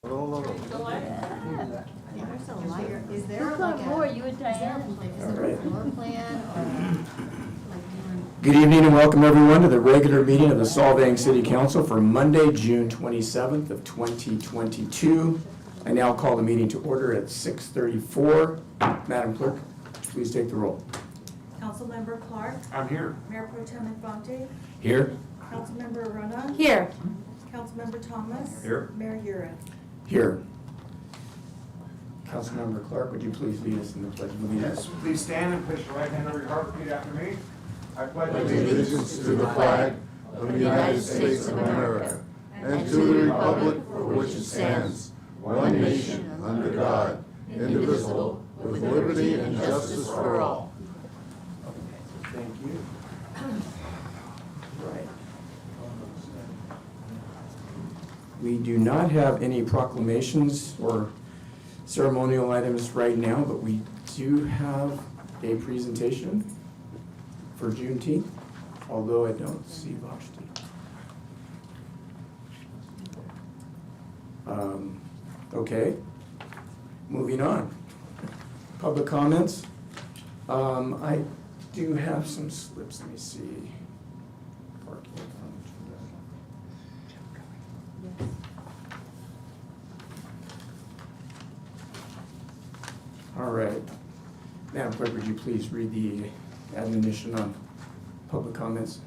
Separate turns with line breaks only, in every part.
There's a liar. Is there
Who's
like
got more,
a,
you and
is there
Diane?
like, is there a floor plan or like doing?
Good evening and welcome everyone to the regular meeting of the Solvang City Council for Monday, June 27th of 2022. I now call the meeting to order at 6:34. Madam Clerk, please take the roll.
Councilmember Clark.
I'm here.
Mayor Pro Tem Infante.
Here.
Councilmember Aruna.
Here.
Councilmember Thomas.
Here.
Mayor Urich.
Here. Councilmember Clark, would you please lead us in the Pledge of Allegiance?
Yes, please stand and place your right hand over your heart. Repeat after me. I pledge
allegiance to the flag of the United States of America and to the republic for which it stands, one nation, under God, indivisible, with liberty and justice for all.
Thank you. Right. We do not have any proclamations or ceremonial items right now, but we do have a presentation for Juneteenth, although I don't see Vashti. Okay, moving on. Public comments. I do have some slips, let me see. Parking. All right. Madam Clerk, would you please read the admonition on public comments?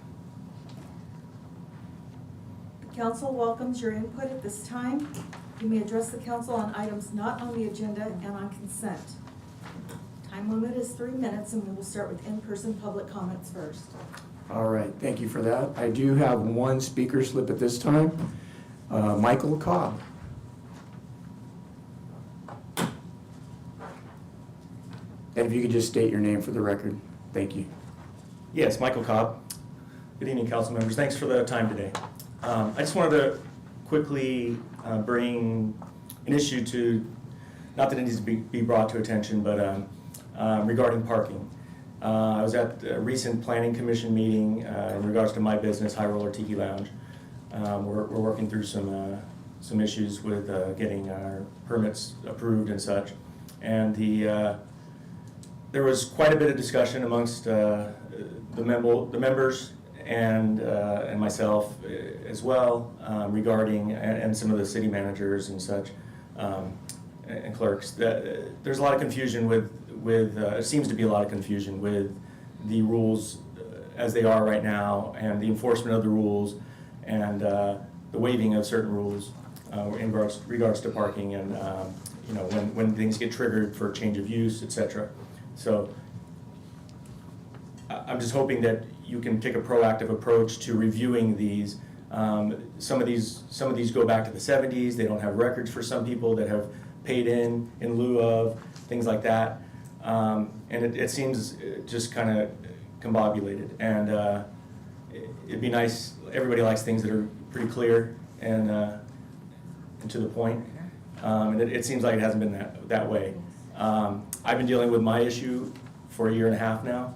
The council welcomes your input at this time. You may address the council on items not on the agenda and on consent. Time limit is 3 minutes, and we will start with in-person public comments first.
All right, thank you for that. I do have one speaker slip at this time. Michael Cobb. And if you could just state your name for the record. Thank you.
Yes, Michael Cobb. Good evening, council members. Thanks for the time today. I just wanted to quickly bring an issue to, not that it needs to be brought to attention, but regarding parking. I was at a recent planning commission meeting in regards to my business, High Roller Tiki Lounge. We're working through some issues with getting our permits approved and such. And there was quite a bit of discussion amongst the members and myself as well regarding, and some of the city managers and such, and clerks. There's a lot of confusion with it seems to be a lot of confusion with the rules as they are right now, and the enforcement of the rules, and the waiving of certain rules in regards to parking, and you know, when things get triggered for change of use, etc. So I'm just hoping that you can take a proactive approach to reviewing these. Some of these go back to the 70s. They don't have records for some people that have paid in lieu of, things like that. And it seems just kind of combobulated. And it'd be nice, everybody likes things that are pretty clear and to the point. And it seems like it hasn't been that way. I've been dealing with my issue for a year and a half now.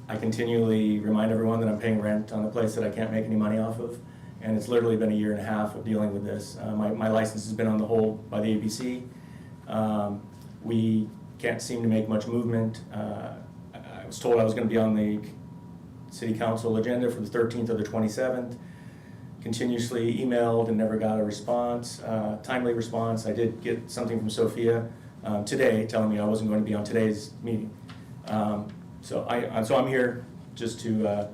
I continually remind everyone that I'm paying rent on a place that I can't make any money off of, and it's literally been a year and a half of dealing with this. My license has been on the hold by the ABC. We can't seem to make much movement. I was told I was going to be on the city council agenda for the 13th or the 27th. Continuously emailed and never got a response, timely response. I did get something from Sophia today telling me I wasn't going to be on today's meeting. So I'm here just to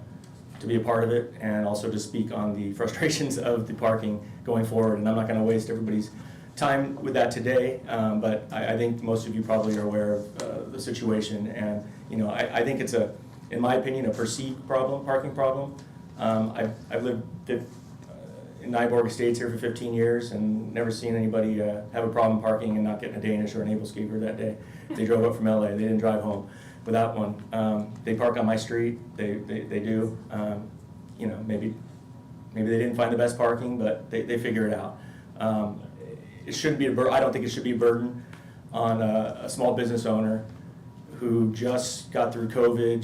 be a part of it, and also to speak on the frustrations of the parking going forward. And I'm not going to waste everybody's time with that today, but I think most of you probably are aware of the situation. And you know, I think it's in my opinion, a perceived problem, parking problem. I've lived in Nyborg Estates here for 15 years and never seen anybody have a problem parking and not getting a Danish or an Abelskiver that day. They drove up from LA, they didn't drive home without one. They park on my street, they do. You know, maybe they didn't find the best parking, but they figure it out. It shouldn't be I don't think it should be a burden on a small business owner who just got through COVID,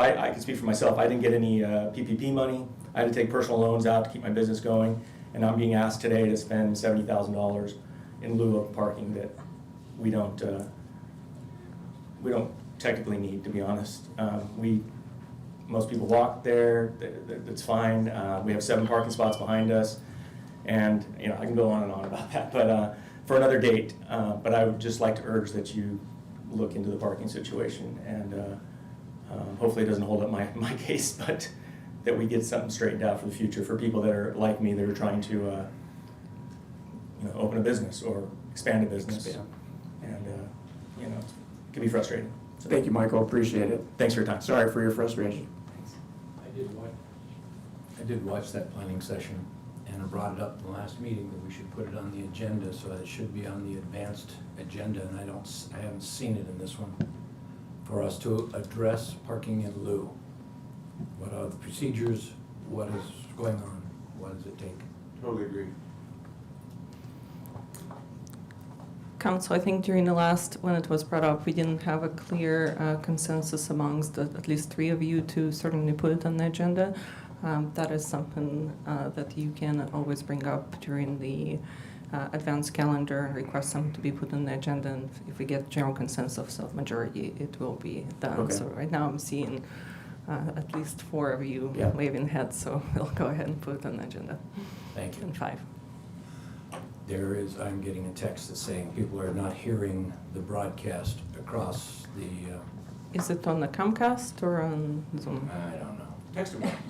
I can speak for myself. I didn't get any PPP money. I had to take personal loans out to keep my business going, And I'm being asked today to spend $70,000 in lieu of parking that we don't technically need, to be honest. Most people walk there, that's fine. We have 7 parking spots behind us, and I can go on and on about that, but for another date. But I would just like to urge that you look into the parking situation, and hopefully it doesn't hold up my case, but that we get something straightened out for the future for people that are like me, that are trying to open a business or expand a business. And it can be frustrating. So,
Thank you, Michael, appreciate it.
thanks for your time.
Sorry for your frustration.
I did watch that planning session, and I brought it up in the last meeting that we should put it on the agenda, so it should be on the advanced agenda, and I haven't seen it in this one, for us to address parking in lieu. What are the procedures, what is going on, what does it take?
Totally agree.
Council, I think during the last, when it was brought up, we didn't have a clear consensus amongst at least 3 of you to certainly put it on the agenda. That is something that you can always bring up during the advanced calendar and request something to be put on the agenda. And if we get general consensus of majority, it will be done.
Okay.
So right now I'm seeing at least 4 of you
Yeah.
waving heads, so we'll go ahead and put it on the agenda.
Thank you.
And 5.
I'm getting a text that's saying people are not hearing the broadcast across the,
Is it on the Comcast or on Zoom?
I don't know.
Text him.
Can't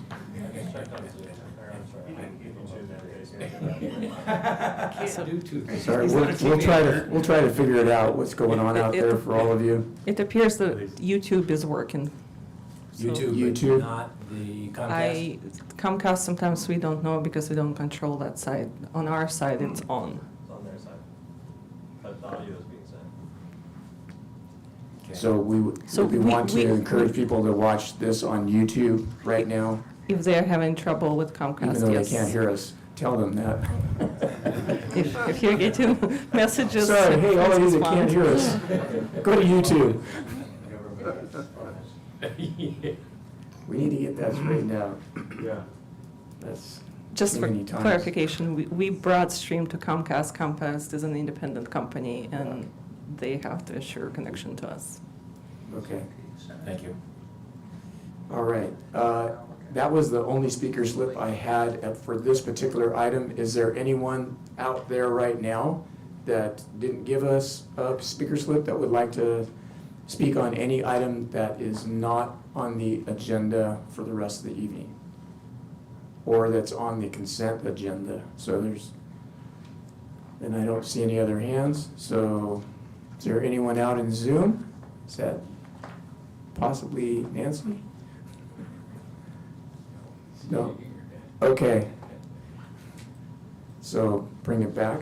do 2 things.
Sorry, we'll try to figure it out, what's going on out there for all of you.
It appears that YouTube is working. So
YouTube.
Not the Comcast?
Comcast, sometimes we don't know because we don't control that side. On our side, it's on.
It's on their side, but the audio is being sent.
Okay.
So we want to encourage people to watch this on YouTube right now,
If they're having trouble with Comcast,
even though
yes.
they can't hear us. Tell them that.
If you're getting messages.
Sorry, hey, all of you that
respond.
can't hear us, go to YouTube. We need to get that straightened out.
Yeah.
That's
Just
too
for
many times.
clarification, we broad stream to Comcast. Comcast is an independent company, and they have to assure connection to us.
Okay,
Thank you.
all right. That was the only speaker slip I had for this particular item. Is there anyone out there right now that didn't give us a speaker slip that would like to speak on any item that is not on the agenda for the rest of the evening? Or that's on the consent agenda? Then I don't see any other hands. So is there anyone out in Zoom? Is that possibly Nancy? No? Okay. So bring it back.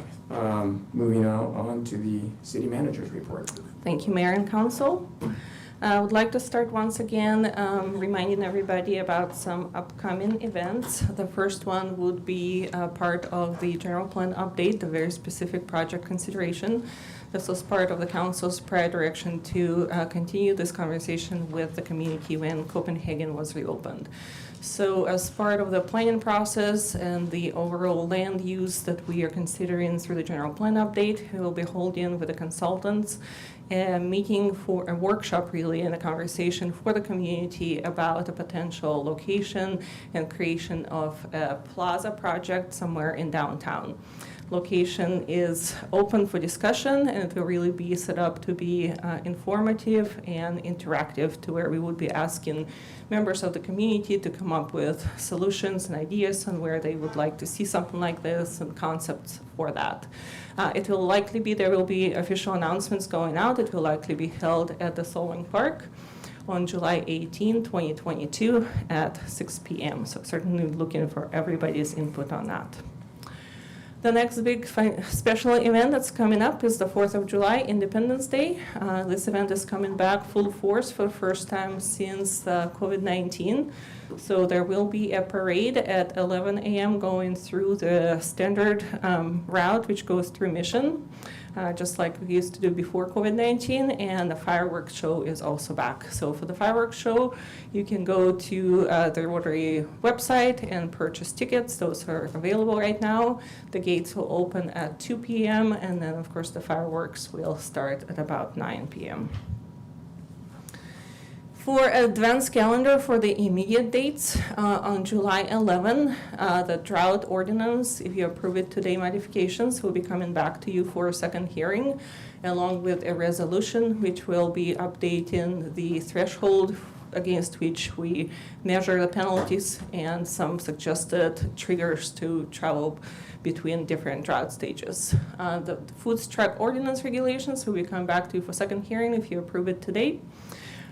Moving on to the city manager's report.
Thank you, Mayor and Council. I would like to start once again reminding everybody about some upcoming events. The first one would be part of the general plan update, the very specific project consideration. This was part of the council's prior direction to continue this conversation with the community when Copenhagen was reopened. So as part of the planning process and the overall land use that we are considering through the general plan update, we will be holding with the consultants a meeting for a workshop really and a conversation for the community about a potential location and creation of a plaza project somewhere in downtown. Location is open for discussion, and it will really be set up to be informative and interactive, to where we would be asking members of the community to come up with solutions and ideas on where they would like to see something like this and concepts for that. It will likely be, there will be official announcements going out. It will likely be held at the Solvang Park on July 18, 2022 at 6 p.m. So certainly looking for everybody's input on that. The next big special event that's coming up is the 4th of July, Independence Day. This event is coming back full force for the first time since COVID-19. So there will be a parade at 11 a.m. going through the standard route, which goes through Mission, just like we used to do before COVID-19, and the fireworks show is also back. So for the fireworks show, you can go to the Rotary website and purchase tickets. Those are available right now. The gates will open at 2 p.m., and then, of course, the fireworks will start at about 9 p.m. For advance calendar for the immediate dates, on July 11, the Drought Ordinance, if you approve it today, modifications will be coming back to you for a second hearing, along with a resolution which will be updating the threshold against which we measure the penalties and some suggested triggers to travel between different drought stages. The Food Truck Ordinance regulations will be coming back to you for second hearing if you approve it today.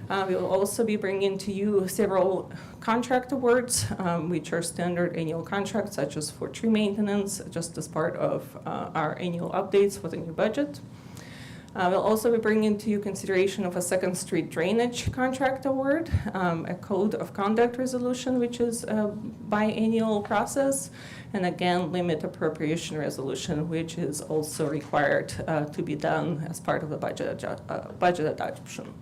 We will also be bringing to you several contract awards, which are standard annual contracts, such as for tree maintenance, just as part of our annual updates for the new budget. We'll also be bringing to you consideration of a Second Street drainage contract award, a code of conduct resolution, which is a biannual process, and again, limit appropriation resolution, which is also required to be done as part of the budget adoption.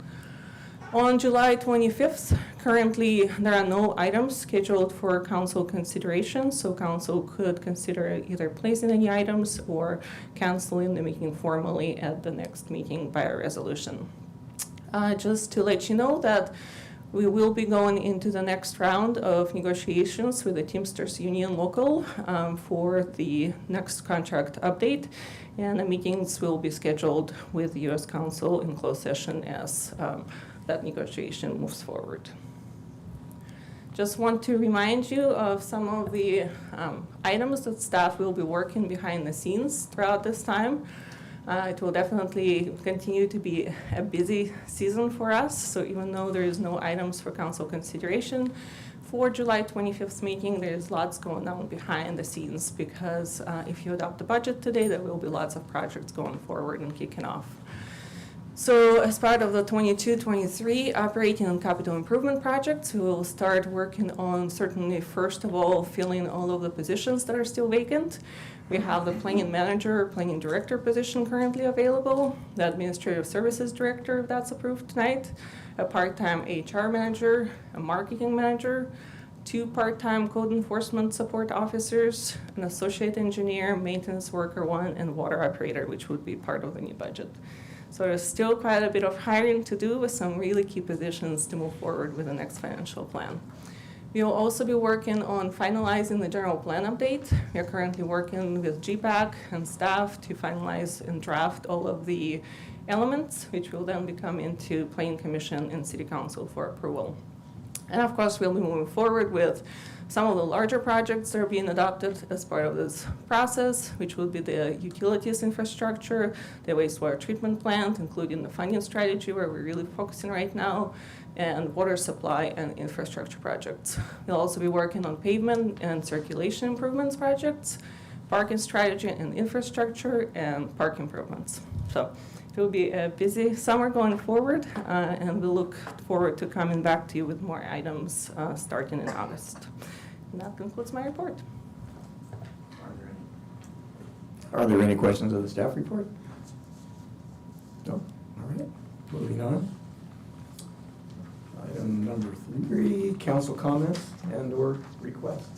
On July 25th, currently there are no items scheduled for council consideration, so council could consider either placing any items or canceling the meeting formally at the next meeting by a resolution. Just to let you know that we will be going into the next round of negotiations with the Teamsters Union Local for the next contract update, and the meetings will be scheduled with the U.S. Council in closed session as that negotiation moves forward. Just want to remind you of some of the items that staff will be working behind the scenes throughout this time. It will definitely continue to be a busy season for us, so even though there is no items for council consideration, for July 25th meeting, there's lots going on behind the scenes because if you adopt the budget today, there will be lots of projects going forward and kicking off. So as part of the 22-23 operating and capital improvement projects, we will start working on certainly, first of all, filling all of the positions that are still vacant. We have the planning manager, planning director position currently available, the administrative services director, if that's approved tonight, a part-time HR manager, a marketing manager, 2 part-time code enforcement support officers, an associate engineer, maintenance worker 1, and water operator, which would be part of the new budget. So there's still quite a bit of hiring to do with some really key positions to move forward with the next financial plan. We will also be working on finalizing the general plan update. We are currently working with GPAC and staff to finalize and draft all of the elements, which will then become into Planning Commission and City Council for approval. And of course, we'll be moving forward with some of the larger projects that are being adopted as part of this process, which will be the utilities infrastructure, the wastewater treatment plant, including the funding strategy where we're really focusing right now, and water supply and infrastructure projects. We'll also be working on pavement and circulation improvements projects, parking strategy and infrastructure, and park improvements. So it will be a busy summer going forward, and we look forward to coming back to you with more items starting in August. And that concludes my report.
Are there any questions of the staff report? No? All right, moving on. Item number 3, council comments and/or requests.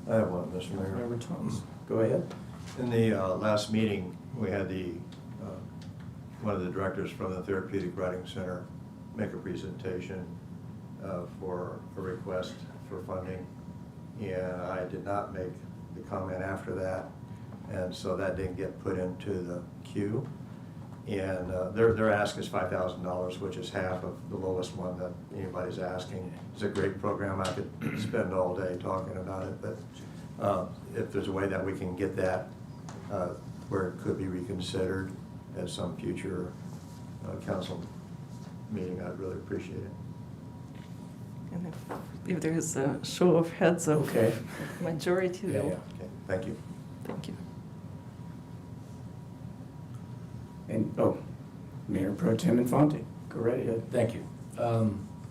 I have one, Mr. Mayor.
Member Thomas, go ahead.
In the last meeting, we had the one of the directors from the Therapeutic Writing Center make a presentation for a request for funding, and I did not make the comment after that, and so that didn't get put into the queue. And their ask is $5,000, which is half of the lowest one that anybody's asking. It's a great program. I could spend all day talking about it, but if there's a way that we can get that where it could be reconsidered at some future council meeting, I'd really appreciate it.
And if there is a show of heads of
Okay.
majority,
Yeah,
we'll
yeah.
Okay, thank you.
Thank you.
And, Mayor Pro Tem Infante, go right ahead.
Thank you.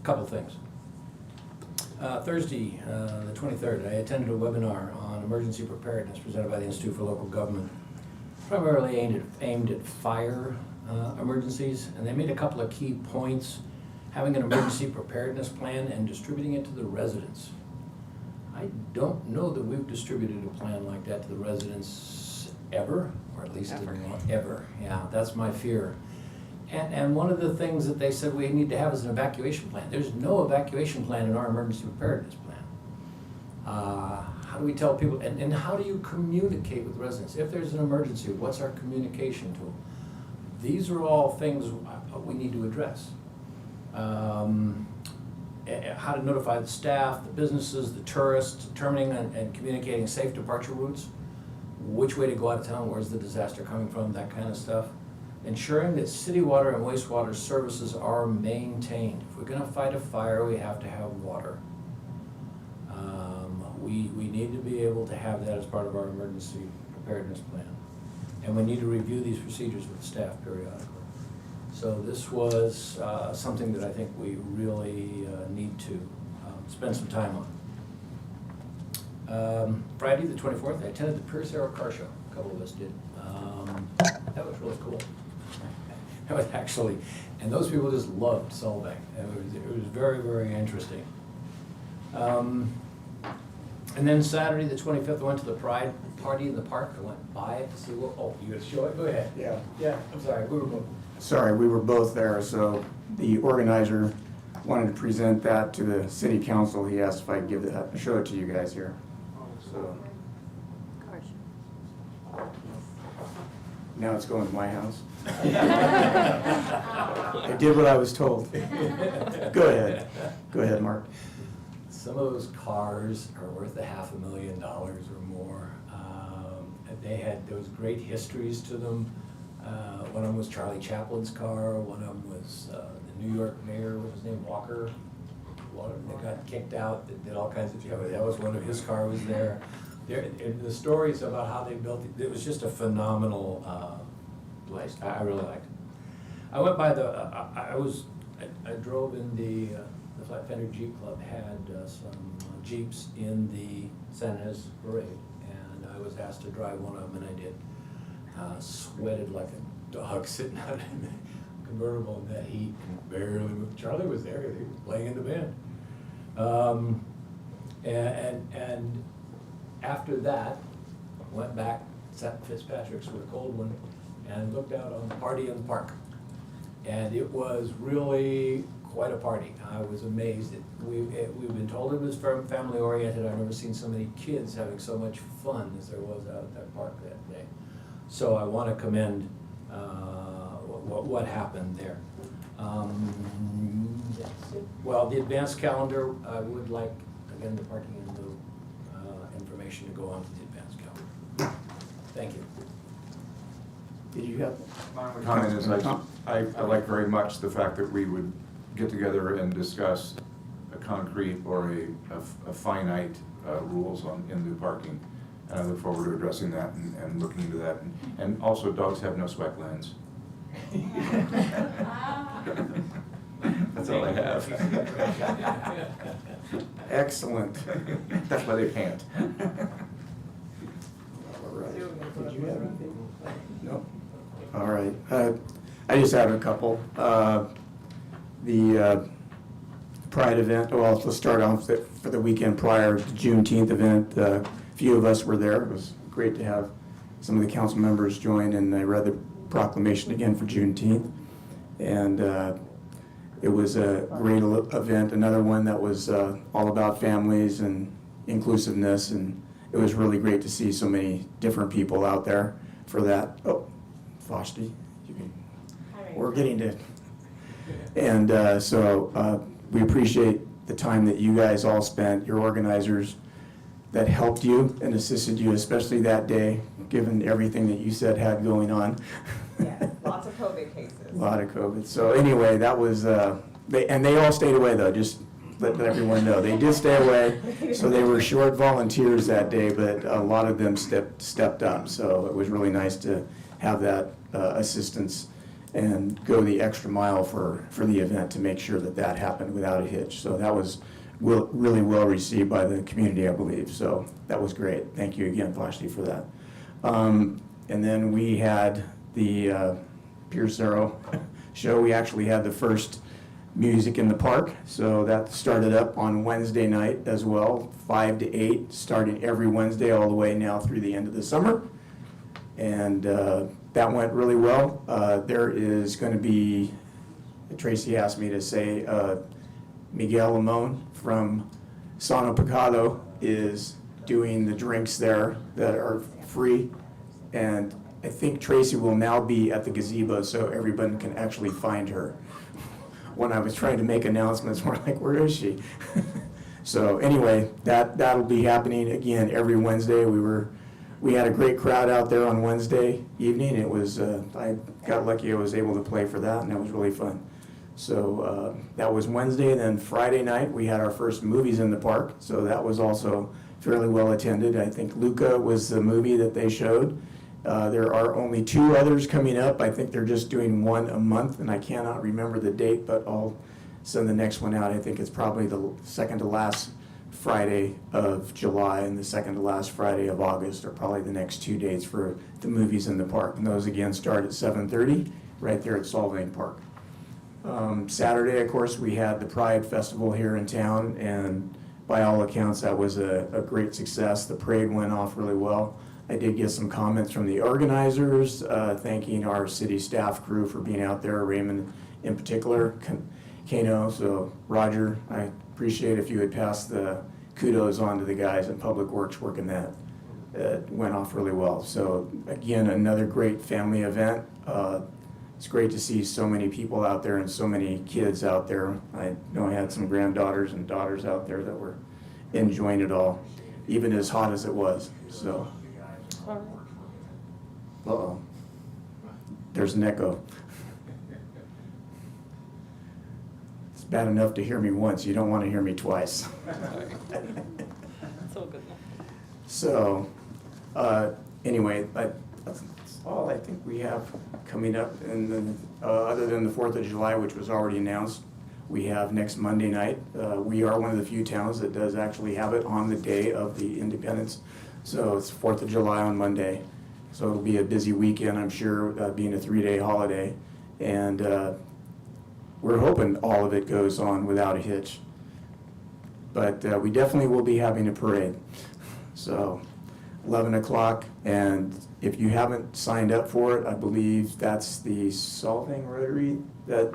Couple things. Thursday, the 23rd, I attended a webinar on emergency preparedness presented by the Institute for Local Government, primarily aimed at fire emergencies, and they made a couple of key points: having an emergency preparedness plan and distributing it to the residents. I don't know that we've distributed a plan like that to the residents ever, or at least ever. Yeah, that's my fear. And one of the things that they said we need to have is an evacuation plan. There's no evacuation plan in our emergency preparedness plan. How do we tell people, and how do you communicate with residents? If there's an emergency, what's our communication tool? These are all things we need to address. How to notify the staff, the businesses, the tourists, determining and communicating safe departure routes, which way to go out of town, where's the disaster coming from, that kind of stuff. Ensuring that city water and wastewater services are maintained. If we're gonna fight a fire, we have to have water. We need to be able to have that as part of our emergency preparedness plan. And we need to review these procedures with staff periodically. So this was something that I think we really need to spend some time on. Friday the 24th, I attended the Pierce Arrow Car Show. A couple of us did. That was really cool. That was actually, and those people just loved Solvang. It was very, very interesting. And then Saturday the 25th, I went to the Pride Party in the park. I went by it to see what, you gonna show it? Go ahead.
Yeah.
Yeah, I'm sorry, we were both.
Sorry, we were both there, so the organizer wanted to present that to the city council. He asked if I'd show it to you guys here. So now it's going to my house. I did what I was told. Go ahead, Mark.
Some of those cars are worth $500,000 or more. There was great histories to them. One of them was Charlie Chaplin's car. One of them was the New York mayor, what was his name, Walker. One of them that got kicked out, that did all kinds of, that was one of his car was there. And the stories about how they built it was just a phenomenal place. I really liked it. I went by I drove in the Flat Fender Jeep Club had some Jeeps in the San Ynez Parade, and I was asked to drive one of them, and I did. Sweated like a dog sitting out in the convertible in that heat, and barely moved. Charlie was there, he was playing in the band. And after that, went back, sat in Fitzpatrick's with a cold one, and looked out on the party in the park. And it was really quite a party. I was amazed. We've been told it was family oriented. I've never seen so many kids having so much fun as there was out at that park that day. So I want to commend what happened there. That's it. Well, the advanced calendar, I would like, again, the parking and the information to go on to the advanced calendar. Thank you.
Did you have?
Comment is, I like very much the fact that we would get together and discuss a concrete or a finite rules in the parking. And I look forward to addressing that and looking into that. And also, dogs have no sweat glands. That's all I have.
Excellent.
That's why they can't.
All right. Did you have anything? No? All right. I just have a couple. The Pride event, well, let's start off for the weekend prior to the Juneteenth event. A few of us were there. It was great to have some of the council members join, and I read the proclamation again for Juneteenth. And it was a great event, another one that was all about families and inclusiveness, and it was really great to see so many different people out there for that. Oh, Foshti, we're getting to, and so we appreciate the time that you guys all spent, your organizers that helped you and assisted you, especially that day, given everything that you said had going on.
Yeah, lots of COVID cases.
A lot of COVID. So anyway, that was, they all stayed away though, just let everyone know. They did stay away, so they were short volunteers that day, but a lot of them stepped up. So it was really nice to have that assistance and go the extra mile for the event to make sure that that happened without a hitch. So that was really well received by the community, I believe. So that was great. Thank you again, Vashti, for that. And then we had the Pierce Arrow show. We actually had the first music in the park. So that started up on Wednesday night as well, 5 to 8, starting every Wednesday all the way now through the end of the summer. And that went really well. There is going to be, Tracy asked me to say, Miguel Limon from Sano Picado is doing the drinks there that are free. And I think Tracy will now be at the gazebo so everyone can actually find her. When I was trying to make announcements, we're like, where is she? So anyway, that'll be happening again every Wednesday. We had a great crowd out there on Wednesday evening. It was, I got lucky I was able to play for that, and that was really fun. So that was Wednesday. Then Friday night, we had our first movies in the park. So that was also fairly well attended. I think Luca was the movie that they showed. There are only 2 others coming up. I think they're just doing one a month, and I cannot remember the date, but I'll send the next one out. I think it's probably the second to last Friday of July and the second to last Friday of August are probably the next 2 dates for the movies in the park. And those again start at 7:30 right there at Solvang Park. Saturday, of course, we had the Pride Festival here in town, and by all accounts, that was a great success. The parade went off really well. I did get some comments from the organizers, thanking our city staff crew for being out there, Raymond in particular, Kano. So Roger, I appreciate if you would pass the kudos on to the guys at Public Works working that. It went off really well. So again, another great family event. It's great to see so many people out there and so many kids out there. I know I had some granddaughters and daughters out there that were enjoying it all, even as hot as it was. So. Uh-oh. There's an echo. It's bad enough to hear me once. You don't want to hear me twice.
That's all good.
So, anyway, that's all I think we have coming up. And then, other than the 4th of July, which was already announced, we have next Monday night. We are one of the few towns that does actually have it on the day of the Independence. So it's 4th of July on Monday. So it'll be a busy weekend, I'm sure, being a 3-day holiday. And we're hoping all of it goes on without a hitch. But we definitely will be having a parade. So 11 o'clock. And if you haven't signed up for it, I believe that's the Solvang Rotary that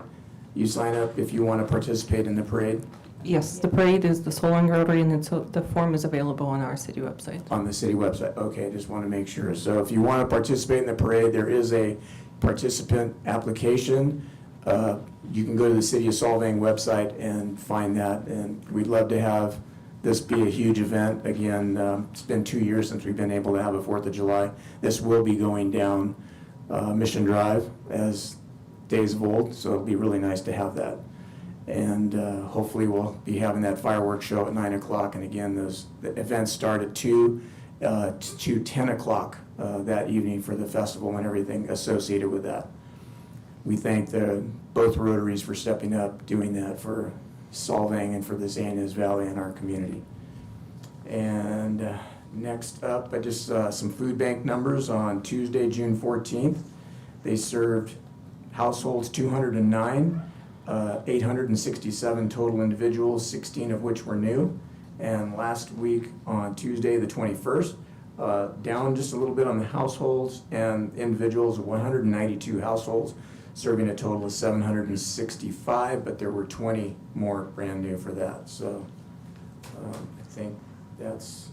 you sign up if you want to participate in the parade.
Yes, the parade is the Solvang Rotary, and the form is available on our city website.
On the city website. Okay, just want to make sure. So if you want to participate in the parade, there is a participant application. You can go to the City of Solvang website and find that. And we'd love to have this be a huge event. Again, it's been 2 years since we've been able to have a 4th of July. This will be going down Mission Drive as days of old, so it'll be really nice to have that. And hopefully we'll be having that fireworks show at 9 o'clock. And again, the events start at 2 to 10 o'clock that evening for the festival and everything associated with that. We thank both Rotaries for stepping up, doing that for Solvang and for the San Ynez Valley and our community. And next up, just some food bank numbers on Tuesday, June 14th. They served households 209. 867 total individuals, 16 of which were new. And last week on Tuesday, the 21st, down just a little bit on the households and individuals, 192 households, serving a total of 765, but there were 20 more brand new for that. So I think that's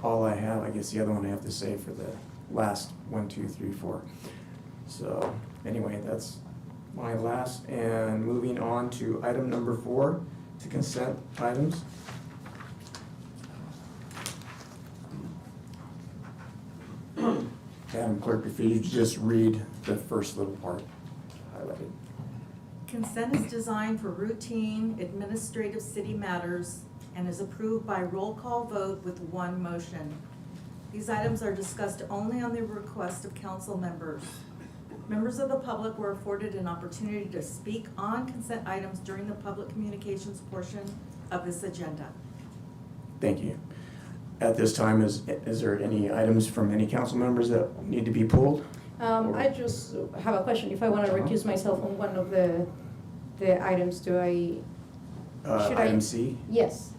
all I have. I guess the other one I have to say for the last 1, 2, 3, 4. So anyway, that's my last. And moving on to item number 4, to consent items. Madam Clerk, if you just read the first little part highlighted.
Consent is designed for routine administrative city matters and is approved by roll call vote with one motion. These items are discussed only on the request of council members. Members of the public were afforded an opportunity to speak on consent items during the public communications portion of this agenda.
Thank you. At this time, is there any items from any council members that need to be pulled?
I just have a question. If I want to recuse myself on one of the items, should I?
Item C?
Yes.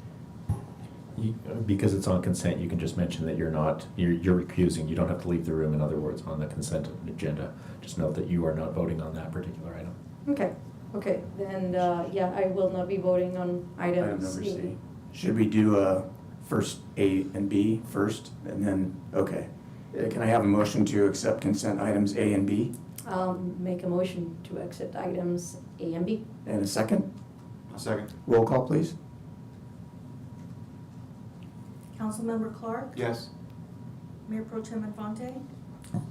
Because it's on consent, you can just mention that you're recusing. You don't have to leave the room, in other words, on the consent agenda. Just note that you are not voting on that particular item.
Okay, then, yeah, I will not be voting on
Item
item
number
C.
C. Should we do first A and B first, and then, okay. Can I have a motion to accept consent items A and B?
Make a motion to accept items A and B.
And a second?
A second.
Roll call, please.
Councilmember Clark?
Yes.
Mayor Pro Tem Infante?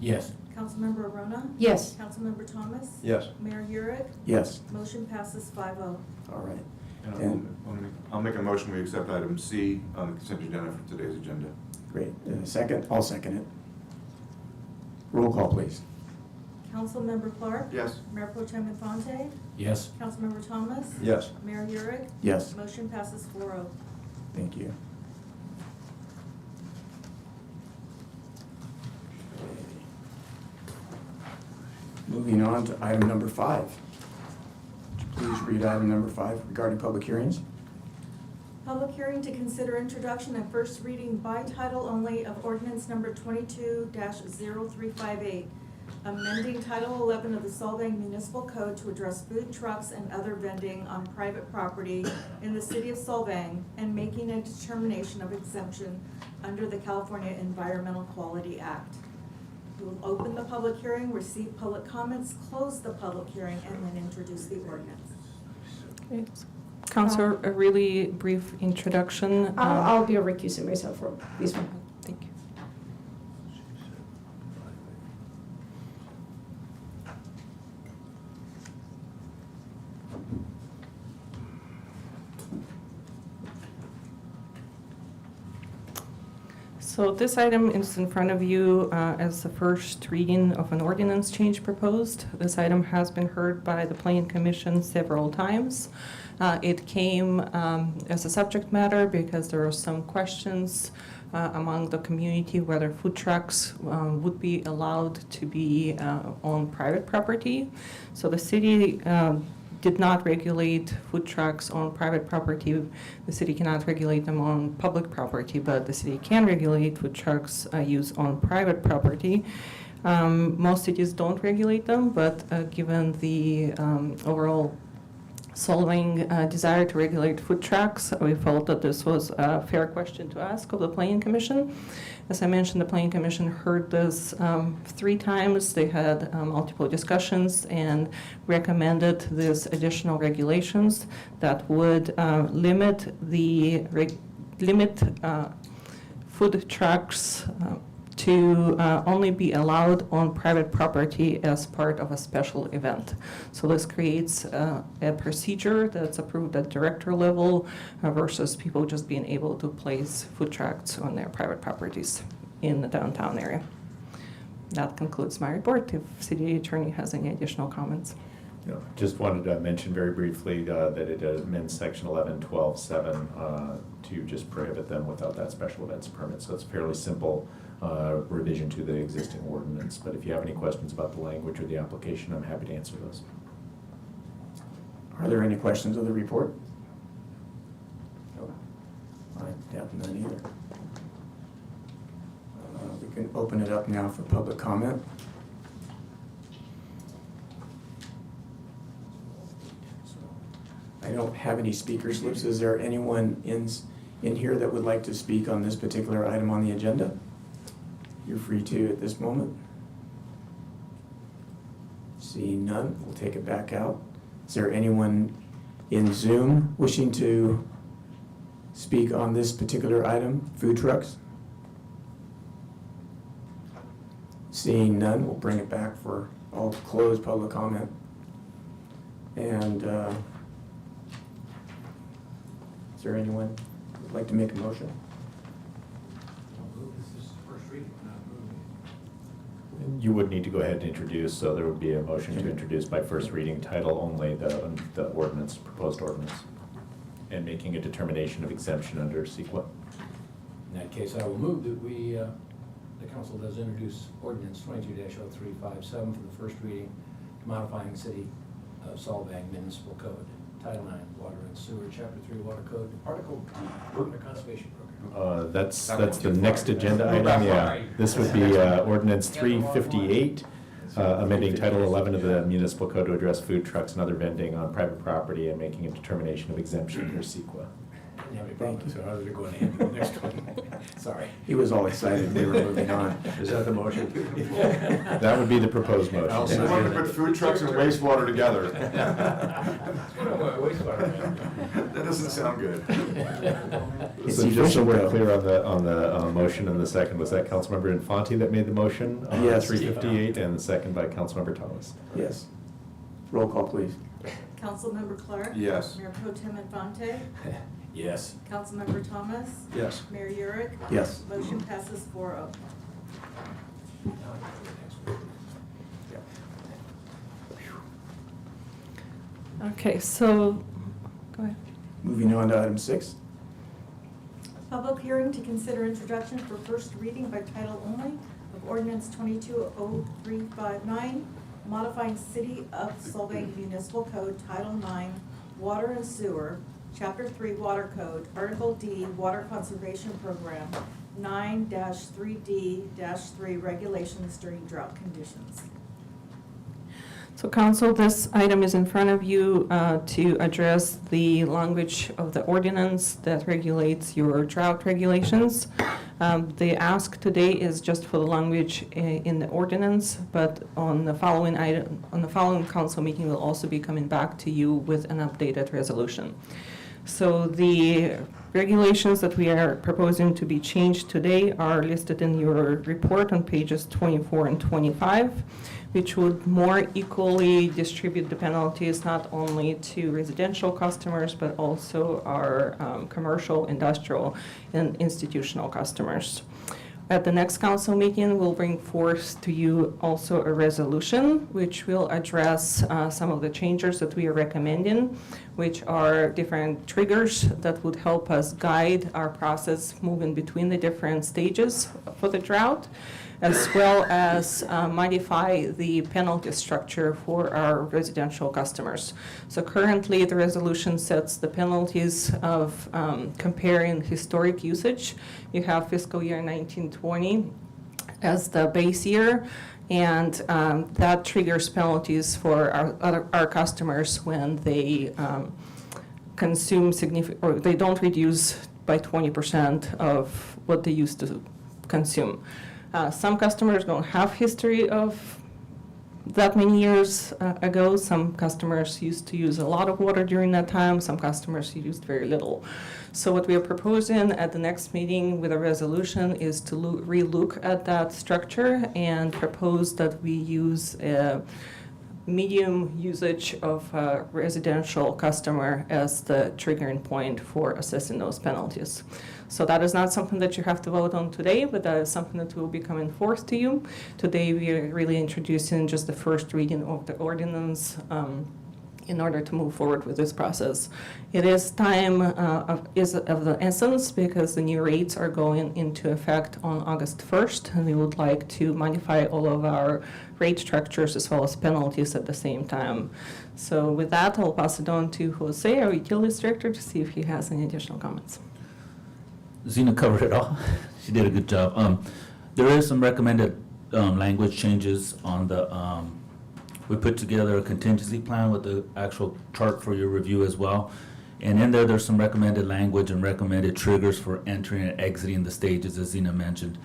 Yes.
Councilmember Arona?
Yes.
Councilmember Thomas?
Yes.
Mayor Urick?
Yes.
Motion passes 5-0.
All right.
And I'll make a motion, we accept item C on the consent agenda for today's agenda.
Great. Second? I'll second it. Roll call, please.
Councilmember Clark?
Yes.
Mayor Pro Tem Infante?
Yes.
Councilmember Thomas?
Yes.
Mayor Urick?
Yes.
Motion passes 4-0.
Thank you. Moving on to item number 5. Would you please read item number 5 regarding public hearings?
Public hearing to consider introduction and first reading by title only of ordinance number 22-0358, amending Title 11 of the Solvang Municipal Code to address food trucks and other vending on private property in the city of Solvang and making a determination of exemption under the California Environmental Quality Act. We will open the public hearing, receive public comments, close the public hearing, and then introduce the ordinance.
Okay. Councilor, a really brief introduction.
I'll be recusing myself from this one.
Thank you. So this item is in front of you as the first reading of an ordinance change proposed. This item has been heard by the Planning Commission several times. It came as a subject matter because there were some questions among the community whether food trucks would be allowed to be on private property. So the city did not regulate food trucks on private property. The city cannot regulate them on public property, but the city can regulate food trucks used on private property. Most cities don't regulate them, but given the overall Solvang desire to regulate food trucks, we felt that this was a fair question to ask of the Planning Commission. As I mentioned, the Planning Commission heard this 3 times. They had multiple discussions and recommended these additional regulations that would limit food trucks to only be allowed on private property as part of a special event. So this creates a procedure that's approved at director level versus people just being able to place food trucks on their private properties in the downtown area. That concludes my report. If City Attorney has any additional comments.
No, just wanted to mention very briefly that it amends section 11-12-7 to just prohibit them without that special events permit. So it's a fairly simple revision to the existing ordinance. But if you have any questions about the language or the application, I'm happy to answer those.
Are there any questions of the report? No. I have none either. We can open it up now for public comment. I don't have any speaker slips. Is there anyone in here that would like to speak on this particular item on the agenda? You're free to at this moment. Seeing none, we'll take it back out. Is there anyone in Zoom wishing to speak on this particular item, food trucks? Seeing none, we'll bring it back for all closed public comment. And is there anyone who'd like to make a motion?
This is the first reading, we're not moving.
You would need to go ahead and introduce, so there would be a motion to introduce by first reading, title only, the ordinance, proposed ordinance, and making a determination of exemption under CEQA.
In that case, I will move that the council does introduce ordinance 22-0357 for the first reading, modifying City of Solvang Municipal Code, Title 9, Water and Sewer, Chapter 3, Water Code, Article D, Water Conservation Program.
That's the next agenda item, yeah. This would be ordinance 358, amending Title 11 of the Municipal Code to address food trucks and other vending on private property and making a determination of exemption under CEQA.
Didn't have any problems, so I was going to hand you the next one. Sorry.
He was all excited we were moving on.
Is that the motion?
That would be the proposed motion.
I also wanted to put food trucks and wastewater together. That doesn't sound good.
It's
So just so
efficient,
we're
though.
clear on the motion and the second, was that Councilmember Infante that made the motion? on
Yes.
358, and the second by Councilmember Thomas.
Yes. Roll call, please.
Councilmember Clark?
Yes.
Mayor Pro Tem Infante?
Yes.
Councilmember Thomas?
Yes.
Mayor Yurick?
Yes.
Motion passes 4-0.
Okay, so, go ahead.
Moving on to item 6.
Public hearing to consider introduction for first reading by title only of ordinance 220359, modifying City of Solvang Municipal Code, Title 9, Water and Sewer, Chapter 3 Water Code, Article D, Water Conservation Program, 9-3D-3 regulations during drought conditions.
So council, this item is in front of you to address the language of the ordinance that regulates your drought regulations. The ask today is just for the language in the ordinance, but on the following item, on the following council meeting, we'll also be coming back to you with an updated resolution. So the regulations that we are proposing to be changed today are listed in your report on pages 24 and 25, which would more equally distribute the penalties not only to residential customers, but also our commercial, industrial, and institutional customers. At the next council meeting, we'll bring forth to you also a resolution which will address some of the changes that we are recommending, which are different triggers that would help us guide our process moving between the different stages for the drought, as well as modify the penalty structure for our residential customers. So currently, the resolution sets the penalties of comparing historic usage. You have fiscal year 1920 as the base year, and that triggers penalties for our customers when they consume significant, or they don't reduce by 20% of what they used to consume. Some customers don't have history of that many years ago. Some customers used to use a lot of water during that time. Some customers used very little. So what we are proposing at the next meeting with a resolution is to re-look at that structure and propose that we use a medium usage of a residential customer as the triggering point for assessing those penalties. So that is not something that you have to vote on today, but that is something that will be coming forth to you. Today we are really introducing just the first reading of the ordinance in order to move forward with this process. It is time is of the essence because the new rates are going into effect on August 1st, and we would like to modify all of our rate structures as well as penalties at the same time. So with that, I'll pass it on to Jose, our utilities director, to see if he has any additional comments.
Zena covered it all. She did a good job. There is some recommended language changes on the, we put together a contingency plan with the actual chart for your review as well. And in there, there's some recommended language and recommended triggers for entering and exiting the stages, as Zena mentioned.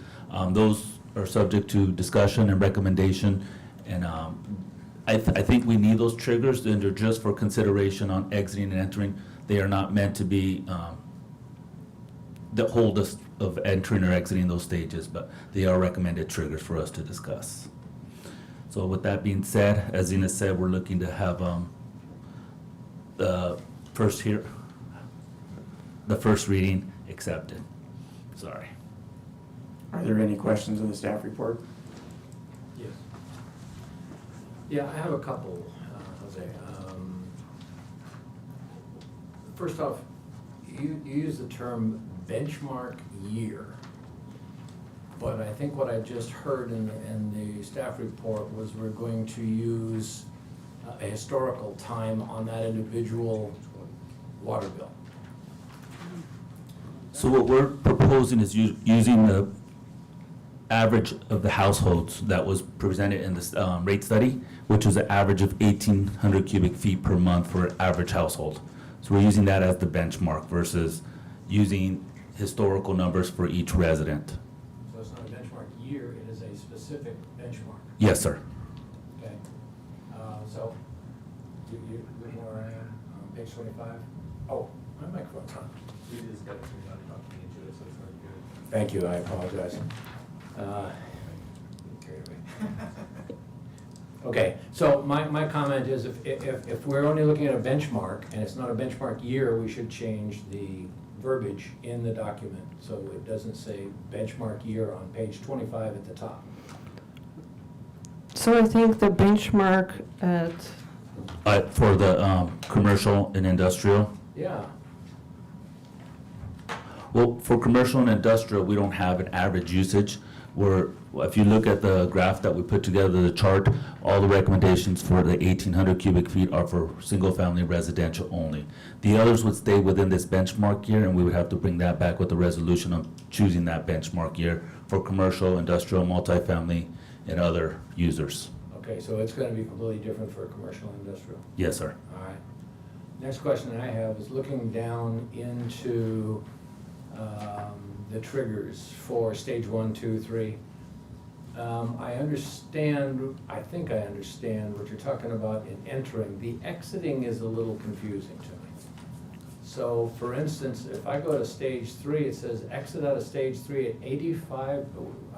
Those are subject to discussion and recommendation. And I think we need those triggers, and they're just for consideration on exiting and entering. They are not meant to be that hold us of entering or exiting those stages, but they are recommended triggers for us to discuss. So with that being said, as Zena said, we're looking to have the first reading accepted. Sorry.
Are there any questions on the staff report?
Yes. Yeah, I have a couple, Jose. First off, you use the term benchmark year, but I think what I just heard in the staff report was we're going to use a historical time on that individual water bill.
So what we're proposing is using the average of the households that was presented in this rate study, which was an average of 1,800 cubic feet per month for an average household. So we're using that as the benchmark versus using historical numbers for each resident.
So it's not a benchmark year, it is a specific benchmark.
Yes, sir.
Okay, so, you look where I am, on page 25? Oh, my microphone's on. Thank you, I apologize. Carried away. Okay, so my comment is if we're only looking at a benchmark, and it's not a benchmark year, we should change the verbiage in the document, so it doesn't say benchmark year on page 25 at the top.
So I think the benchmark at,
For the commercial and industrial,
Yeah,
well, for commercial and industrial, we don't have an average usage. If you look at the graph that we put together, the chart, all the recommendations for the 1,800 cubic feet are for single-family residential only. The others would stay within this benchmark year, and we would have to bring that back with the resolution of choosing that benchmark year for commercial, industrial, multifamily, and other users.
okay, so it's gonna be completely different for commercial and industrial.
Yes, sir.
All right. Next question that I have is looking down into the triggers for stage 1, 2, 3. I think I understand what you're talking about in entering. The exiting is a little confusing to me. So for instance, if I go to stage 3, it says exit out of stage 3 at 85,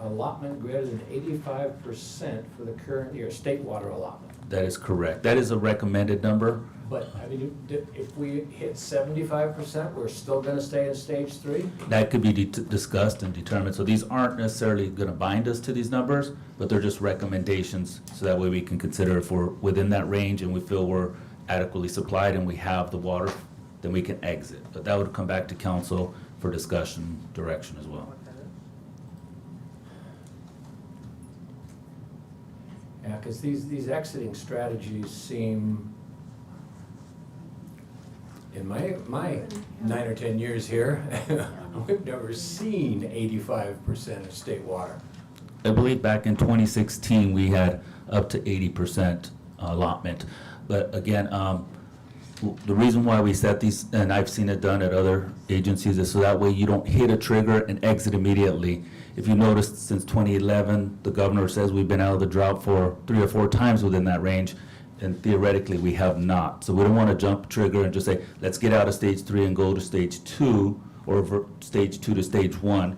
allotment greater than 85% for the current year, state water allotment.
That is correct. That is a recommended number.
But, I mean, if we hit 75%, we're still gonna stay in stage 3?
That could be discussed and determined. So these aren't necessarily going to bind us to these numbers, but they're just recommendations, so that way we can consider if we're within that range and we feel we're adequately supplied and we have the water, then we can exit. But that would come back to council for discussion, direction as well.
Yeah, because these exiting strategies seem, in my 9 or 10 years here, we've never seen 85% of state water.
I believe back in 2016, we had up to 80% allotment. But again, the reason why we set these, and I've seen it done at other agencies, is so that way you don't hit a trigger and exit immediately. If you noticed, since 2011, the governor says we've been out of the drought for 3 or 4 times within that range, and theoretically we have not. So we don't want to jump trigger and just say, let's get out of stage 3 and go to stage 2, or stage 2 to stage 1,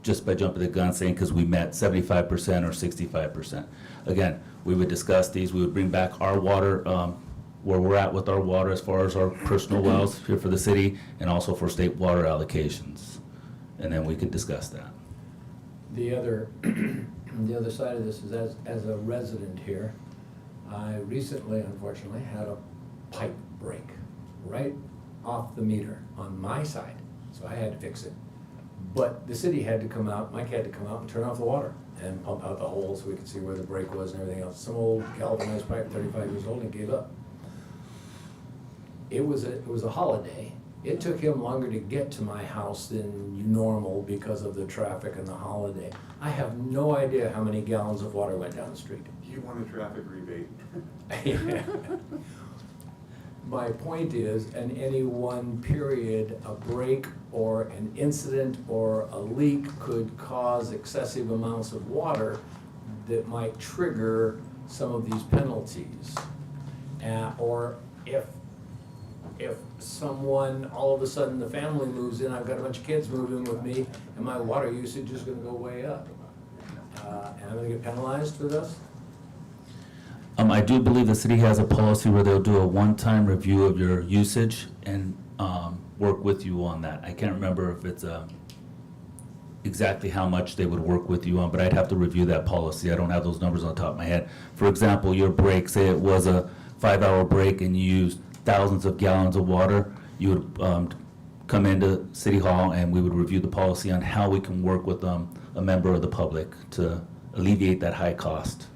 just by jumping the gun saying because we met 75% or 65%. Again, we would discuss these, we would bring back our water, where we're at with our water as far as our personal wells here for the city, and also for state water allocations. And then we could discuss that.
The other side of this is as a resident here, I recently, unfortunately, had a pipe break right off the meter on my side, so I had to fix it. But the city had to come out, Mike had to come out and turn off the water and pump out the hole so we could see where the break was and everything else. Some old galvanized pipe, 35 years old, and gave up. It was a holiday. It took him longer to get to my house than normal because of the traffic and the holiday. I have no idea how many gallons of water went down the street.
You want a traffic rebate?
My point is, in any one period, a break or an incident or a leak could cause excessive amounts of water that might trigger some of these penalties. Or if someone, all of a sudden the family moves in, I've got a bunch of kids moving with me, and my water usage is gonna go way up. And I'm gonna get penalized for this?
I do believe the city has a policy where they'll do a one-time review of your usage and work with you on that. I can't remember if it's exactly how much they would work with you on, but I'd have to review that policy. I don't have those numbers on top of my head. For example, your break, say it was a 5-hour break and you used thousands of gallons of water, you would come into City Hall and we would review the policy on how we can work with a member of the public to alleviate that high cost.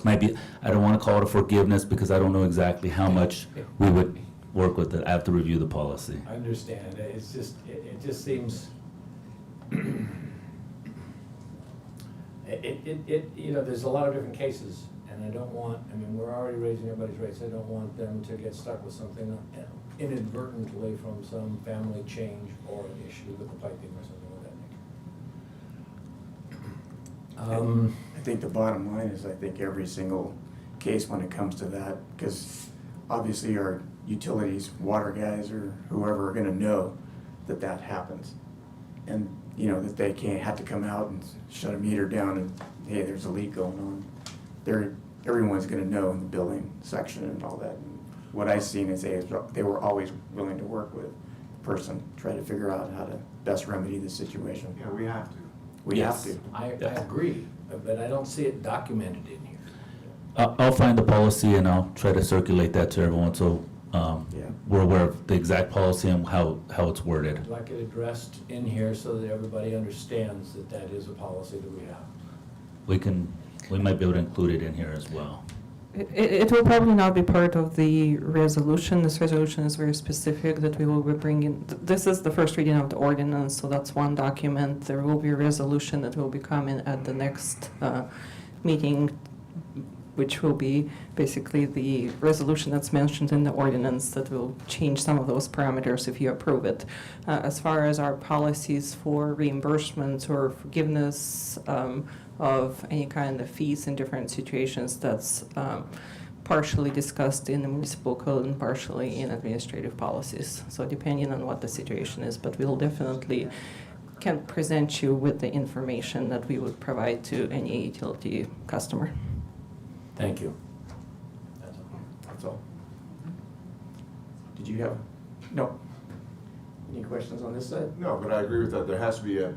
Might be, I don't want to call it a forgiveness because I don't know exactly how much we would work with it. I have to review the policy.
I understand, it's just, it just seems, you know, there's a lot of different cases, and I don't want, I mean, we're already raising everybody's rates, I don't want them to get stuck with something inadvertently from some family change or an issue with the piping or something of that nature.
I think the bottom line is, I think every single case when it comes to that, because obviously our utilities, water guys or whoever are gonna know that that happens. And, you know, that they can't have to come out and shut a meter down and, hey, there's a leak going on. Everyone's gonna know in the building section and all that. And what I've seen is they were always willing to work with the person, try to figure out how to best remedy the situation.
Yeah, we have to.
We have to.
I agree, but I don't see it documented in here.
I'll find the policy and I'll try to circulate that to everyone so we're aware of the exact policy and how it's worded.
I'd like it addressed in here so that everybody understands that that is a policy that we have.
We might be able to include it in here as well.
It will probably not be part of the resolution. This resolution is very specific that we will be bringing. This is the first reading of the ordinance, so that's one document. There will be a resolution that will be coming at the next meeting, which will be basically the resolution that's mentioned in the ordinance that will change some of those parameters if you approve it. As far as our policies for reimbursements or forgiveness of any kind of fees in different situations, that's partially discussed in the municipal code and partially in administrative policies. So depending on what the situation is, but we'll definitely can present you with the information that we would provide to any utility customer.
Thank you.
That's all. Did you have, no? Any questions on this side?
No, but I agree with that. There has to be an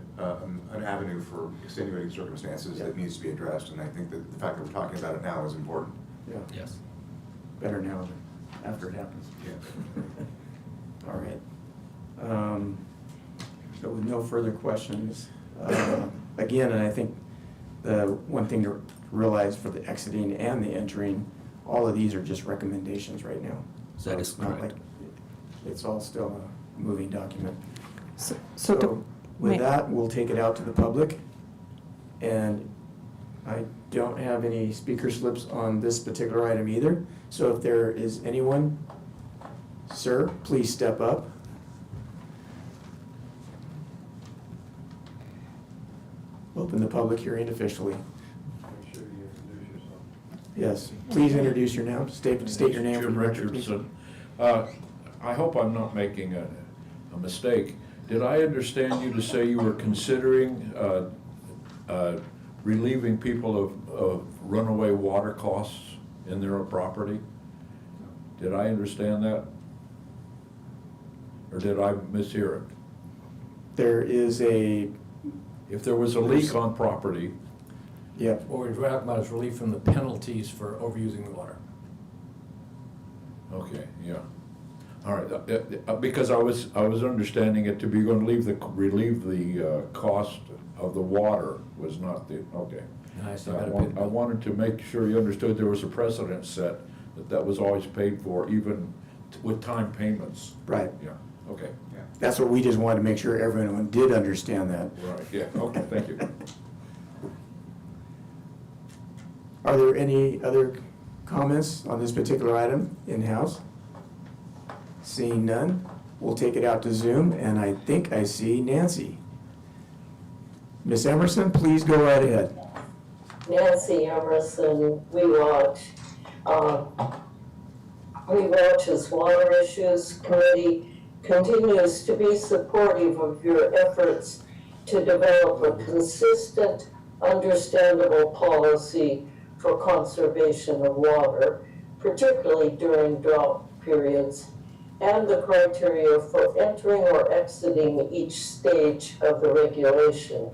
avenue for extenuating circumstances that needs to be addressed, and I think that the fact that we're talking about it now is important.
Yeah.
Yes.
Better now than after it happens.
Yeah.
All right. So with no further questions, again, and I think the one thing to realize for the exiting and the entering, all of these are just recommendations right now. So
That is
it's not
correct.
like, it's all still a moving document.
So
So with that, we'll take it out to the public. And I don't have any speaker slips on this particular item either. So if there is anyone, sir, please step up. Open the public hearing officially.
Make sure you introduce yourself.
Yes, please introduce your name, state your name. for
Jim
the record,
Richardson. I hope I'm not making a mistake. Did I understand you to say you were considering relieving people of runaway water costs in their property? Did I understand that? Or did I mishear it?
There is a,
If there was a leak on property,
yep,
What we're talking about is relief from the penalties for overusing the water.
okay, yeah. All right, because I was understanding it to be going to relieve the cost of the water was not the, okay.
And I
I
still gotta pay the bill.
wanted to make sure you understood there was a precedent set, that was always paid for, even with time payments.
right.
Yeah, okay,
That's what we just wanted to make sure everyone did understand that.
right, yeah, okay, thank you.
Are there any other comments on this particular item in-house? Seeing none, we'll take it out to Zoom, and I think I see Nancy. Ms. Emerson, please go right ahead.
Nancy Emerson, WeWatch's Water Issues Committee continues to be supportive of your efforts to develop a consistent, understandable policy for conservation of water, particularly during drought periods, and the criteria for entering or exiting each stage of the regulation.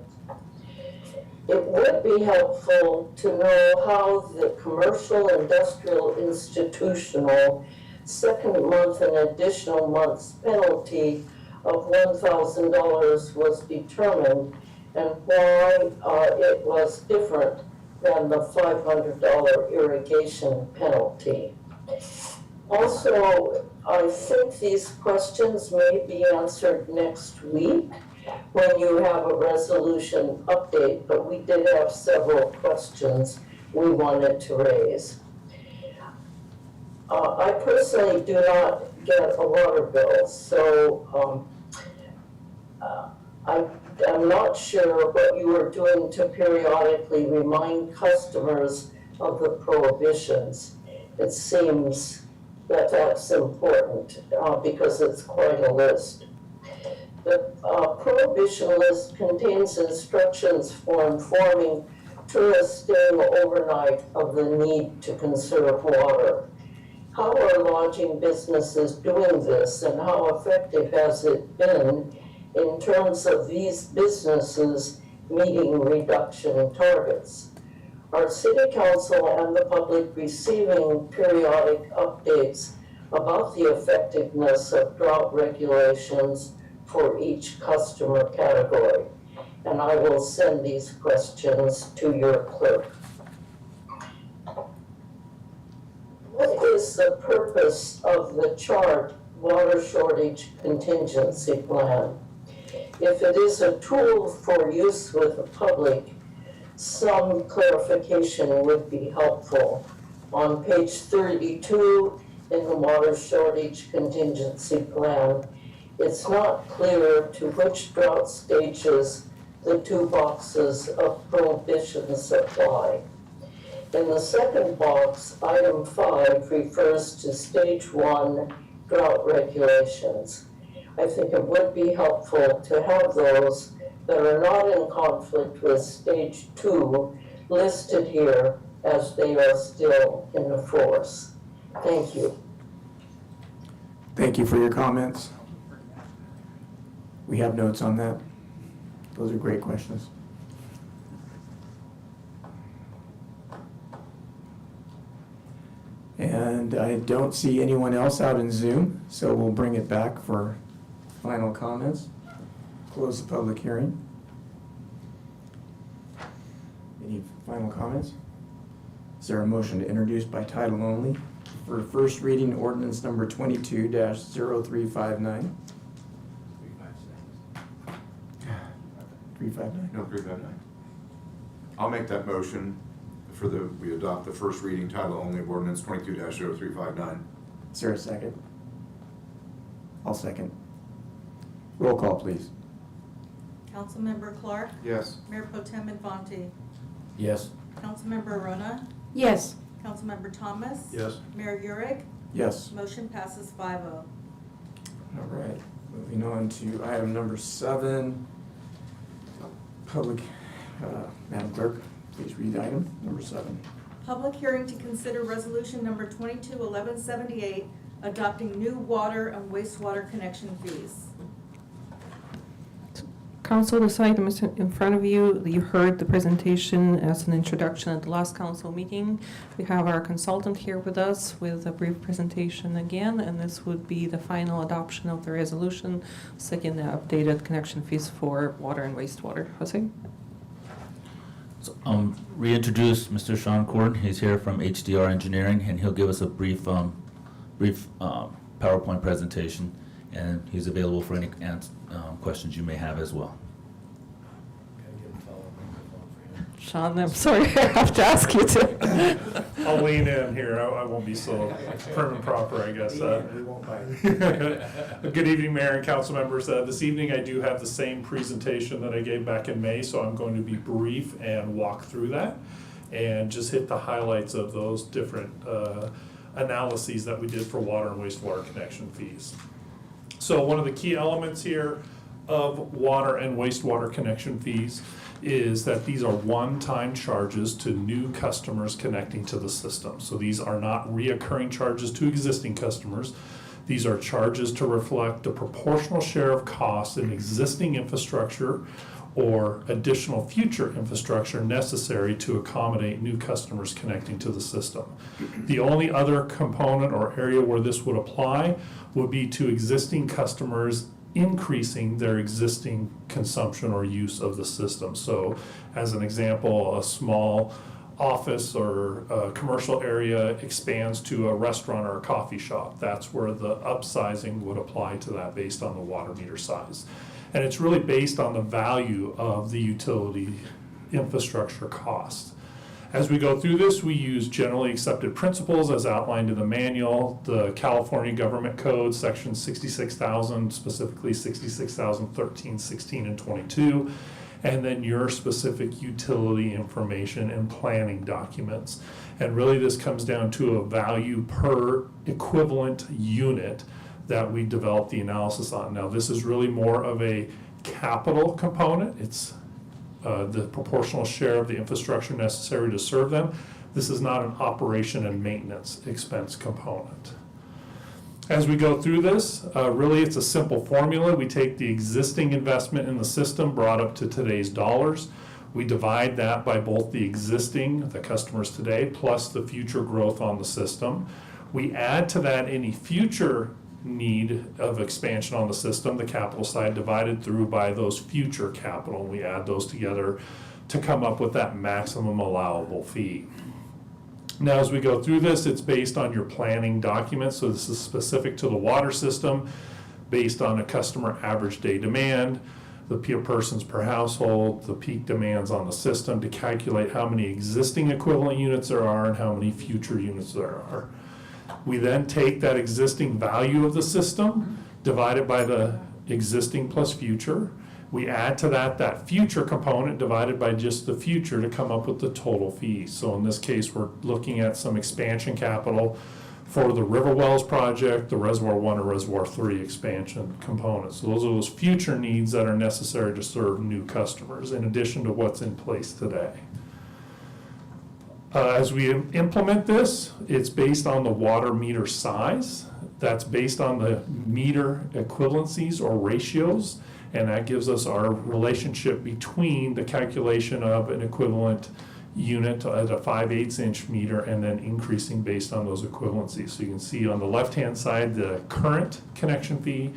It would be helpful to know how the commercial, industrial, institutional second month and additional month's penalty of $1,000 was determined and why it was different than the $500 irrigation penalty. Also, I think these questions may be answered next week when you have a resolution update, but we did have several questions we wanted to raise. I personally do not get a water bill, so I'm not sure what you are doing to periodically remind customers of the prohibitions. It seems that that's important because it's quite a list. The prohibition list contains instructions for informing tourists staying overnight of the need to conserve water. How are lodging businesses doing this, and how effective has it been in terms of these businesses meeting reduction targets? Are City Council and the public receiving periodic updates about the effectiveness of drought regulations for each customer category? And I will send these questions to your clerk. What is the purpose of the chart water shortage contingency plan? If it is a tool for use with the public, some clarification would be helpful. On page 32 in the water shortage contingency plan, it's not clear to which drought stages the two boxes of prohibitions apply. In the second box, item 5 refers to stage 1 drought regulations. I think it would be helpful to have those that are not in conflict with stage 2 listed here as they are still in force. Thank you.
Thank you for your comments. We have notes on that. Those are great questions. And I don't see anyone else out in Zoom, so we'll bring it back for final comments. Close the public hearing. Any final comments? Is there a motion to introduce by title only for first reading ordinance number 22-0359? 359?
No, 359. I'll make that motion for we adopt the first reading title only of ordinance 22-0359.
Is there a second? I'll second. Roll call, please.
Councilmember Clark?
Yes.
Mayor Pro Tem Infante?
Yes.
Councilmember Arona?
Yes.
Councilmember Thomas?
Yes.
Mayor Urick?
Yes.
Motion passes 5-0.
All right, moving on to item number 7. Public, Madam Clerk, please read item number 7.
Public hearing to consider resolution number 22-1178, adopting new water and wastewater connection fees.
Council, this item is in front of you. You heard the presentation as an introduction at the last council meeting. We have our consultant here with us with a brief presentation again, and this would be the final adoption of the resolution, setting the updated connection fees for water and wastewater. Jose?
So, reintroduce Mr. Sean Corn. He's here from HDR Engineering, and he'll give us a brief PowerPoint presentation, and he's available for any questions you may have as well.
Sean, I'm sorry, I have to ask you to.
I'll lean in here. I won't be so prim and proper, I guess.
We won't bite.
Good evening, Mayor and council members. This evening I do have the same presentation that I gave back in May, so I'm going to be brief and walk through that and just hit the highlights of those different analyses that we did for water and wastewater connection fees. So one of the key elements here of water and wastewater connection fees is that these are one-time charges to new customers connecting to the system. So these are not reoccurring charges to existing customers. These are charges to reflect the proportional share of costs in existing infrastructure or additional future infrastructure necessary to accommodate new customers connecting to the system. The only other component or area where this would apply would be to existing customers increasing their existing consumption or use of the system. So as an example, a small office or a commercial area expands to a restaurant or a coffee shop. That's where the upsizing would apply to that based on the water meter size. And it's really based on the value of the utility infrastructure cost. As we go through this, we use generally accepted principles as outlined in the manual, the California Government Code, section 66,000, specifically 66,013, 16, and 22, and then your specific utility information and planning documents. And really this comes down to a value per equivalent unit that we develop the analysis on. Now this is really more of a capital component. It's the proportional share of the infrastructure necessary to serve them. This is not an operation and maintenance expense component. As we go through this, really it's a simple formula. We take the existing investment in the system brought up to today's dollars. We divide that by both the existing, the customers today, plus the future growth on the system. We add to that any future need of expansion on the system, the capital side, divided through by those future capital. We add those together to come up with that maximum allowable fee. Now, as we go through this, it's based on your planning documents. So this is specific to the water system, based on a customer average day demand, the persons per household, the peak demands on the system to calculate how many existing equivalent units there are and how many future units there are. We then take that existing value of the system, divide it by the existing plus future. We add to that future component divided by just the future to come up with the total fee. So in this case, we're looking at some expansion capital for the River Wells project, the Reservoir 1 or Reservoir 3 expansion components. So those are those future needs that are necessary to serve new customers in addition to what's in place today. As we implement this, it's based on the water meter size. That's based on the meter equivalencies or ratios, and that gives us our relationship between the calculation of an equivalent unit at a 5/8 inch meter and then increasing based on those equivalencies. So you can see on the left-hand side the current connection fee,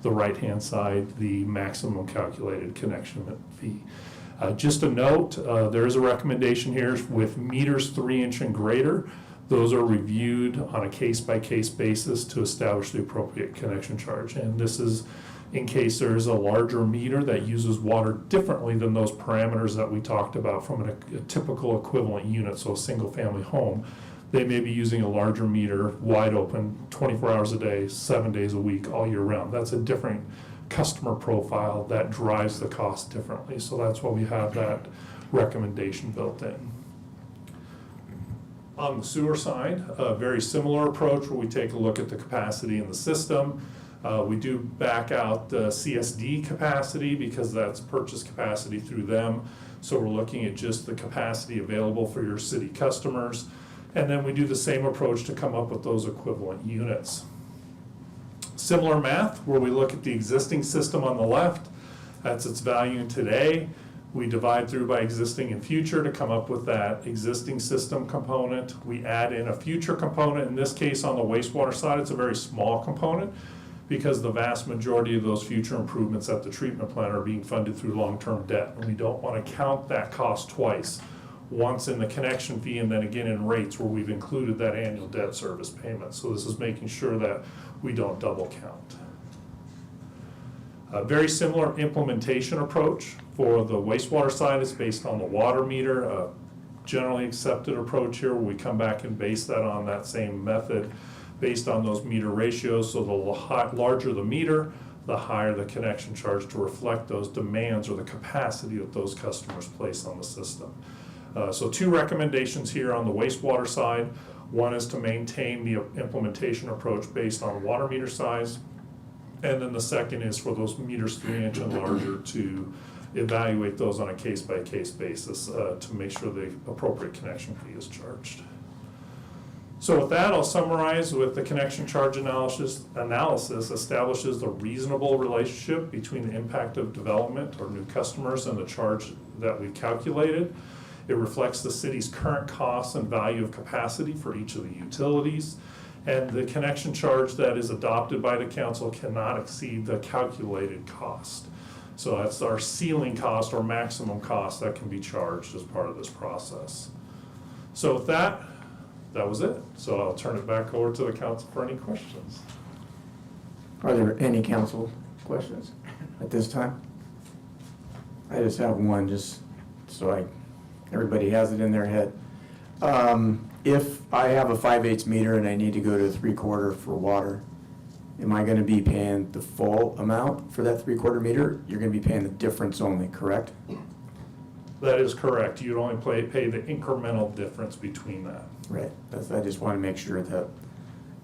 the right-hand side the maximum calculated connection fee. Just a note, there is a recommendation here with meters 3 inch and greater. Those are reviewed on a case-by-case basis to establish the appropriate connection charge. And this is in case there is a larger meter that uses water differently than those parameters that we talked about from a typical equivalent unit, so a single-family home. They may be using a larger meter, wide open, 24 hours a day, 7 days a week, all year round. That's a different customer profile that drives the cost differently. So that's why we have that recommendation built in. On the sewer side, a very similar approach where we take a look at the capacity in the system. We do back out the CSD capacity because that's purchase capacity through them. So we're looking at just the capacity available for your city customers. And then we do the same approach to come up with those equivalent units. Similar math where we look at the existing system on the left, that's its value today. We divide through by existing and future to come up with that existing system component. We add in a future component. In this case, on the wastewater side, it's a very small component because the vast majority of those future improvements at the treatment plant are being funded through long-term debt. And we don't want to count that cost twice, once in the connection fee and then again in rates where we've included that annual debt service payment. So this is making sure that we don't double count. A very similar implementation approach for the wastewater side is based on the water meter, a generally accepted approach here where we come back and base that on that same method based on those meter ratios. So the larger the meter, the higher the connection charge to reflect those demands or the capacity that those customers place on the system. So two recommendations here on the wastewater side. One is to maintain the implementation approach based on water meter size. And then the second is for those meters 3-inch and larger to evaluate those on a case-by-case basis to make sure the appropriate connection fee is charged. So with that, I'll summarize with the connection charge analysis establishes the reasonable relationship between the impact of development or new customers and the charge that we've calculated. It reflects the city's current costs and value of capacity for each of the utilities. And the connection charge that is adopted by the council cannot exceed the calculated cost. So that's our ceiling cost or maximum cost that can be charged as part of this process. So with that was it. So I'll turn it back over to the council for any questions.
Are there any council questions at this time? I just have one, just so everybody has it in their head. If I have a 5/8 meter and I need to go to a 3/4 for water, am I gonna be paying the full amount for that 3/4 meter? You're gonna be paying the difference only, correct?
That is correct. You'd only pay the incremental difference between that.
Right, I just wanna make sure that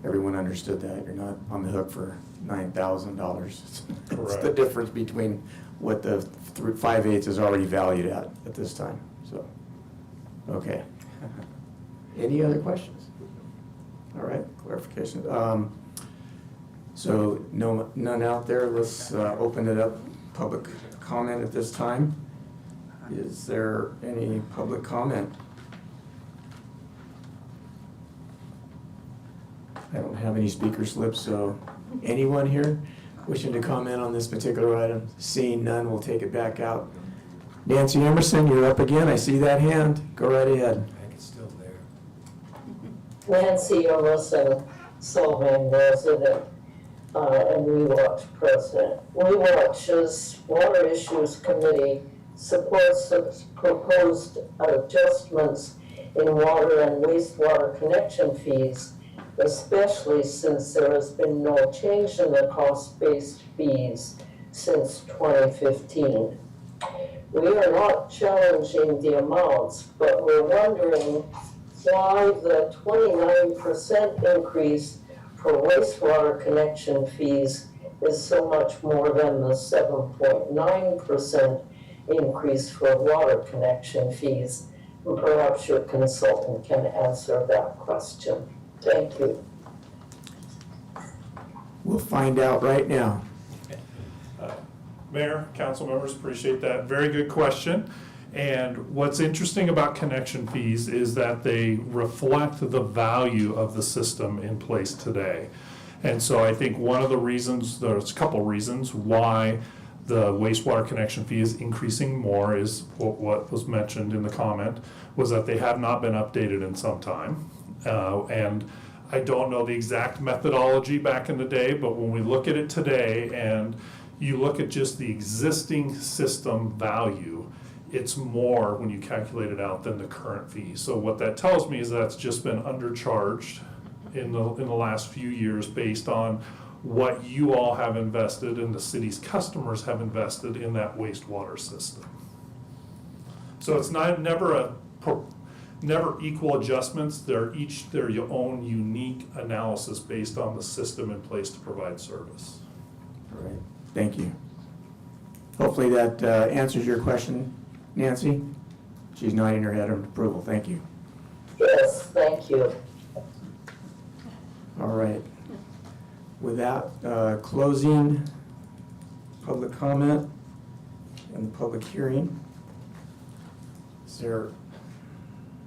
everyone understood that. You're not on the hook for $9,000. It's the
Correct.
difference between what the 5/8 is already valued at this time, so, okay. Any other questions? All right, clarification. So none out there. Let's open it up. Public comment at this time. Is there any public comment? I don't have any speaker slips, so anyone here wishing to comment on this particular item? Seeing none, we'll take it back out. Nancy Emerson, you're up again. I see that hand. Go right ahead.
I think it's still there.
Nancy Emerson, Solvang resident, and Rewatch president. Rewatch's Water Issues Committee supports the proposed adjustments in water and wastewater connection fees, especially since there has been no change in the cost-based fees since 2015. We are not challenging the amounts, but we're wondering why the 29% increase for wastewater connection fees is so much more than the 7.9% increase for water connection fees. And perhaps your consultant can answer that question. Thank you.
We'll find out right now.
Mayor, council members, appreciate that. Very good question. And what's interesting about connection fees is that they reflect the value of the system in place today. And so I think one of the reasons, there's a couple reasons why the wastewater connection fee is increasing more is what was mentioned in the comment, was that they have not been updated in some time. And I don't know the exact methodology back in the day, but when we look at it today and you look at just the existing system value, it's more when you calculate it out than the current fee. So what that tells me is that's just been undercharged in the last few years based on what you all have invested and the city's customers have invested in that wastewater system. So it's never equal adjustments. They're each their own unique analysis based on the system in place to provide service.
All right, thank you. Hopefully that answers your question, Nancy. She's nodding her head of approval. Thank you.
Yes, thank you.
All right. With that, closing public comment and the public hearing. Is there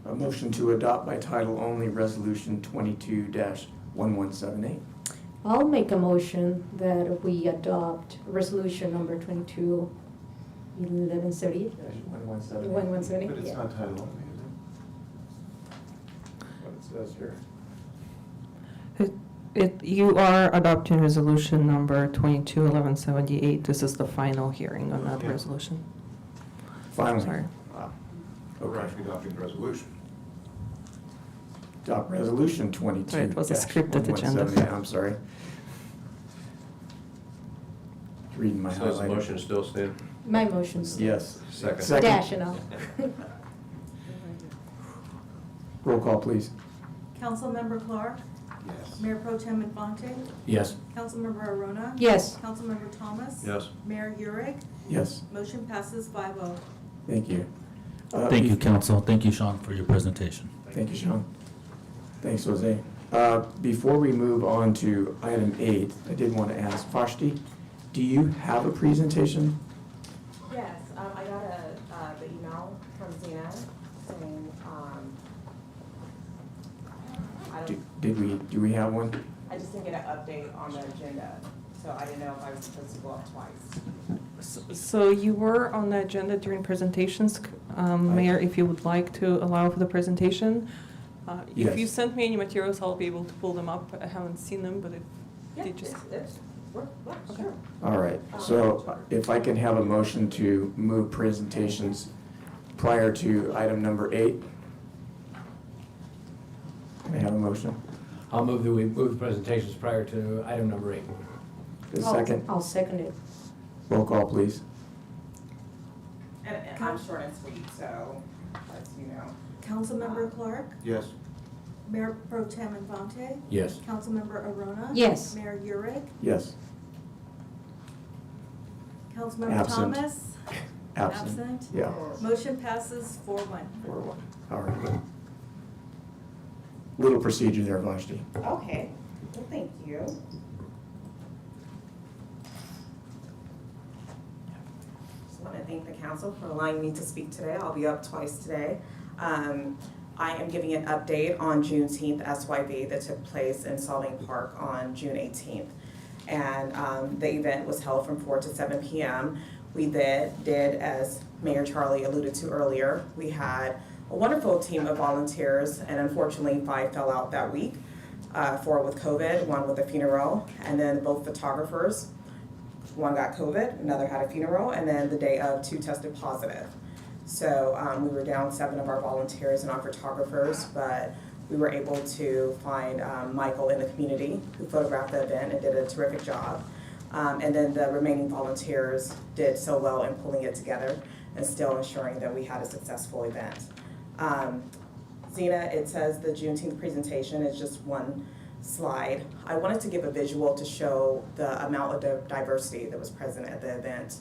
a motion to adopt by title only Resolution 22-1178?
I'll make a motion that we adopt resolution number 22-1178. 1178,
But it's
yeah.
not title only, is it? What it says here.
You are adopting resolution number 22-1178. This is the final hearing on that
Okay.
resolution.
Finally.
Sorry.
Wow.
We're actually adopting the resolution.
Adopt resolution 22.
Right, it was a scripted agenda.
I'm sorry. Reading my
So does the
highlighter.
motion still stand?
My motion's
Yes.
Second.
dash and all.
Roll call, please.
Councilmember Clark,
Yes.
Mayor Pro Tem Infante,
Yes.
Councilmember Arona.
Yes.
Councilmember Thomas.
Yes.
Mayor Urick.
Yes,
Motion passes 5-0.
thank you.
Thank you, council. Thank you, Sean, for your presentation.
Thank you, Sean. Thanks, Jose. Before we move on to item 8, I did want to ask, Vashti, do you have a presentation?
Yes, I got the email from Zena saying,
Do we have one?
I just didn't get an update on the agenda, so I didn't know if I was supposed to go up twice.
So you were on the agenda during presentations, Mayor, if you would like to allow for the presentation.
Yes.
If you sent me any materials, I'll be able to pull them up. I haven't seen them, but if
Yeah,
they just.
sure.
All right, so if I can have a motion to move presentations prior to item number 8. Can I have a motion?
I'll move that we move presentations prior to item number 8.
A second?
I'll second it.
Roll call, please.
And I'm short and sweet, so, as you know.
Councilmember Clark,
Yes.
Mayor Pro Tem Infante,
Yes.
Councilmember Arona.
Yes.
Mayor Urick,
Yes.
Councilmember
Absent.
Thomas.
Absent. Yeah.
Motion passes 4-1.
4-1. All right. Little procedure there, Vashti.
Okay, well, thank you. Just want to thank the council for allowing me to speak today. I'll be up twice today. I am giving an update on Juneteenth SYV that took place in Solvang Park on June 18th. And the event was held from 4 to 7 p.m. We did, as Mayor Charlie alluded to earlier, we had a wonderful team of volunteers, and unfortunately 5 fell out that week, 4 with COVID, 1 with a funeral, and then both photographers, 1 got COVID, another had a funeral, and then the day of 2 tested positive. So we were down 7 of our volunteers and our photographers, but we were able to find Michael in the community who photographed the event and did a terrific job. And then the remaining volunteers did so well in pulling it together and still ensuring that we had a successful event. Zena, it says the Juneteenth presentation is just one slide. I wanted to give a visual to show the amount of diversity that was present at the event.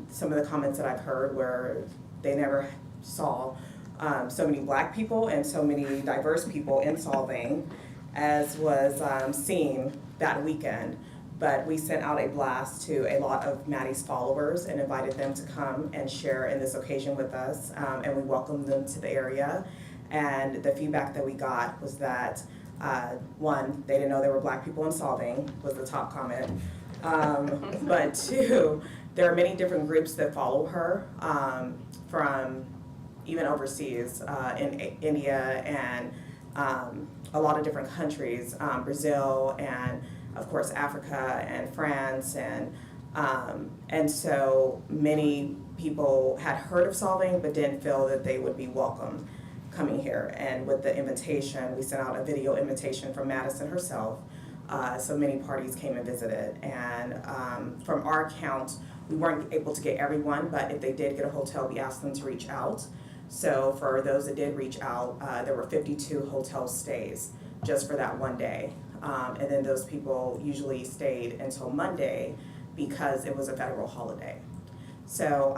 Some of the comments that I've heard were they never saw so many Black people and so many diverse people in Solvang as was seen that weekend. But we sent out a blast to a lot of Maddie's followers and invited them to come and share in this occasion with us, and we welcomed them to the area. And the feedback that we got was that, 1, they didn't know there were Black people in Solvang, was the top comment. But 2, there are many different groups that follow her, from even overseas, in India and a lot of different countries, Brazil and of course Africa and France, and so many people had heard of Solvang but didn't feel that they would be welcome coming here. And with the invitation, we sent out a video invitation from Madison herself. So many parties came and visited, and from our count, we weren't able to get everyone, but if they did get a hotel, we asked them to reach out. So for those that did reach out, there were 52 hotel stays just for that one day. And then those people usually stayed until Monday because it was a federal holiday. So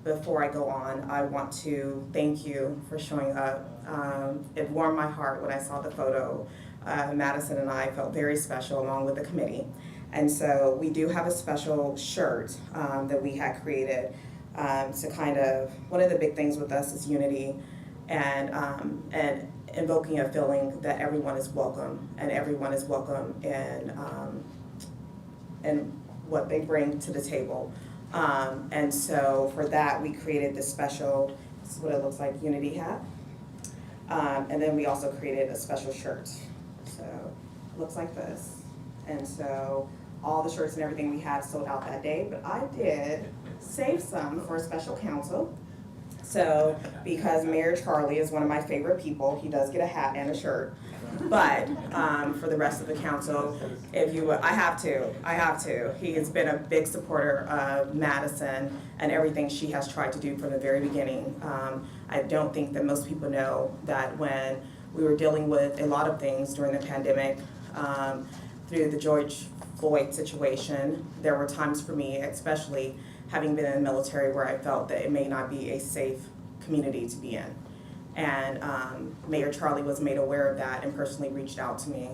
before I go on, I want to thank you for showing up. It warmed my heart when I saw the photo. Madison and I felt very special along with the committee. And so we do have a special shirt that we had created to kind of, one of the big things with us is unity and invoking a feeling that everyone is welcome and everyone is welcome in what they bring to the table. And so for that, we created this special, this is what it looks like, unity hat. And then we also created a special shirt. So it looks like this. And so all the shirts and everything we had sold out that day, but I did save some for a special council. So, because Mayor Charlie is one of my favorite people, he does get a hat and a shirt. But for the rest of the council, if you, I have to. He has been a big supporter of Madison and everything she has tried to do from the very beginning. I don't think that most people know that when We were dealing with a lot of things during the pandemic. Through the George Floyd situation, there were times for me, especially having been in the military, where I felt that it may not be a safe community to be in. And Mayor Charlie was made aware of that and personally reached out to me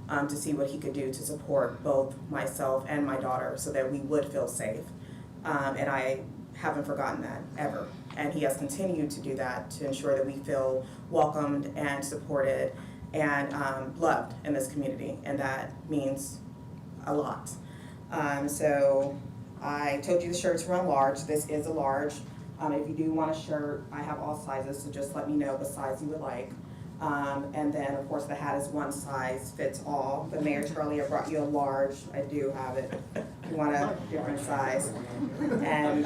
to see what he could do to support both myself and my daughter so that we would feel safe. And I haven't forgotten that, ever. And he has continued to do that to ensure that we feel welcomed and supported and loved in this community, and that means a lot. So I told you the shirts run large. This is a large. If you do want a shirt, I have all sizes, so just let me know what size you would like. And then, of course, the hat is one size fits all. But Mayor Charlie, I brought you a large. I do have it. If you want a different size. And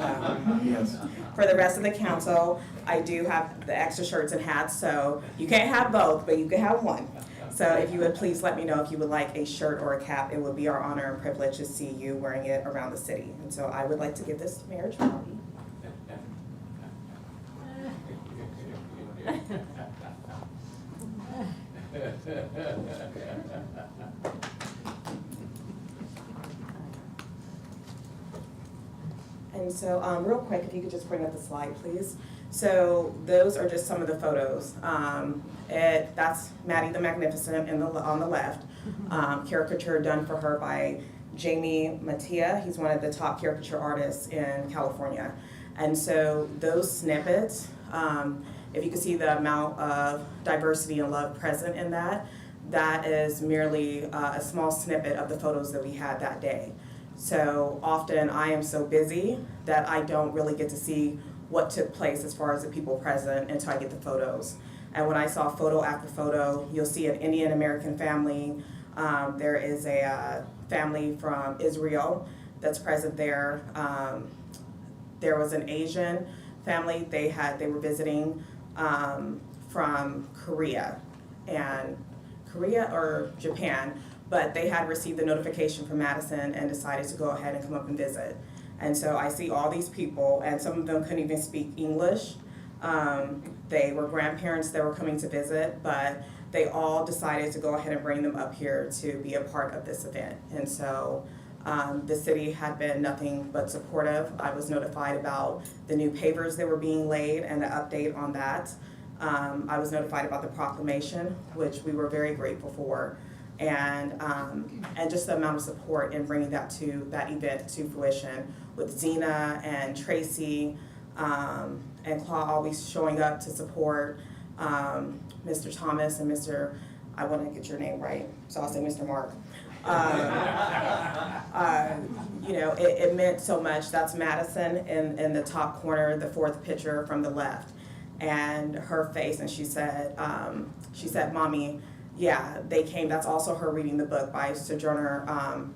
for the rest of the council, I do have the extra shirts and hats, so you can't have both, but you can have one. So if you would please let me know if you would like a shirt or a cap. It would be our honor and privilege to see you wearing it around the city. And so I would like to give this to Mayor Charlie. And so, real quick, if you could just bring up the slide, please. So those are just some of the photos. That's Maddie the Magnificent on the left. Caricature done for her by Jamie Mattia. He's one of the top caricature artists in California. And so those snippets, if you can see the amount of diversity and love present in that, that is merely a small snippet of the photos that we had that day. So often I am so busy that I don't really get to see what took place as far as the people present until I get the photos. And when I saw photo after photo, you'll see an Indian American family. There is a family from Israel that's present there. There was an Asian family. They were visiting from Korea or Japan, but they had received the notification from Madison and decided to go ahead and come up and visit. And so I see all these people, and some of them couldn't even speak English. They were grandparents that were coming to visit, but they all decided to go ahead and bring them up here to be a part of this event. And so the city had been nothing but supportive. I was notified about the new pavers that were being laid and the update on that. I was notified about the proclamation, which we were very grateful for. And just the amount of support in bringing that event to fruition, with Zena and Tracy and Claude always showing up to support Mr. Thomas and I want to get your name right, so I'll say Mr. Mark. It meant so much. That's Madison in the top corner, the fourth picture from the left, and her face, and she said, "Mommy, yeah, they came." That's also her reading the book by Sojourner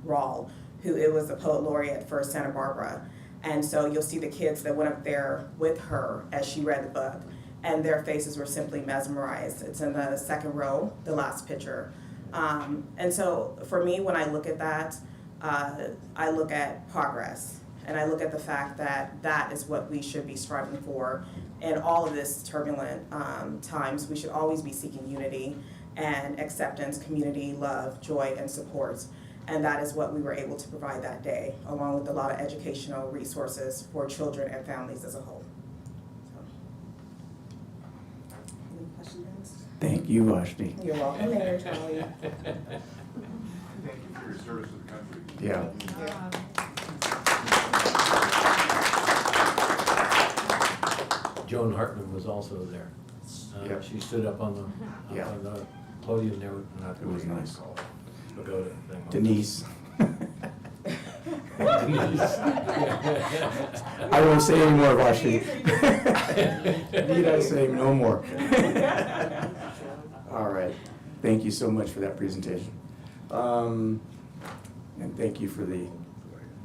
Rawl, who it was the poet laureate for Santa Barbara. And so you'll see the kids that went up there with her as she read the book, and their faces were simply mesmerized. It's in the second row, the last picture. And so for me, when I look at that, I look at progress, and I look at the fact that that is what we should be striving for. In all of this turbulent times, we should always be seeking unity and acceptance, community, love, joy, and support. And that is what we were able to provide that day, along with a lot of educational resources for children and families as a whole. So, any questions?
Thank you, Vashti.
You're welcome, Mayor Charlie.
Thank you for your service to the country.
Yeah.
Joan Hartman was also there.
Yep.
She stood up on the podium there.
It was nice.
Pagoda thing.
Denise. I won't say any more, Vashti. Need I say no more? All right. Thank you so much for that presentation. And thank you for the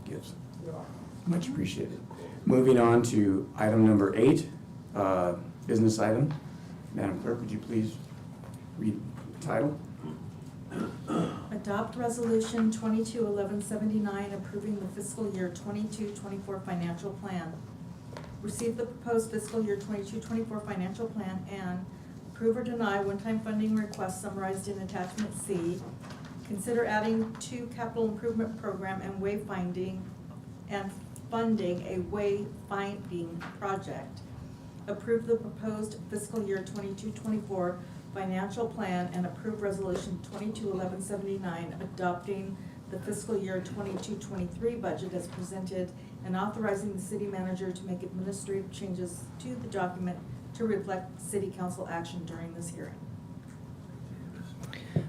gifts. Much appreciated. Moving on to item number 8, business item. Madam Clerk, would you please read the title?
Adopt Resolution 22-1179 approving the fiscal year 22-24 financial plan. Receive the proposed fiscal year 22-24 financial plan and Approve or deny one-time funding requests summarized in attachment C. Consider adding to capital improvement program and wayfinding and funding a wayfinding project. Approve the proposed fiscal year 22-24 financial plan and approve resolution 22-1179 adopting the fiscal year 22-23 budget as presented and authorizing the city manager to make administrative changes to the document to reflect city council action during this hearing.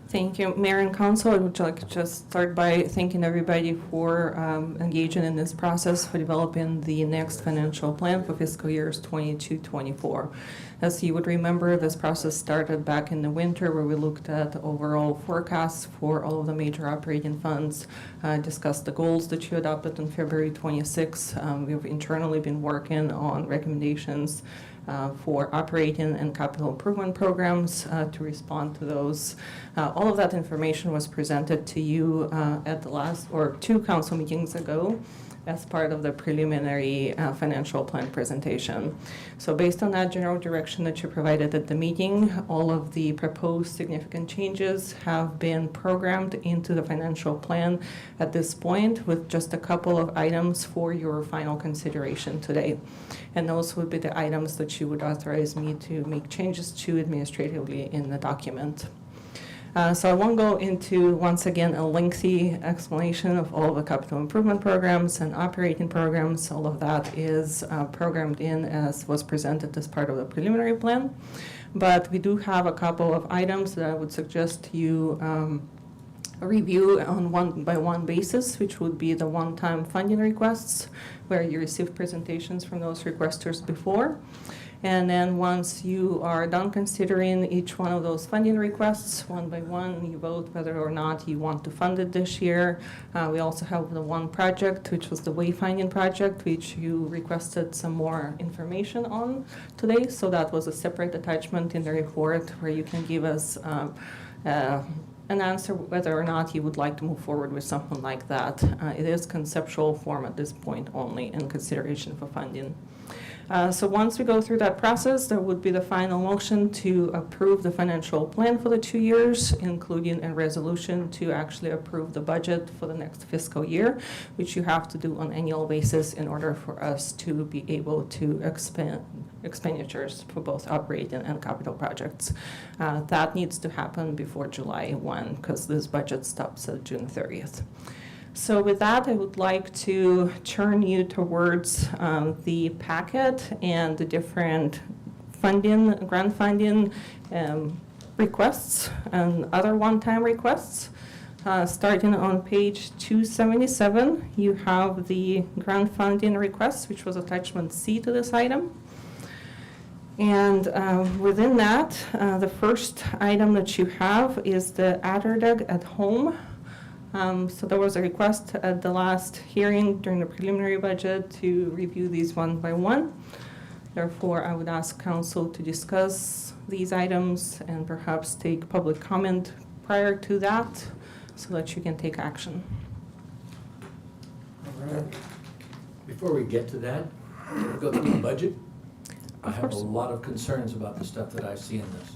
Thank you. Mayor and Council, I would like to just start by thanking everybody for engaging in this process for developing the next financial plan for fiscal years 22-24. As you would remember, this process started back in the winter where we looked at overall forecasts for all of the major operating funds, discussed the goals that you adopted on February 26. We've internally been working on recommendations for operating and capital improvement programs to respond to those. All of that information was presented to you at the last, or 2 council meetings ago, as part of the preliminary financial plan presentation. So based on that general direction that you provided at the meeting, all of the proposed significant changes have been programmed into the financial plan at this point, with just a couple of items for your final consideration today. And those would be the items that you would authorize me to make changes to administratively in the document. So I won't go into, once again, a lengthy explanation of all the capital improvement programs and operating programs. All of that is programmed in as was presented as part of the preliminary plan. But we do have a couple of items that I would suggest you review on one-by-one basis, which would be the one-time funding requests, where you received presentations from those requesters before. And then once you are done considering each one of those funding requests, one by one, you vote whether or not you want to fund it this year. We also have the one project, which was the Wayfinding Project, which you requested some more information on today. So that was a separate attachment in the report where you can give us an answer whether or not you would like to move forward with something like that. It is conceptual form at this point only in consideration for funding. So once we go through that process, there would be the final motion to approve the financial plan for the 2 years, including a resolution to actually approve the budget for the next fiscal year, which you have to do on an annual basis in order for us to be able to expand expenditures for both operating and capital projects. That needs to happen before July 1 because this budget stops at June 30th. So with that, I would like to turn you towards the packet and the different funding, grant funding requests and other one-time requests. Starting on page 277, you have the grant funding requests, which was attachment C to this item. And within that, the first item that you have is the Atterdag at Home. So there was a request at the last hearing during the preliminary budget to review these one by one. Therefore, I would ask council to discuss these items and perhaps take public comment prior to that so that you can take action.
All right. Before we get to that, we'll go through the budget. I have a lot of concerns about the stuff that I see in this.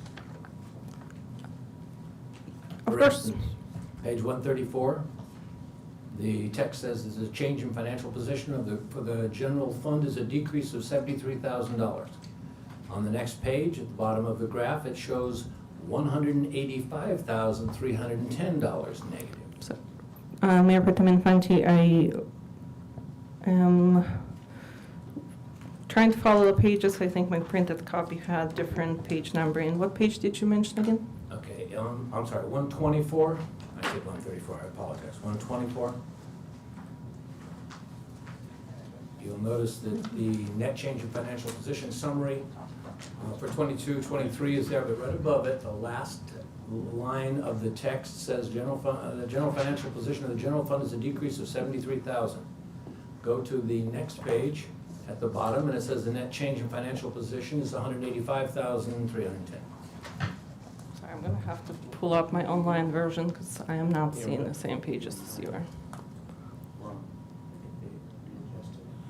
For instance, page 134, the text says there's a change in financial position for the general fund is a decrease of $73,000. On the next page, at the bottom of the graph, it shows $185,310 negative.
So, Mayor Pro Tem Infante, I am trying to follow the pages. I think my printed copy had different page numbering. What page did you mention again?
Okay, I'm sorry, 124. I said 134, I apologize. 124. You'll notice that the net change in financial position summary for 22-23 is there, but right above it, the last line of the text says the general financial position of the general fund is a decrease of $73,000. Go to the next page at the bottom, and it says the net change in financial position is $185,310.
I'm going to have to pull up my online version because I am not seeing the same pages as you are.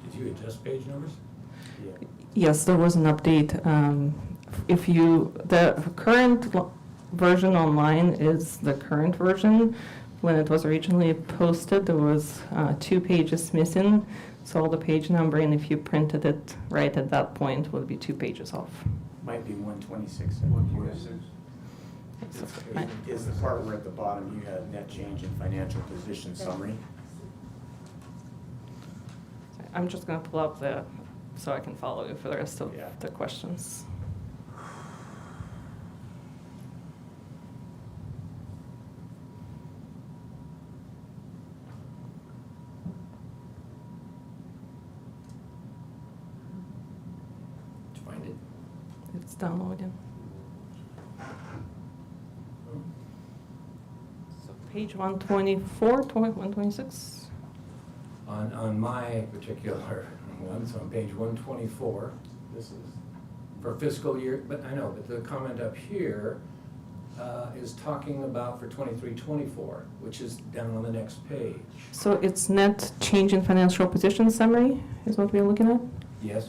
Did you adjust page numbers?
Yes, there was an update if you, the current version online is the current version. When it was originally posted, there was 2 pages missing, so all the page numbering, if you printed it right at that point, would be 2 pages off.
Might be 126. Is the part where at the bottom you have net change in financial position summary?
I'm just gonna pull up so I can follow you for the rest of the questions.
Did you find it?
It's downloading. So page 124, 126.
On my particular one, so on page 124, this is for fiscal year, but I know, but the comment up here is talking about for 23-24, which is down on the next page.
So it's net change in financial position summary is what we're looking at?
Yes?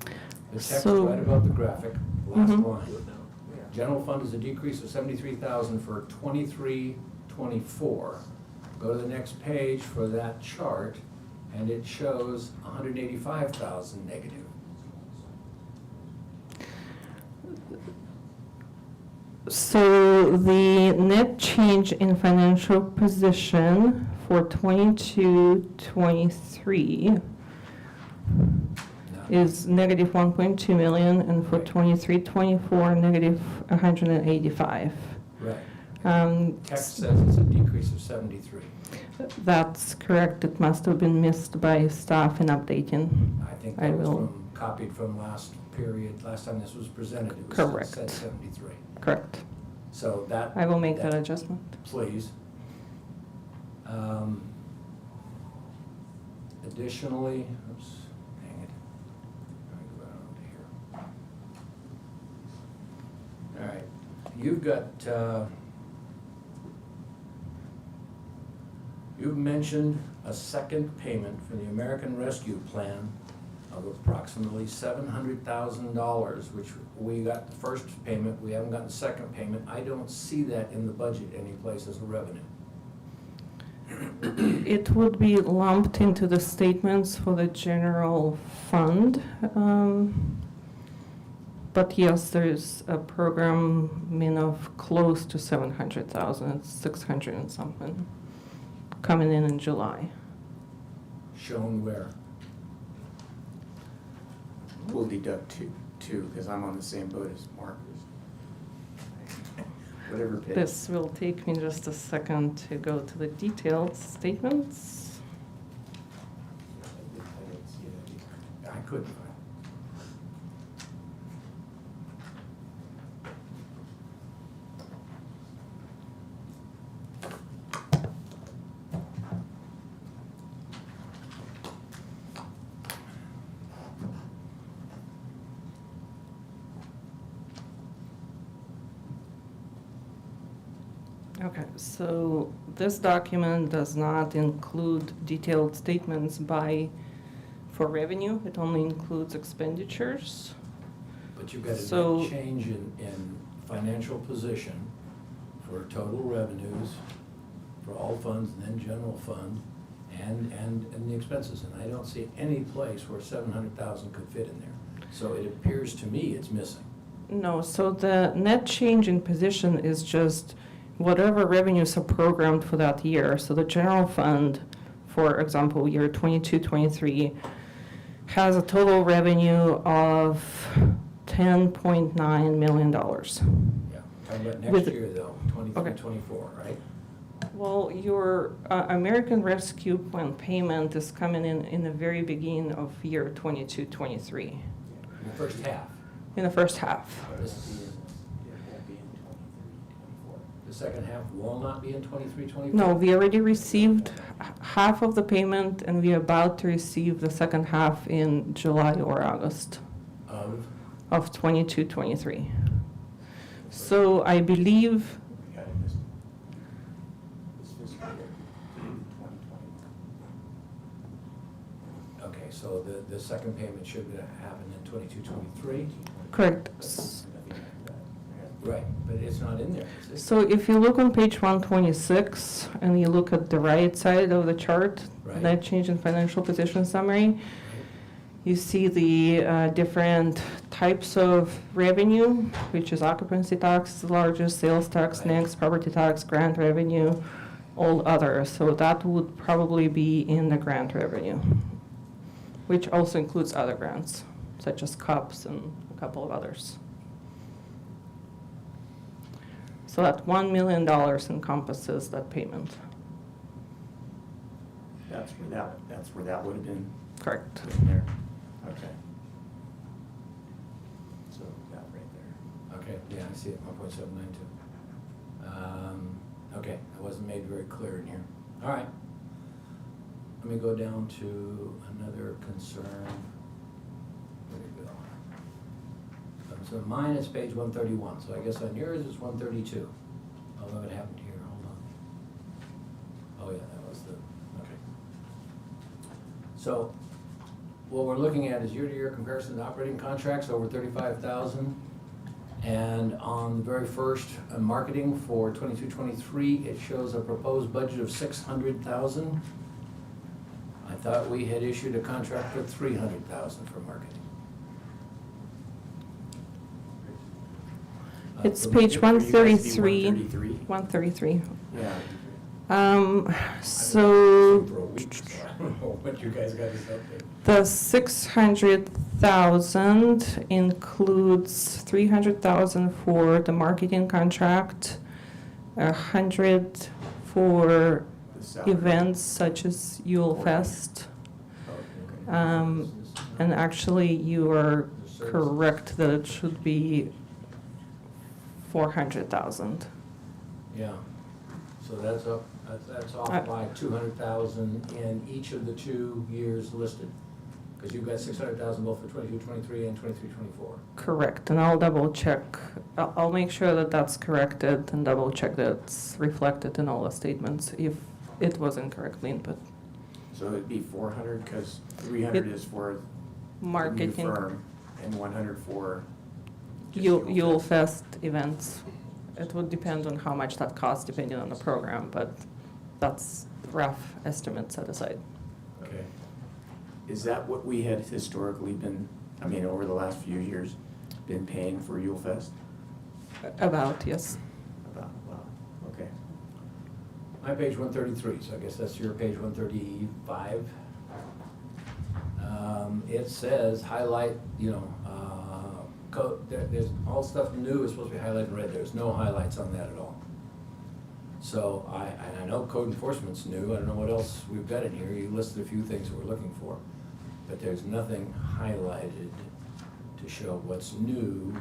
The text
So-
right above the graphic, last
Mhm.
line. General fund is a decrease of 73,000 for 23-24. Go to the next page for that chart, and it shows 185,000 negative.
So the net change in financial position for 22-23 is negative 1.2 million, and for 23-24, negative 185.
Right.
Um,
Text says it's a decrease of 73.
That's correct. It must have been missed by staff in updating.
I think
I
that was
will-
copied from last period, last time this was presented, it was
Correct.
said 73.
Correct.
So that.
I will make that adjustment.
Please. Additionally, oops, hang it. Let me go down to here. All right, you've got, you've mentioned a second payment for the American Rescue Plan of approximately $700,000, which we got the first payment, we haven't gotten the second payment. I don't see that in the budget anyplace as a revenue.
It would be lumped into the statements for the general fund. But yes, there's a program of close to 700,000, it's 600 and something, coming in July.
Shown where?
We'll deduct two, because I'm on the same boat as Mark. Whatever page.
This will take me just a second to go to the detailed statements.
I couldn't find
Okay, so this document does not include detailed statements for revenue. It only includes expenditures.
But you've got a
So-
net change in financial position for total revenues, for all funds, and then general fund, and the expenses. And I don't see any place where 700,000 could fit in there. So it appears to me it's missing.
No, so the net change in position is just whatever revenues are programmed for that year. So the general fund, for example, year 22-23, has a total revenue of $10.9 million.
Yeah. Talking about next
With-
year though, 23-24, right?
Well, your American Rescue Plan payment is coming in the very beginning of year 22-23,
In the first half.
in the first half.
This won't be in 23-24. The second half will not be in 23-24?
No, we already received half of the payment, and we are about to receive the second half in July or August of 22-23. So I believe,
We got it this fiscal year, 2021.
Okay, so so the second payment should happen in 22-23.
Correct.
Right, but it's not in there, is it?
So if you look on page 126 and you look at the right side of the chart,
Right.
net change in financial position summary, you see the different types of revenue, which is occupancy tax is the largest, sales tax
Right.
next, property tax, grant revenue, all others. So that would probably be in the grant revenue, which also includes other grants, such as CUPS and a couple of others. So that $1 million encompasses that payment.
That's where that would have been
Correct.
in there. Okay. So that right there.
Okay, yeah, I see it, 1.792. Okay, that wasn't made very clear in here. All right. Let me go down to another concern. Where'd it go? So mine is page 131, so I guess on yours it's 132. Although it happened here, hold on. Oh yeah, that was the, okay. So, what we're looking at is year-to-year comparison to operating contracts over 35,000. And on the very first, marketing for 22-23, it shows a proposed budget of 600,000. I thought we had issued a contract for 300,000 for marketing.
It's
For
page
you guys to be
133.
133.
133.
Yeah.
So
For a week, so I don't know what you guys got us up there.
the 600,000 includes 300,000 for the marketing contract, 100 for
The salary.
events such as Yule Fest.
Oh, okay.
And actually, you are correct that it should be 400,000.
Yeah, so that's up, that's off by 200,000 in each of the 2 years listed. Because you've got 600,000 both for 22-23 and 23-24.
Correct, and I'll double check. I'll make sure that that's corrected and double check that it's reflected in all the statements if it was incorrectly input.
So it'd be 400, because 300 is for the new
Marketing,
firm, and 100 for just
Yule Fest events. It would depend on how much that costs depending on the program, but that's rough estimate set aside.
Okay.
Is that what we had historically been, I mean, over the last few years, been paying for Yule Fest?
About, yes.
About, wow, okay.
My page 133, so I guess that's your page 135. It says highlight, there's all stuff new is supposed to be highlighted in red. There's no highlights on that at all. So I know code enforcement's new. I don't know what else we've got in here. You listed a few things that we're looking for, but there's nothing highlighted to show what's new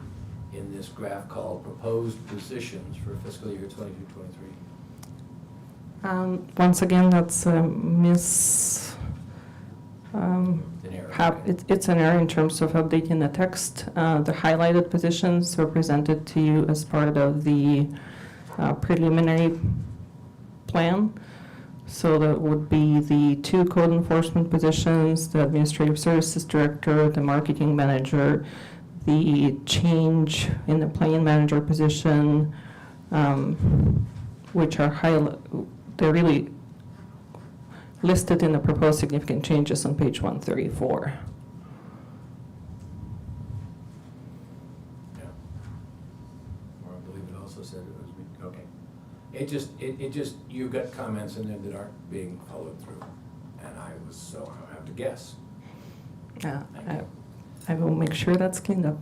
in this graph called proposed positions for fiscal year 22-23.
Once again, that's a
An error.
It's an error in terms of updating the text. The highlighted positions were presented to you as part of the preliminary plan. So that would be the 2 code enforcement positions, the administrative services director, the marketing manager, the change in the planning manager position, which are they're really listed in the proposed significant changes on page 134.
Yeah. Or I believe it also said it was, okay. It just, you've got comments in there that aren't being followed through. And I have to guess.
I will make sure that's cleaned up.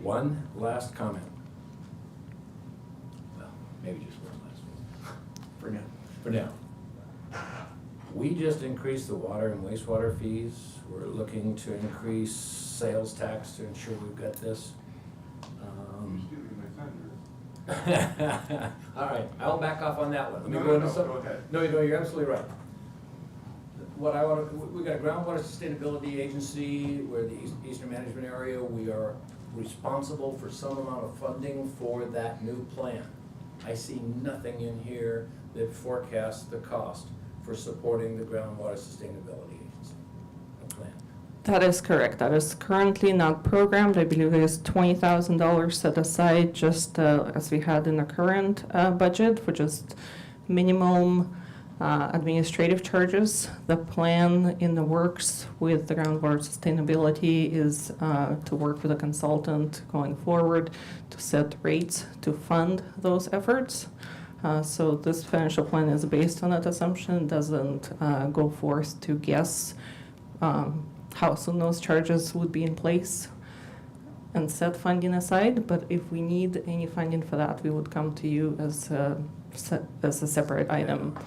One last comment. Well, maybe just one last one. For now. We just increased the water and wastewater fees. We're looking to increase sales tax to ensure we've got this. All right, I'll back off on that one. Let me go into some.
Go ahead.
No, you're absolutely right. What I want to, we got a groundwater sustainability agency. We're the Eastern Management Area. We are responsible for some amount of funding for that new plan. I see nothing in here that forecasts the cost for supporting the groundwater sustainability agency, the plan.
That is correct. That is currently not programmed. I believe there is $20,000 set aside just as we had in the current budget for just minimum administrative charges. The plan in the works with the groundwater sustainability is to work with a consultant going forward to set rates to fund those efforts. So this financial plan is based on that assumption, doesn't go forth to guess how soon those charges would be in place and set funding aside. But if we need any funding for that, we would come to you as a separate item.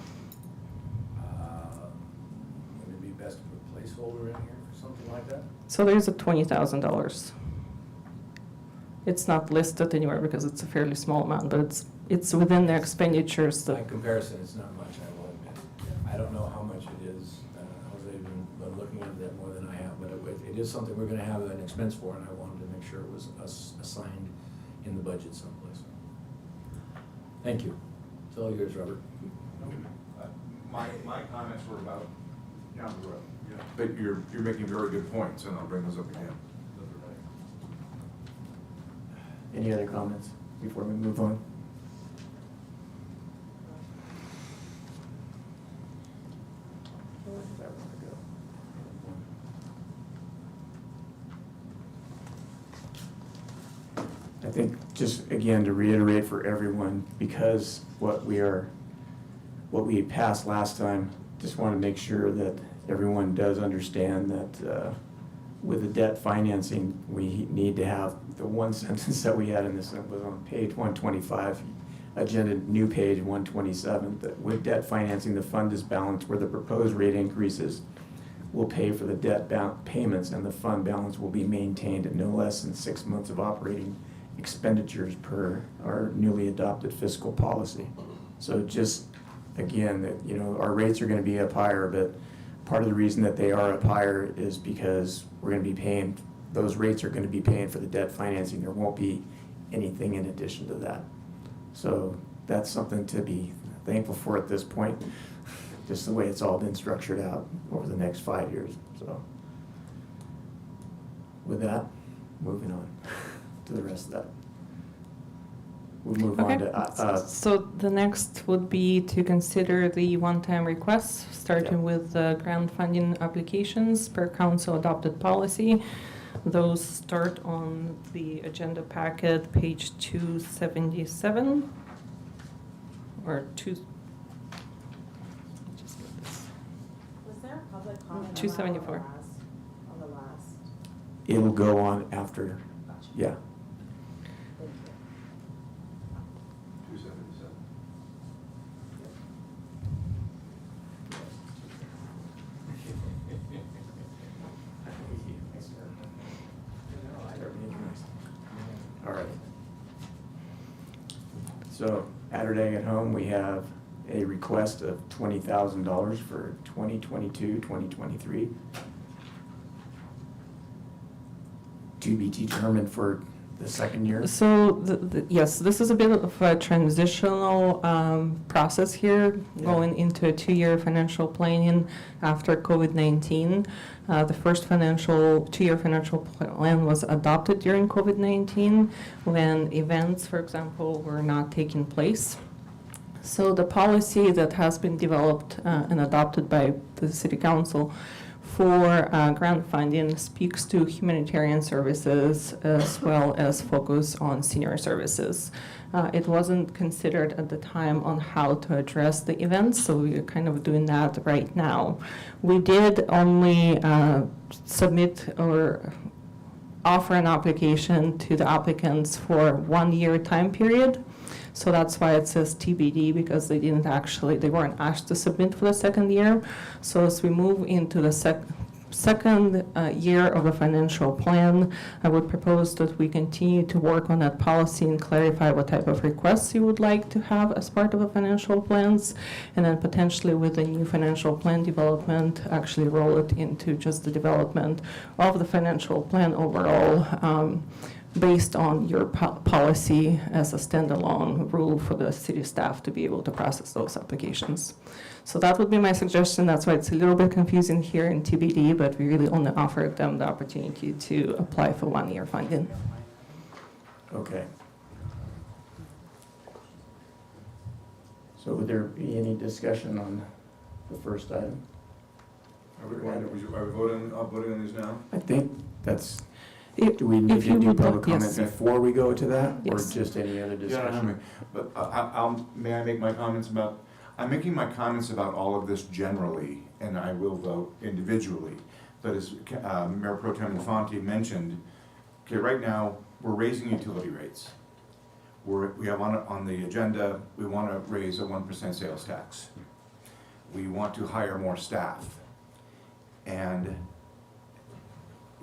Would it be best to put a placeholder in here for something like that?
So there's a $20,000. It's not listed anywhere because it's a fairly small amount, but it's within the expenditures.
By comparison, it's not much, I will admit. I don't know how much it is. Jose been looking at that more than I have, but it is something we're gonna have an expense for, and I wanted to make sure it was assigned in the budget someplace. Thank you. It's all yours, Robert.
My comments were about down the road.
Yeah, but you're making very good points, and I'll bring those up again.
Any other comments before we move on? I think just again to reiterate for everyone, because what we passed last time, just want to make sure that everyone does understand that with the debt financing, we need to have the one sentence that we had in this, was on page 125, agenda new page 127, that with debt financing, the fund is balanced where the proposed rate increases will pay for the debt payments, and the fund balance will be maintained at no less than 6 months of operating expenditures per our newly adopted fiscal policy. So just, again, that, you know, our rates are gonna be up higher, but part of the reason that they are up higher is because we're gonna be paying, those rates are gonna be paying for the debt financing. There won't be anything in addition to that. So that's something to be thankful for at this point, just the way it's all been structured out over the next 5 years, so. With that, moving on to the rest of that. We'll move on to,
So the next would be to consider the one-time requests, starting with the grant funding applications per council adopted policy. Those start on the agenda packet, page 277, or
Was there a public comment?
274.
On the last?
it'll go on after, yeah.
Thank you.
277.
All right. So, at our day at home, we have a request of $20,000 for 2022, 2023. To be determined for the second year.
So, yes, this is a bit of a transitional process here, going into a 2-year financial planning after COVID-19. The first 2-year financial plan was adopted during COVID-19 when events, for example, were not taking place. So the policy that has been developed and adopted by the City Council for grant funding speaks to humanitarian services as well as focus on senior services. It wasn't considered at the time on how to address the events, so we're kind of doing that right now. We did only submit or offer an application to the applicants for 1-year time period. So that's why it says TBD, because they weren't asked to submit for the second year. So as we move into the second year of the financial plan, I would propose that we continue to work on that policy and clarify what type of requests you would like to have as part of the financial plans, and then potentially with the new financial plan development, actually roll it into just the development of the financial plan overall, based on your policy as a standalone rule for the city staff to be able to process those applications. So that would be my suggestion. That's why it's a little bit confusing here in TBD, but we really only offered them the opportunity to apply for 1-year funding.
Okay. So would there be any discussion on the first item?
Are we voting on these now?
I think that's,
If-
do we need
if
to
you
do
would
public
like-
comment
yes.
before we go to that? Or
Yes.
just any other discussion?
But may I make my comments about, I'm making my comments about all of this generally, and I will vote individually. But as Mayor Pro Tem Infante mentioned, okay, right now, we're raising utility rates. We have on the agenda, we want to raise a 1% sales tax. We want to hire more staff. And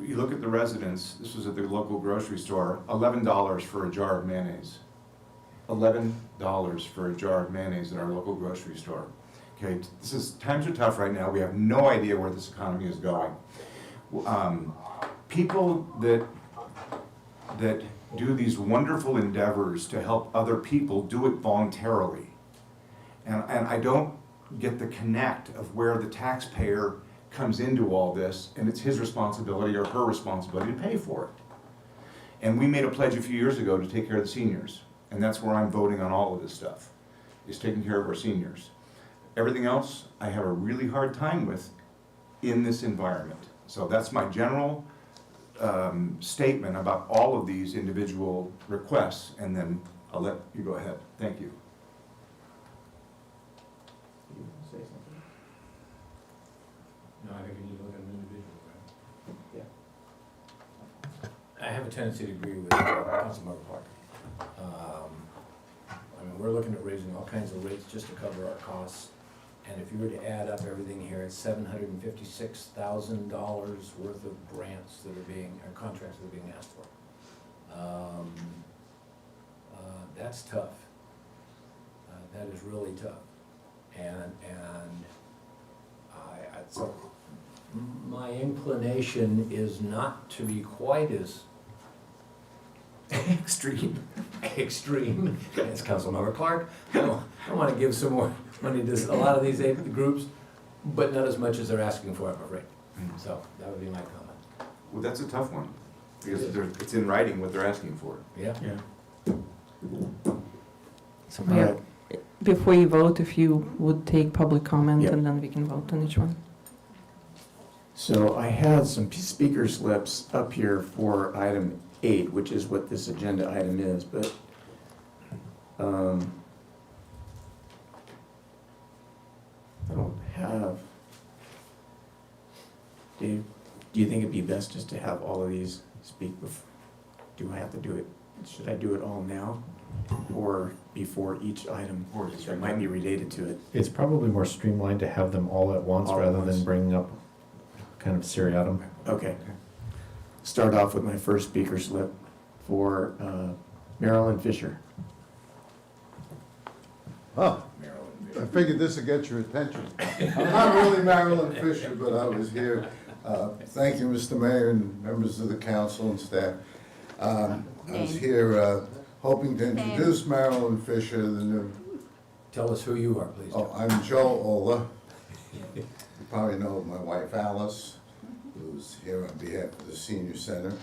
you look at the residents, this was at the local grocery store, $11 for a jar of mayonnaise. $11 for a jar of mayonnaise at our local grocery store. Okay, times are tough right now. We have no idea where this economy is going. People that do these wonderful endeavors to help other people do it voluntarily. And I don't get the connect of where the taxpayer comes into all this, and it's his responsibility or her responsibility to pay for it. And we made a pledge a few years ago to take care of the seniors, and that's where I'm voting on all of this stuff, is taking care of our seniors. Everything else, I have a really hard time with in this environment. So that's my general statement about all of these individual requests, and then I'll let you go ahead. Thank you.
You wanna say something?
No, I think you need to look at an individual, right?
Yeah.
I have a tendency to agree with Councilmember Clark. I mean, we're looking at raising all kinds of rates just to cover our costs. And if you were to add up everything here, it's $756,000 worth of grants that are being, or contracts that are being asked for. That's tough. That is really tough. So my inclination is not to be quite as extreme as Councilmember Clark. I want to give some more money to a lot of these groups, but not as much as they're asking for, I'm afraid. So that would be my comment.
Well, that's a tough one, because it's in writing what they're asking for.
Yeah?
Yeah.
So
All right.
before you vote, if you would take public comment,
Yep.
and then we can vote on each one.
So I had some speaker slips up here for item 8, which is what this agenda item is, but I don't have. Dave, do you think it'd be best just to have all of these speak before? Do I have to do it, should I do it all now? Or before each item that might be related to it?
It's probably more streamlined to have them all at once
All at
rather
once.
than bringing up kind of seriatim.
Okay. Start off with my first speaker slip for Marilyn Fisher.
Oh, I figured this would get your attention. I'm not really Marilyn Fisher, but I was here. Thank you, Mr. Mayor and members of the council and staff. I was here hoping to introduce Marilyn Fisher, the new.
Tell us who you are, please.
Oh, I'm Joe Ola. You probably know my wife Alice, who's here on behalf of the Senior Center.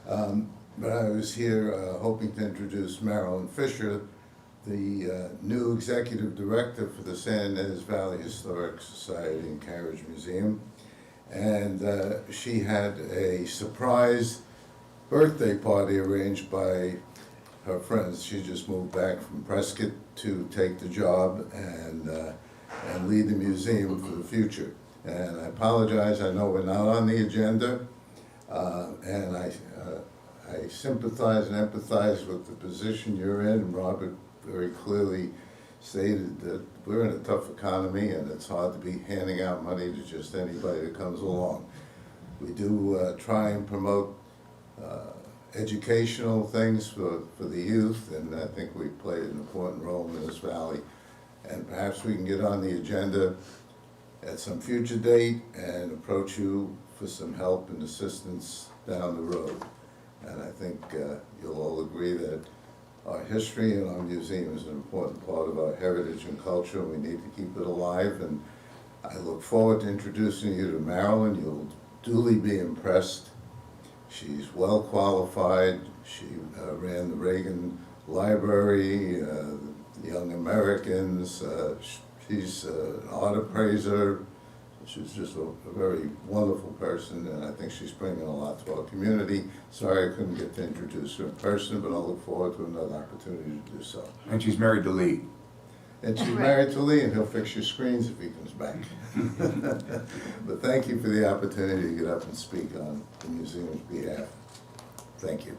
But I was here hoping to introduce Marilyn Fisher, the new executive director for the San Ynez Valley Historic Society and Carriage Museum. And she had a surprise birthday party arranged by her friends. She just moved back from Prescott to take the job and lead the museum for the future. And I apologize, I know we're not on the agenda, and I sympathize and empathize with the position you're in. And Robert very clearly stated that we're in a tough economy and it's hard to be handing out money to just anybody that comes along. We do try and promote educational things for the youth, and I think we played an important role in this valley. And perhaps we can get on the agenda at some future date and approach you for some help and assistance down the road. And I think you'll all agree that Our history and our museum is an important part of our heritage and culture. We need to keep it alive, and I look forward to introducing you to Marilyn. You'll duly be impressed. She's well qualified. She ran the Reagan Library, Young Americans. She's an art appraiser. She's just a very wonderful person, and I think she's bringing a lot to our community. Sorry I couldn't get to introduce her in person, but I'll look forward to another opportunity to do so.
And she's married to Lee.
And she's married to Lee, and he'll fix your screens if he comes back. But thank you for the opportunity to get up and speak on the museum's behalf. Thank you.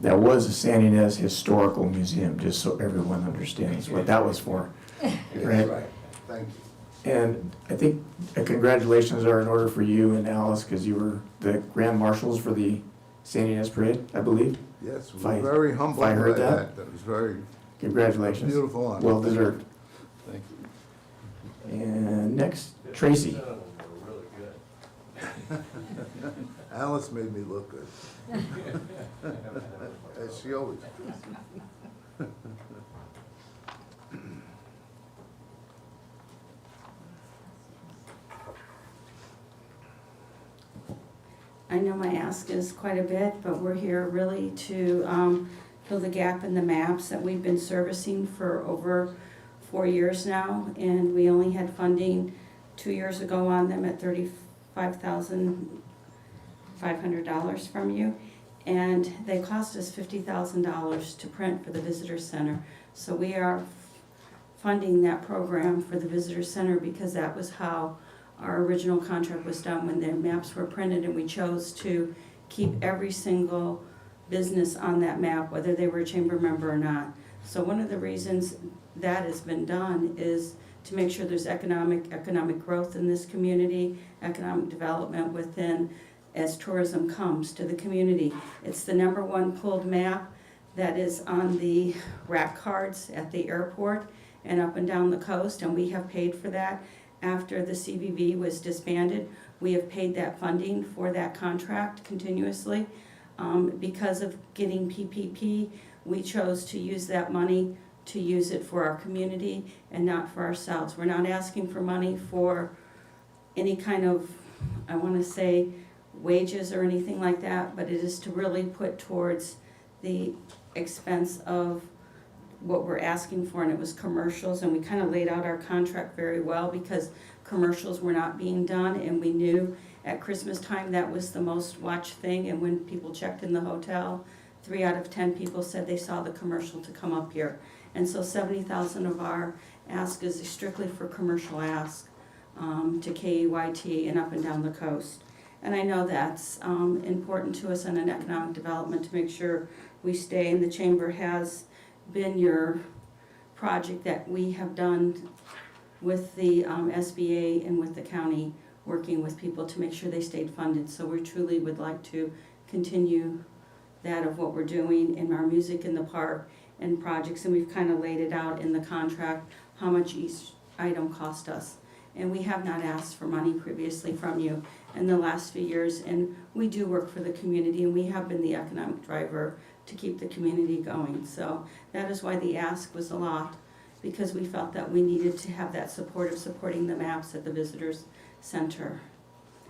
That was a San Ynez Historical Museum, just so everyone understands what that was for.
That's right. Thank you.
And I think congratulations are in order for you and Alice, because you were the Grand Marshals for the San Ynez Parade, I believe.
Yes,
If I-
we're very humbled
if I
by
heard
that. That was very
Congratulations.
beautiful honor.
Well deserved.
Thank you.
And next, Tracy.
Alice made me look good. As she always does.
I know my ask is quite a bit, but we're here really to fill the gap in the maps that we've been servicing for over 4 years now, and we only had funding 2 years ago on them at $35,500 from you, and they cost us $50,000 to print for the visitor center. So we are funding that program for the visitor center because that was how our original contract was done when their maps were printed, and we chose to keep every single business on that map, whether they were a chamber member or not. So one of the reasons that has been done is to make sure there's economic growth in this community, economic development within as tourism comes to the community. It's the #1 pulled map that is on the rack cards at the airport and up and down the coast, and we have paid for that. After the CVB was disbanded, we have paid that funding for that contract continuously. Because of getting PPP, we chose to use that money to use it for our community and not for ourselves. We're not asking for money for any kind of, I want to say, wages or anything like that, but it is to really put towards the expense of what we're asking for, and it was commercials, and we kind of laid out our contract very well because commercials were not being done, and we knew at Christmas time that was the most watched thing, and when people checked in the hotel, 3 out of 10 people said they saw the commercial to come up here. And so 70,000 of our ask is strictly for commercial ask to KEYT and up and down the coast. And I know that's important to us in an economic development to make sure we stay, and the chamber has been your project that we have done with the SBA and with the county, working with people to make sure they stayed funded. So we truly would like to continue that of what we're doing in our music in the park and projects, and we've kind of laid it out in the contract how much each item cost us. And we have not asked for money previously from you in the last few years, and we do work for the community, and we have been the economic driver to keep the community going. So that is why the ask was a lot, because we felt that we needed to have that support of supporting the maps at the visitors center.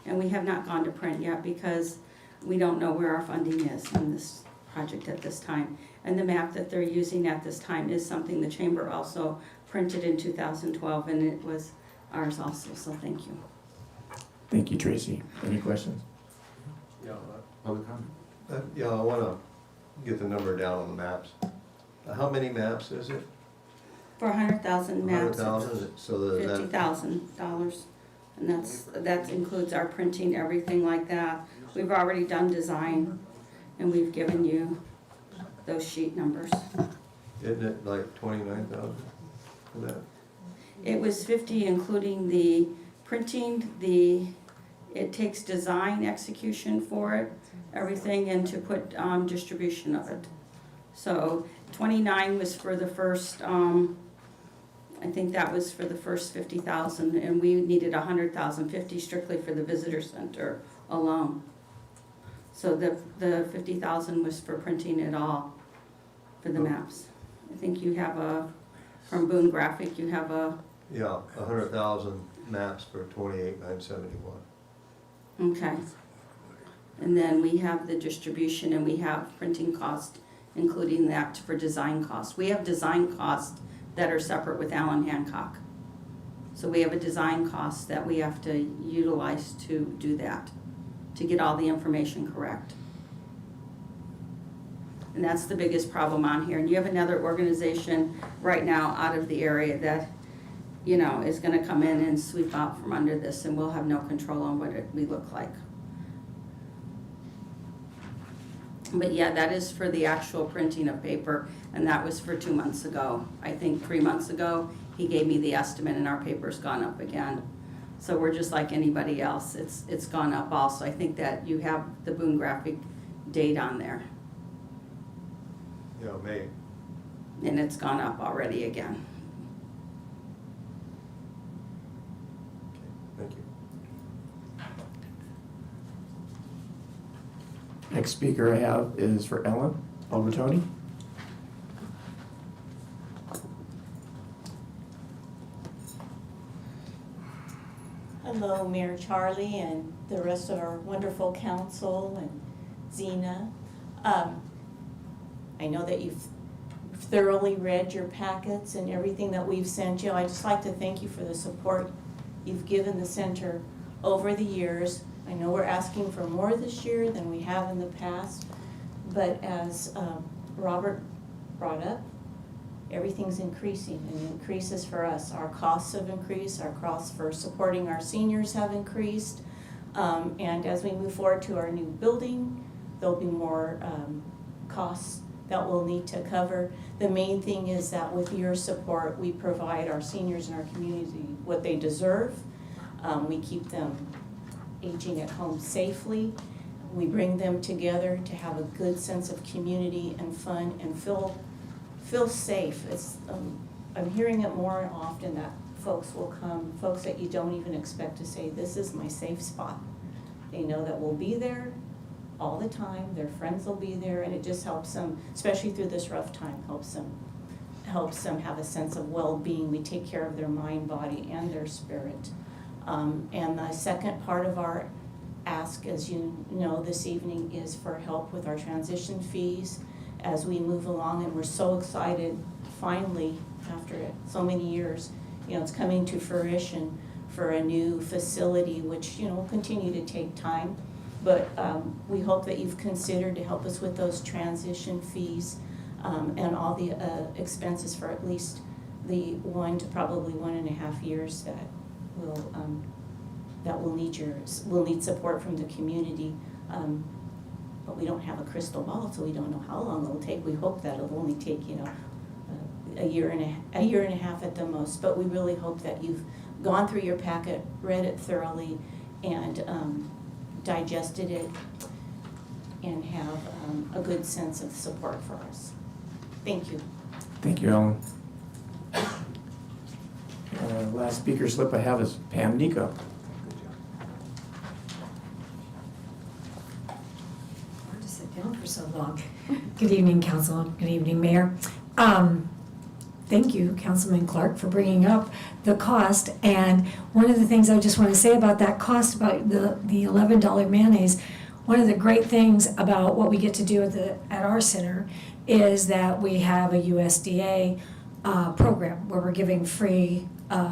And we have not gone to print yet because we don't know where our funding is on this project at this time. And the map that they're using at this time is something the chamber also printed in 2012, and it was ours also, so thank you.
Thank you, Tracy. Any questions?
Yeah,
Public comment?
yeah, I want to get the number down on the maps. How many maps is it?
For 100,000 maps,
100,000, so that.
$50,000, and that includes our printing, everything like that. We've already done design, and we've given you those sheet numbers.
Isn't it like 29,000 for that?
It was 50, including the printing, it takes design execution for it, everything, and to put distribution of it. So 29 was for the first, I think that was for the first 50,000, and we needed 100,000, 50 strictly for the visitor center alone. So the 50,000 was for printing it all, for the maps. I think you have from Boone Graphic, you have
Yeah, 100,000 maps for 28,971.
okay. And then we have the distribution and we have printing cost, including that for design cost. We have design costs that are separate with Allen Hancock. So we have a design cost that we have to utilize to do that, to get all the information correct. And that's the biggest problem on here. And you have another organization right now out of the area that, you know, is gonna come in and sweep out from under this, and we'll have no control on what we look like. But yeah, that is for the actual printing of paper, and that was for 2 months ago. I think 3 months ago, he gave me the estimate and our paper's gone up again. So we're just like anybody else, it's gone up also. I think that you have the Boone Graphic date on there,
Yeah, May.
and it's gone up already again.
Thank you.
Next speaker I have is for Ellen Albertoni.
Hello, Mayor Charlie and the rest of our wonderful council and Zena. I know that you've thoroughly read your packets and everything that we've sent you. I'd just like to thank you for the support you've given the center over the years. I know we're asking for more this year than we have in the past, but as Robert brought up, everything's increasing and increases for us. Our costs have increased, our costs for supporting our seniors have increased, and as we move forward to our new building, there'll be more costs that we'll need to cover. The main thing is that with your support, we provide our seniors in our community what they deserve. We keep them aging at home safely. We bring them together to have a good sense of community and fun and feel safe. It's I'm hearing it more often that folks will come, folks that you don't even expect to say, this is my safe spot. They know that we'll be there all the time, their friends will be there, and it just helps them, especially through this rough time, helps them have a sense of well-being. We take care of their mind, body, and their spirit. And the second part of our ask, as you know, this evening is for help with our transition fees as we move along, and we're so excited, finally, after so many years, you know, it's coming to fruition for a new facility, which, you know, will continue to take time. But we hope that you've considered to help us with those transition fees and all the expenses for at least the 1 to probably 1.5 years that will need support from the community. But we don't have a crystal ball, so we don't know how long it'll take. We hope that it'll only take, you know, a year and a half at the most. But we really hope that you've gone through your packet, read it thoroughly, and digested it, and have a good sense of support for us. Thank you.
Thank you, Ellen. Last speaker slip I have is Pam Nico.
Hard to sit down for so long. Good evening, Council. Good evening, Mayor. Thank you, Councilman Clark, for bringing up the cost. And one of the things I just want to say about that cost, about the $11 mayonnaise, one of the great things about what we get to do at our center is that we have a USDA program where we're giving free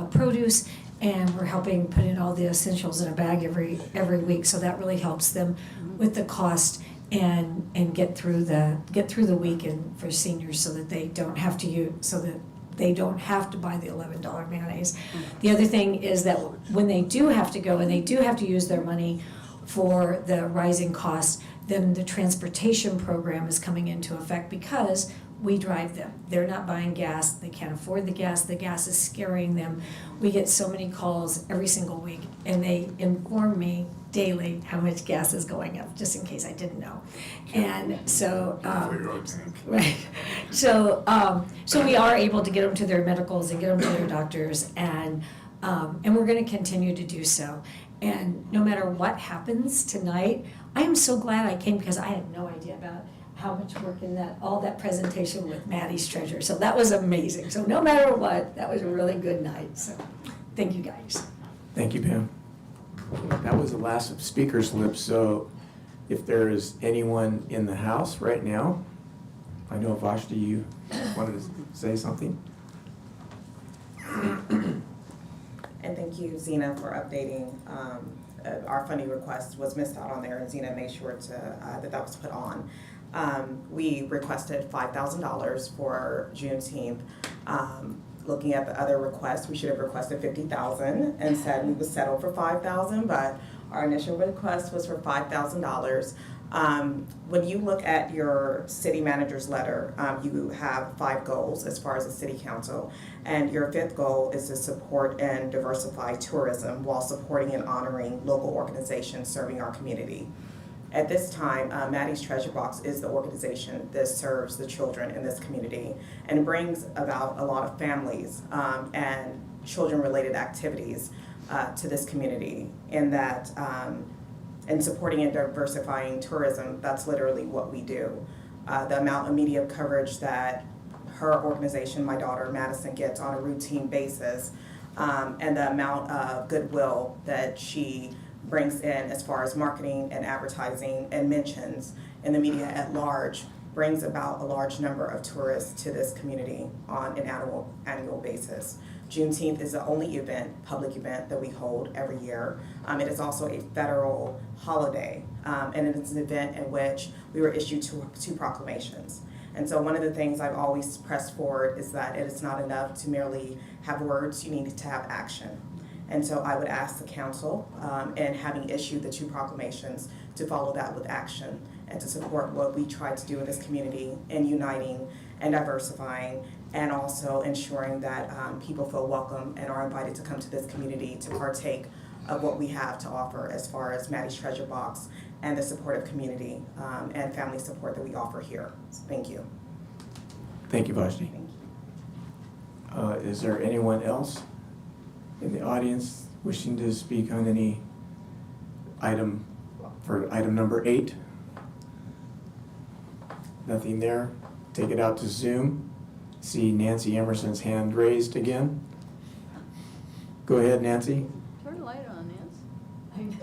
produce, and we're helping put in all the essentials in a bag every week. So that really helps them with the cost and get through the weekend for seniors, so that they don't have to buy the $11 mayonnaise. The other thing is that when they do have to go and they do have to use their money for the rising costs, then the transportation program is coming into effect because we drive them. They're not buying gas, they can't afford the gas is scaring them. We get so many calls every single week, and they inform me daily how much gas is going up, just in case I didn't know. And so, right. So we are able to get them to their medicals and get them to their doctors, and we're gonna continue to do so. And no matter what happens tonight, I am so glad I came, because I had no idea how much work in that, all that presentation with Maddie's treasure. So that was amazing. So no matter what, that was a really good night. So thank you guys.
Thank you, Pam. That was the last of speakers' lips, so if there is anyone in the house right now, I know Vashti, you wanted to say something?
And thank you, Zena, for updating. Our funding request was missed out on there, and Zena made sure to that was put on. We requested $5,000 for Juneteenth. Looking at the other requests, we should have requested $50,000 and said we would settle for $5,000, but our initial request was for $5,000. When you look at your city manager's letter, you have 5 goals as far as the city council, and your 5th goal is to support and diversify tourism while supporting and honoring local organizations serving our community. At this time, Maddie's Treasure Box is the organization that serves the children in this community and brings about a lot of families and children-related activities to this community. In that, and supporting and diversifying tourism, that's literally what we do. The amount of media coverage that her organization, my daughter Madison, gets on a routine basis, and the amount of goodwill that she brings in as far as marketing and advertising and mentions in the media at large brings about a large number of tourists to this community on an annual basis. Juneteenth is the only public event that we hold every year. It is also a federal holiday, and it is an event in which we were issued two proclamations. And so one of the things I've always pressed forward is that it is not enough to merely have words, you need to have action. And so I would ask the council, and having issued the 2 proclamations, to follow that with action and to support what we try to do in this community in uniting and diversifying, and also ensuring that people feel welcome and are invited to come to this community to partake of what we have to offer as far as Maddie's Treasure Box and the supportive community and family support that we offer here. So thank you.
Thank you, Vashti.
Thank you.
Is there anyone else in the audience wishing to speak on any item for item number 8? Nothing there. Take it out to Zoom. See Nancy Emerson's hand raised again. Go ahead, Nancy.
Turn the light on, Nancy.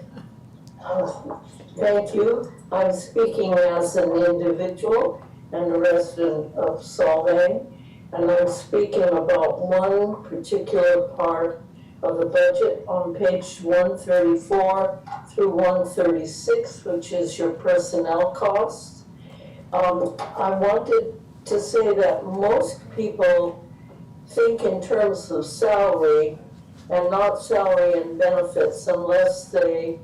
Thank you. I'm speaking as an individual and a resident of Solvang, and I'm speaking about one particular part of the budget on page 134 through 136, which is your personnel costs. I wanted to say that most people think in terms of salary and not salary and benefits unless they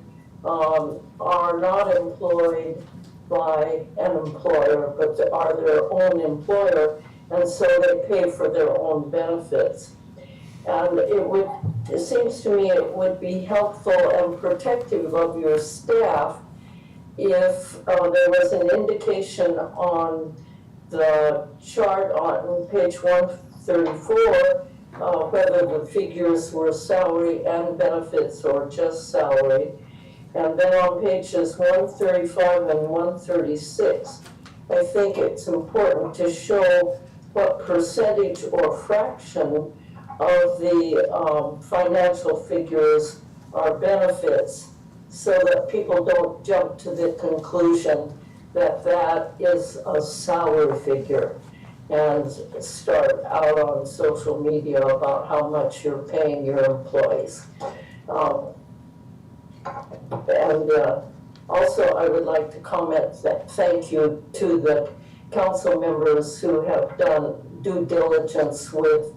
are not employed by an employer, but are their own employer, and so they pay for their own benefits. And it seems to me it would be helpful and protective of your staff if there was an indication on the chart on page 134 whether the figures were salary and benefits or just salary. And then on pages 135 and 136, I think it's important to show what percentage or fraction of the financial figures are benefits, so that people don't jump to the conclusion that that is a salary figure and start out on social media about how much you're paying your employees. Also, I would like to comment that thank you to the council members who have done due diligence with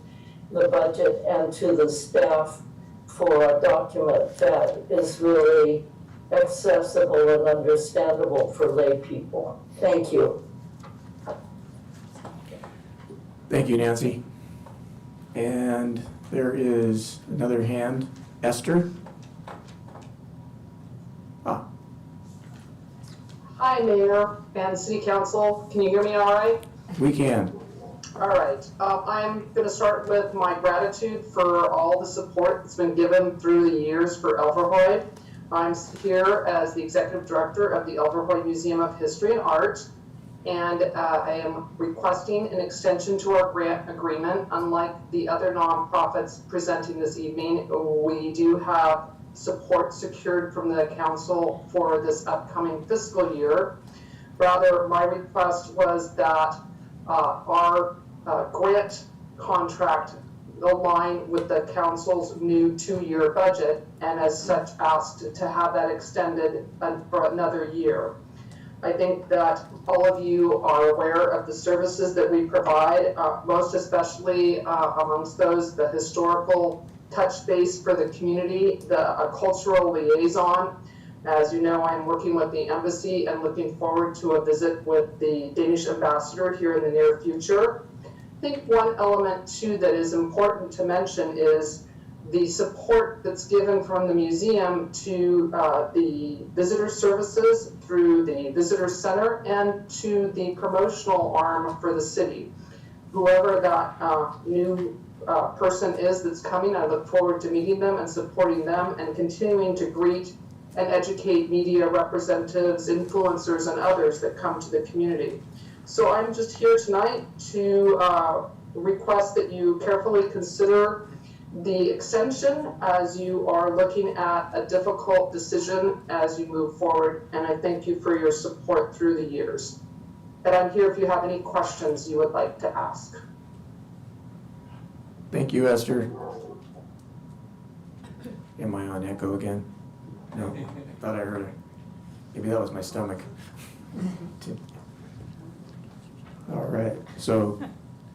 the budget, and to the staff for a document that is really accessible and understandable for lay people. Thank you.
Thank you, Nancy. And there is another hand. Esther?
Hi, Mayor and City Council. Can you hear me all right?
We can.
All right. I'm going to start with my gratitude for all the support that's been given through the years for Elverhoy. I'm here as the Executive Director of the Elverhoy Museum of History and Art. And I am requesting an extension to our grant agreement. Unlike the other nonprofits presenting this evening, we do have support secured from the council for this upcoming fiscal year. Rather, my request was that our grant contract align with the council's new 2-year budget, and as such asked to have that extended for another year. I think that all of you are aware of the services that we provide, most especially amongst those, the historical touch base for the community, the cultural liaison. As you know, I'm working with the embassy and looking forward to a visit with the Danish ambassador here in the near future. I think one element too that is important to mention is the support that's given from the museum to the visitor services through the visitor center and to the promotional arm for the city. Whoever that new person is that's coming, I look forward to meeting them and supporting them and continuing to greet and educate media representatives, influencers, and others that come to the community. So I'm just here tonight to request that you carefully consider the extension as you are looking at a difficult decision as you move forward, and I thank you for your support through the years. And I'm here if you have any questions you would like to ask.
Thank you, Esther. Am I on echo again? No, thought I heard it. Maybe that was my stomach. All right, so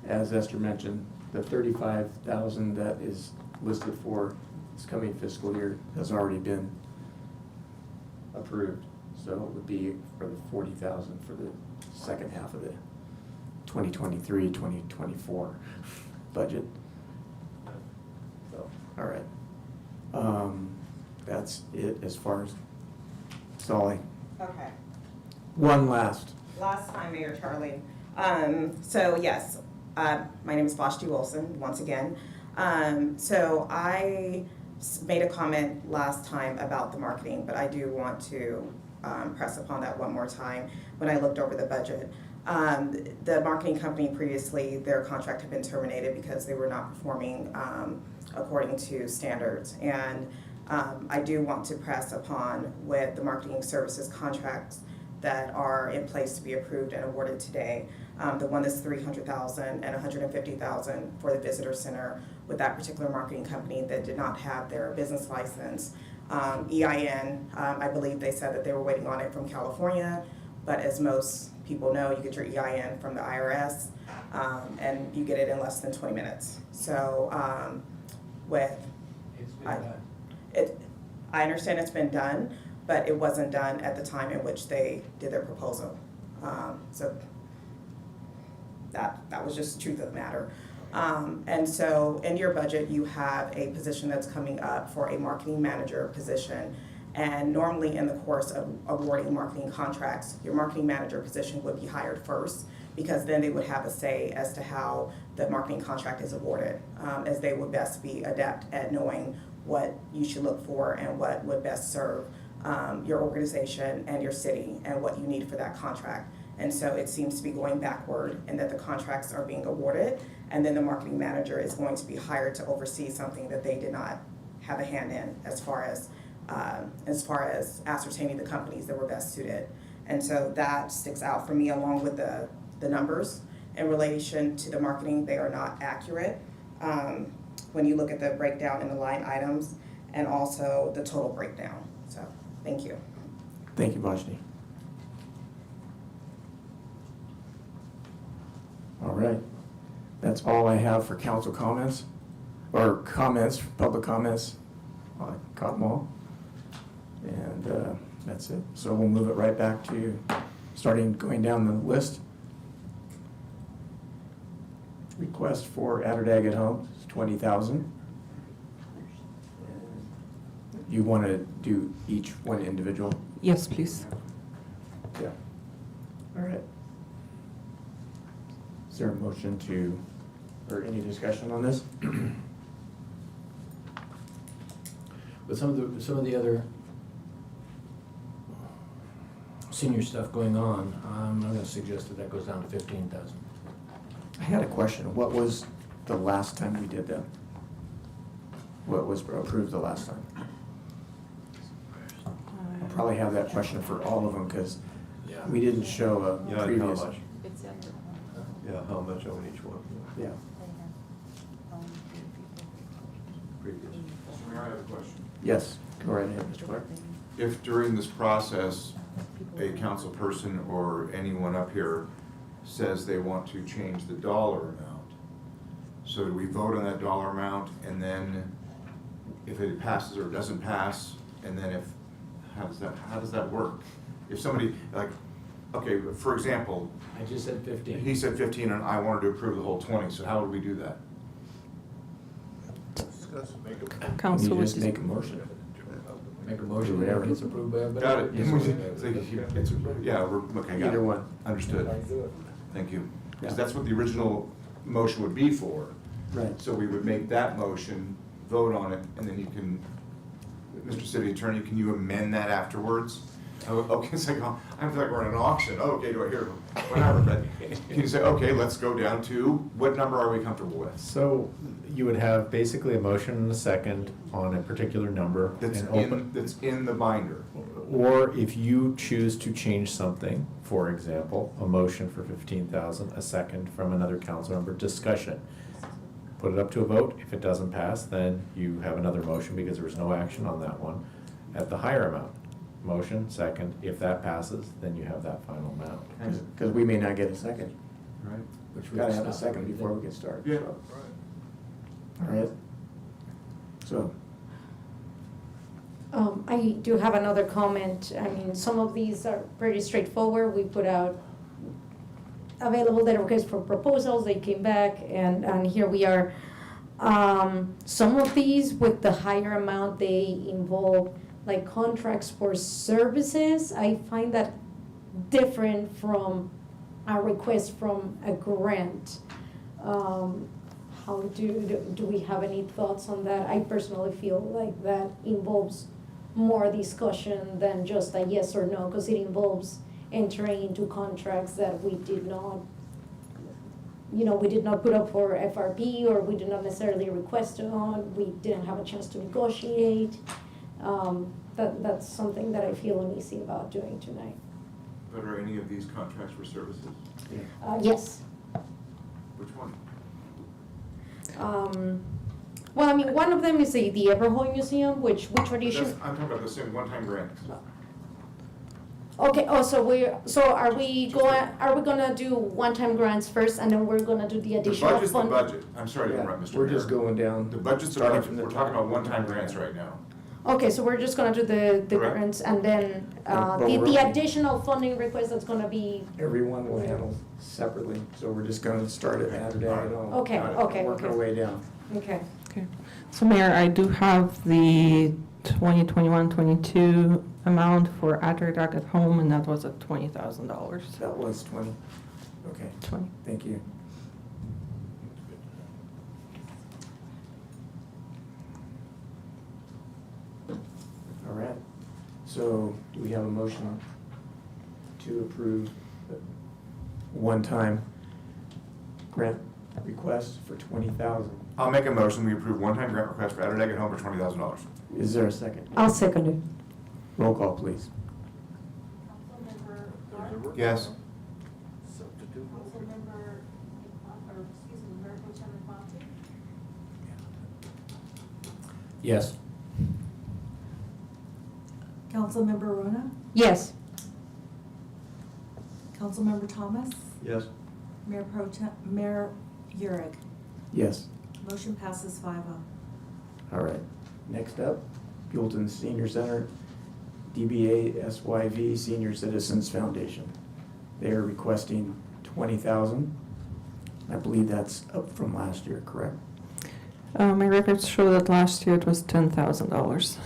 as Esther mentioned, the $35,000 that is listed for this coming fiscal year has already been approved. So it would be for the $40,000 for the second half of the 2023-2024 budget. So, all right. That's it as far as Solly.
Okay.
One last.
Last time, Mayor Charlie. So yes, my name is Vashti Wilson, once again. So I made a comment last time about the marketing, but I do want to press upon that one more time. When I looked over the budget, the marketing company previously, their contract had been terminated because they were not performing according to standards. And I do want to press upon with the marketing services contracts that are in place to be approved and awarded today. The one that's $300,000 and $150,000 for the visitor center with that particular marketing company that did not have their business license. EIN, I believe they said that they were waiting on it from California, but as most people know, you get your EIN from the IRS, and you get it in less than 20 minutes. So I understand it's been done, but it wasn't done at the time in which they did their proposal. So that was just the truth of the matter. And so in your budget, you have a position that's coming up for a marketing manager position. And normally in the course of awarding marketing contracts, your marketing manager position would be hired first, because then they would have a say as to how the marketing contract is awarded, as they would best be adept at knowing what you should look for and what would best serve your organization and your city and what you need for that contract. And so it seems to be going backward, and that the contracts are being awarded, and then the marketing manager is going to be hired to oversee something that they did not have a hand in as far as ascertaining the companies that were best suited. And so that sticks out for me, along with the numbers in relation to the marketing. They are not accurate when you look at the breakdown in the line items and also the total breakdown. So thank you.
Thank you, Vashti. All right, that's all I have for council comments, or comments, public comments. I caught them all. And that's it. So we'll move it right back to going down the list. Request for Adderdag at Home, $20,000. You want to do each one individual?
Yes, please.
Yeah. All right. Is there a motion or any discussion on this?
But some of the other senior stuff going on, I'm gonna suggest that goes down to 15,000.
I had a question. What was the last time we did that? What was approved the last time? I'll probably have that question for all of them, because we didn't show a
Yeah,
previous.
how much? Yeah, how much on each one?
Yeah.
Previous.
Mayor, I have a question.
Yes, go right ahead, Mr. Clark.
If during this process, a council person or anyone up here says they want to change the dollar amount, so do we vote on that dollar amount, and then if it passes or doesn't pass, and then how does that work? If somebody, like, okay, for example.
I just said 15.
He said 15 and I wanted to approve the whole 20, so how would we do that?
Council
You
would
just make a motion.
Make a motion, whatever gets approved by everybody.
Got it.
Yes.
Yeah, okay, got it.
Either one.
Understood. Thank you.
Yeah.
Because that's what the original motion would be for.
Right.
So we would make that motion, vote on it, and then you can, Mr. City Attorney, can you amend that afterwards? Oh, okay, it's like, oh, I feel like we're in an auction. Oh, okay, do I hear, whatever, but can you say, okay, let's go down to, what number are we comfortable with?
So you would have basically a motion and a second on a particular number.
That's
and open.
that's in the binder.
Or if you choose to change something, for example, a motion for 15,000, a second from another council member, discussion. Put it up to a vote. If it doesn't pass, then you have another motion because there was no action on that one at the higher amount. Motion, second. If that passes, then you have that final amount.
Because we may not get a second.
Right.
Which we gotta have a second before we get started.
Yeah.
So. All right. So,
I do have another comment. I mean, some of these are pretty straightforward. We put out available letter requests for proposals, they came back, and here we are. Some of these with the higher amount, they involve like contracts for services. I find that different from a request from a grant. How do we have any thoughts on that? I personally feel like that involves more discussion than just a yes or no, because it involves entering into contracts that we did not, we did not put up for FRP, or we did not necessarily request on, we didn't have a chance to negotiate. That's something that I feel uneasy about doing tonight.
But are any of these contracts for services?
Yes.
Which one?
Well, I mean, one of them is the Everhole Museum, which we tradition.
I'm talking about the same one-time grant.
Okay, are we gonna do one-time grants first, and then we're gonna do the additional
The budget's the
fund?
budget. I'm sorry to interrupt, Mr. Mayor.
we're just going down.
The budget's the
starting
budget.
from the
We're
top.
talking about one-time grants right now.
Okay, so we're just gonna do the
Correct.
grants, and then,
But
the
we're-
additional funding request that's gonna be,
Everyone will handle separately, so we're just gonna start it, add it all.
okay,
Got it.
okay,
Work our
okay,
way down.
okay.
Okay. So Mayor, I do have the 2021-22 amount for After Dark at Home, and that was at $20,000.
That was 20. Okay,
20.
thank you. All right, so do we have a motion to approve the one-time grant request for 20,000?
I'll make a motion, we approve one-time grant request for Adderdag at Home for $20,000.
Is there a second?
I'll second it.
Roll call, please.
Yes.
Yes.
Councilmember Rona?
Yes.
Councilmember Thomas?
Yes.
Mayor Urick?
Yes.
Motion passes 5-0.
All right, next up, Buellton Senior Center, DBA SYV Senior Citizens Foundation. They are requesting 20,000. I believe that's up from last year, correct?
My records show that last year it was $10,000.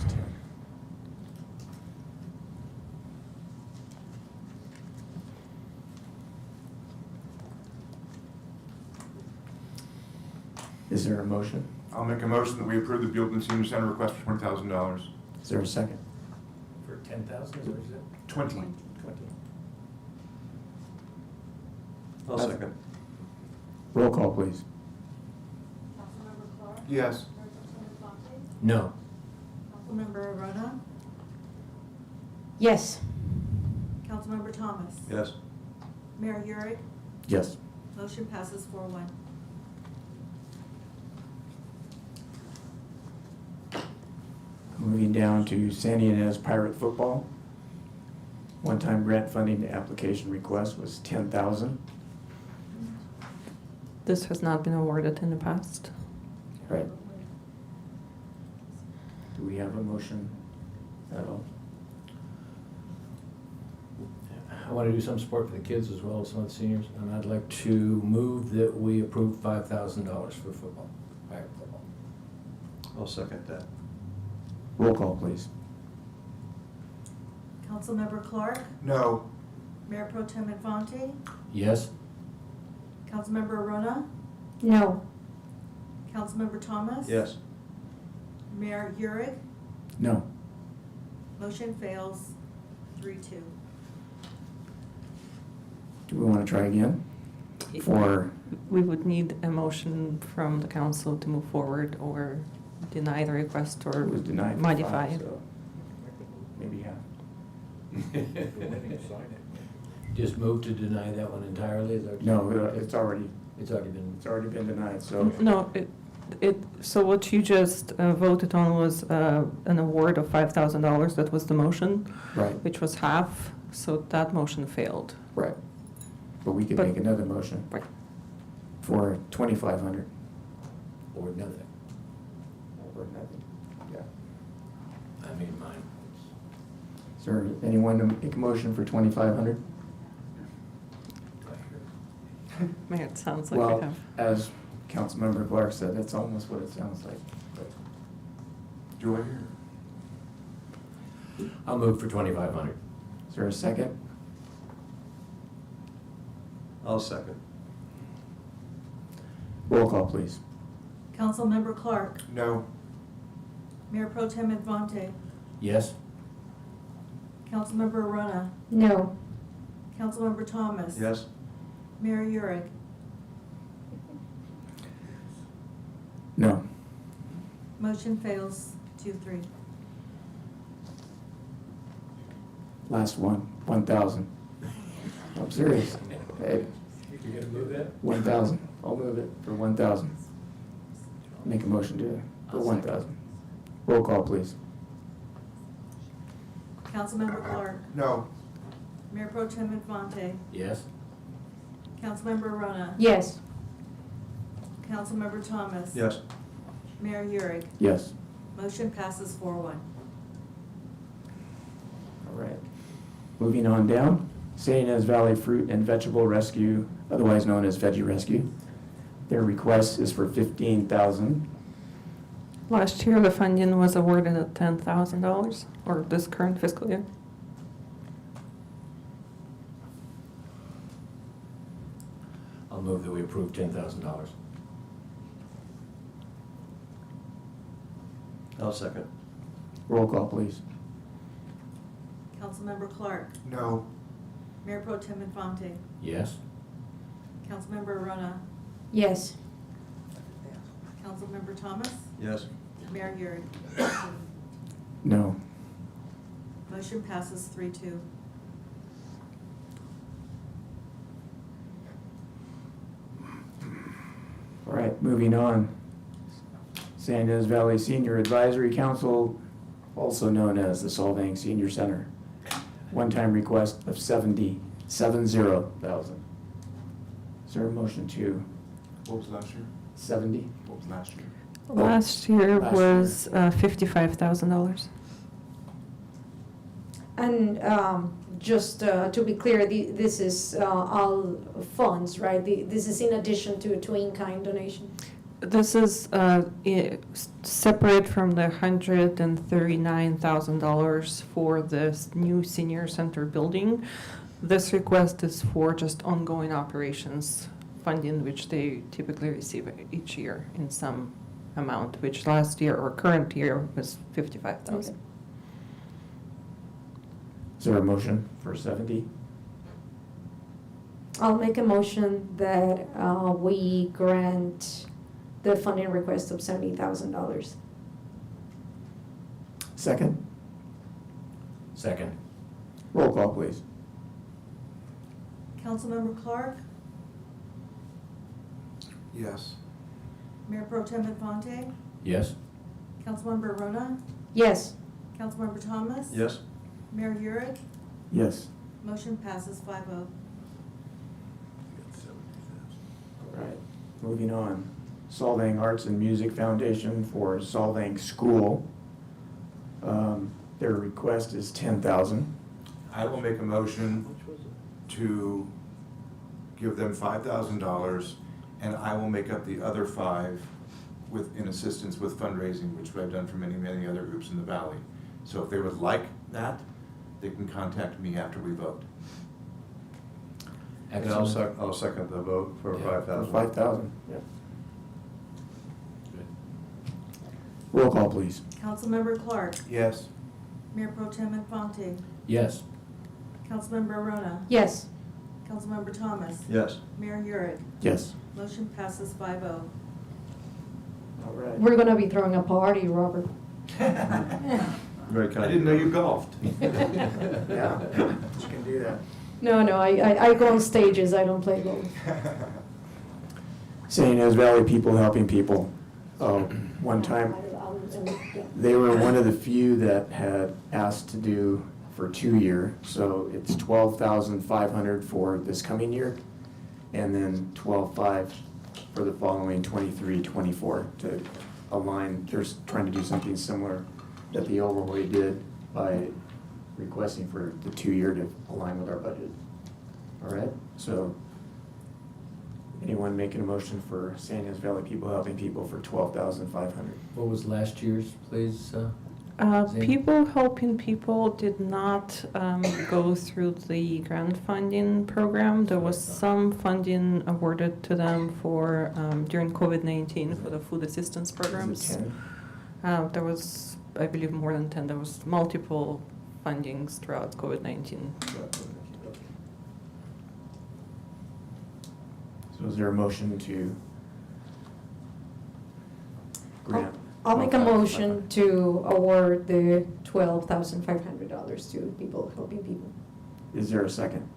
Is there a motion?
I'll make a motion that we approve the Buellton Senior Center request for $20,000.
Is there a second?
For 10,000, is what you said?
20.
I'll second.
Roll call, please.
Yes.
No.
Councilmember Arona?
Yes.
Councilmember Thomas?
Yes.
Mayor Urick?
Yes.
Motion passes 4-1.
Moving down to San Ynez Pirate Football. One-time grant funding application request was $10,000.
This has not been awarded in the past.
Right. Do we have a motion at all?
I want to do some support for the kids as well as some of the seniors, and I'd like to move that we approve $5,000 for football, pirate football.
I'll second that.
Roll call, please.
Councilmember Clark?
No.
Mayor Pro Tem Infante?
Yes?
Councilmember Arona?
No.
Councilmember Thomas?
Yes.
Mayor Urick?
No.
Motion fails 3-2.
Do we want to try again? For,
We would need a motion from the council to move forward or deny the request or
it was denied. for
modify.
5, so maybe half.
Just move to deny that one entirely? Is that-
No, it's already
been
denied, so.
No, so what you just voted on was an award of $5,000. That was the motion.
Right.
Which was half, so that motion failed.
Right. But we could make another motion.
Right.
For $2,500.
Or nothing.
Or nothing, yeah.
I made mine.
Is there anyone to make a motion for $2,500?
Mayor, it sounds like we
Well,
have.
as Councilmember Clark said, that's almost what it sounds like.
Do I hear?
I'll move for $2,500.
Is there a second?
I'll second.
Roll call, please.
Councilmember Clark?
No.
Mayor Pro Tem Infante?
Yes?
Councilmember Arona?
No.
Councilmember Thomas?
Yes.
Mayor Urick?
No.
Motion fails 2-3.
Last one, 1,000. I'm serious. Hey,
You gonna move that?
1,000. I'll move it for 1,000. Make a motion to, for 1,000. Roll call, please.
Councilmember Clark?
No.
Mayor Pro Tem Infante?
Yes?
Councilmember Arona?
Yes.
Councilmember Thomas?
Yes.
Mayor Urick?
Yes.
Motion passes 4-1.
All right. Moving on down, San Ynez Valley Fruit and Vegetable Rescue, otherwise known as Veggie Rescue. Their request is for $15,000.
Last year, the funding was awarded at $10,000, or this current fiscal year.
I'll move that we approve $10,000.
I'll second.
Roll call, please.
Councilmember Clark?
No.
Mayor Pro Tem Infante?
Yes?
Councilmember Arona?
Yes.
Councilmember Thomas?
Yes.
Mayor Urick?
No.
Motion passes 3-2.
All right, moving on. San Ynez Valley Senior Advisory Council, also known as the Solvang Senior Center. One-time request of $70,000. Is there a motion to
What was last year?
70? What was last year?
Last year
last
was $55,000.
And just to be clear, this is all funds, right? This is in addition to in-kind donation?
This is separate from the $139,000 for this new senior center building. This request is for just ongoing operations funding, which they typically receive each year in some amount, which last year or current year was $55,000.
Okay.
Is there a motion for 70?
I'll make a motion that we grant the funding request of $70,000.
Second?
Second.
Roll call, please.
Councilmember Clark,
Yes.
Mayor Pro Tem Infante,
Yes?
Councilmember Rona,
Yes.
Councilmember Thomas.
Yes.
Mayor Urick,
Yes.
motion passes 5-0.
All right, moving on. Solvang Arts and Music Foundation for Solvang School. Their request is $10,000.
I will make a motion to give them $5,000, and I will make up the other $5,000 in assistance with fundraising, which I've done for many, many other groups in the valley. So if they would like that, they can contact me after we vote.
And I'll second the vote for
Yeah.
$5,000.
$5,000, yeah.
Good.
Roll call, please.
Councilmember Clark,
Yes.
Mayor Pro Tem Infante,
Yes?
Councilmember Rona,
Yes.
Councilmember Thomas.
Yes.
Mayor Urick,
Yes.
motion passes 5-0.
All right.
We're gonna be throwing a party, Robert.
Very kind.
I didn't know you golfed.
Yeah, you can do that.
No, I go on stages, I don't play golf.
St. Anne's Valley People Helping People. One time, they were one of the few that had asked to do for 2 year, so it's $12,500 for this coming year, and then $12,500 for the following 23-24 to align. They're trying to do something similar that the Overway did by requesting for the 2 year to align with our budget. All right, so anyone making a motion for St. Anne's Valley People Helping People for $12,500?
What was last year's, please? Zane?
People Helping People did not go through the grant funding program. There was some funding awarded to them for during COVID-19 for the food assistance programs. There was, I believe, more than 10. There was multiple fundings throughout COVID-19.
So is there a motion to grant?
I'll make a motion to award the $12,500 to People Helping People.
Is there a second?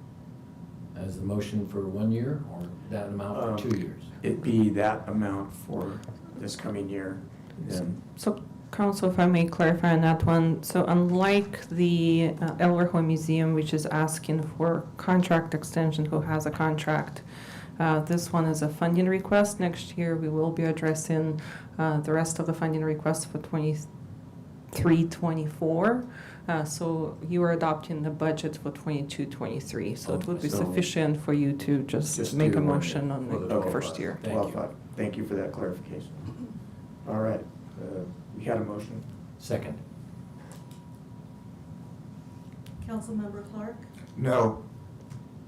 As the motion for 1 year, or that amount for 2 years?
It'd be that amount for this coming year, then.
So, Council, if I may clarify on that one, so unlike the Elverhoy Museum, which is asking for contract extension, who has a contract, this one is a funding request. Next year, we will be addressing the rest of the funding requests for 23-24. So you are adopting the budget for 22-23. So it would be sufficient for you to just make a motion on the first year.
Thank you for that clarification. All right, we had a motion.
Second.
Councilmember Clark,
No.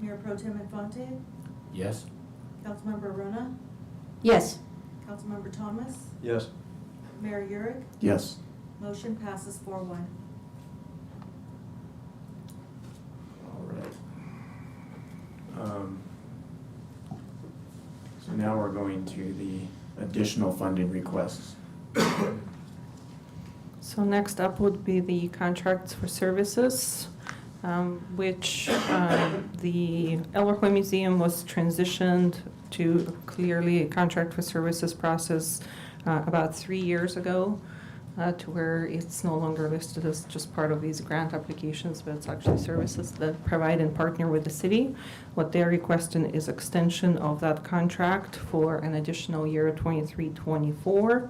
Mayor Pro Tem Infante,
Yes?
Councilmember Rona,
Yes.
Councilmember Thomas,
Yes.
Mayor Urick,
Yes.
motion passes 4-1.
All right. So now we're going to the additional funding requests.
So next up would be the contracts for services, which the Elverhoy Museum was transitioned to clearly a contract for services process about 3 years ago, to where it's no longer listed as just part of these grant applications, but it's actually services that provide and partner with the city. What they're requesting is extension of that contract for an additional year, 23-24,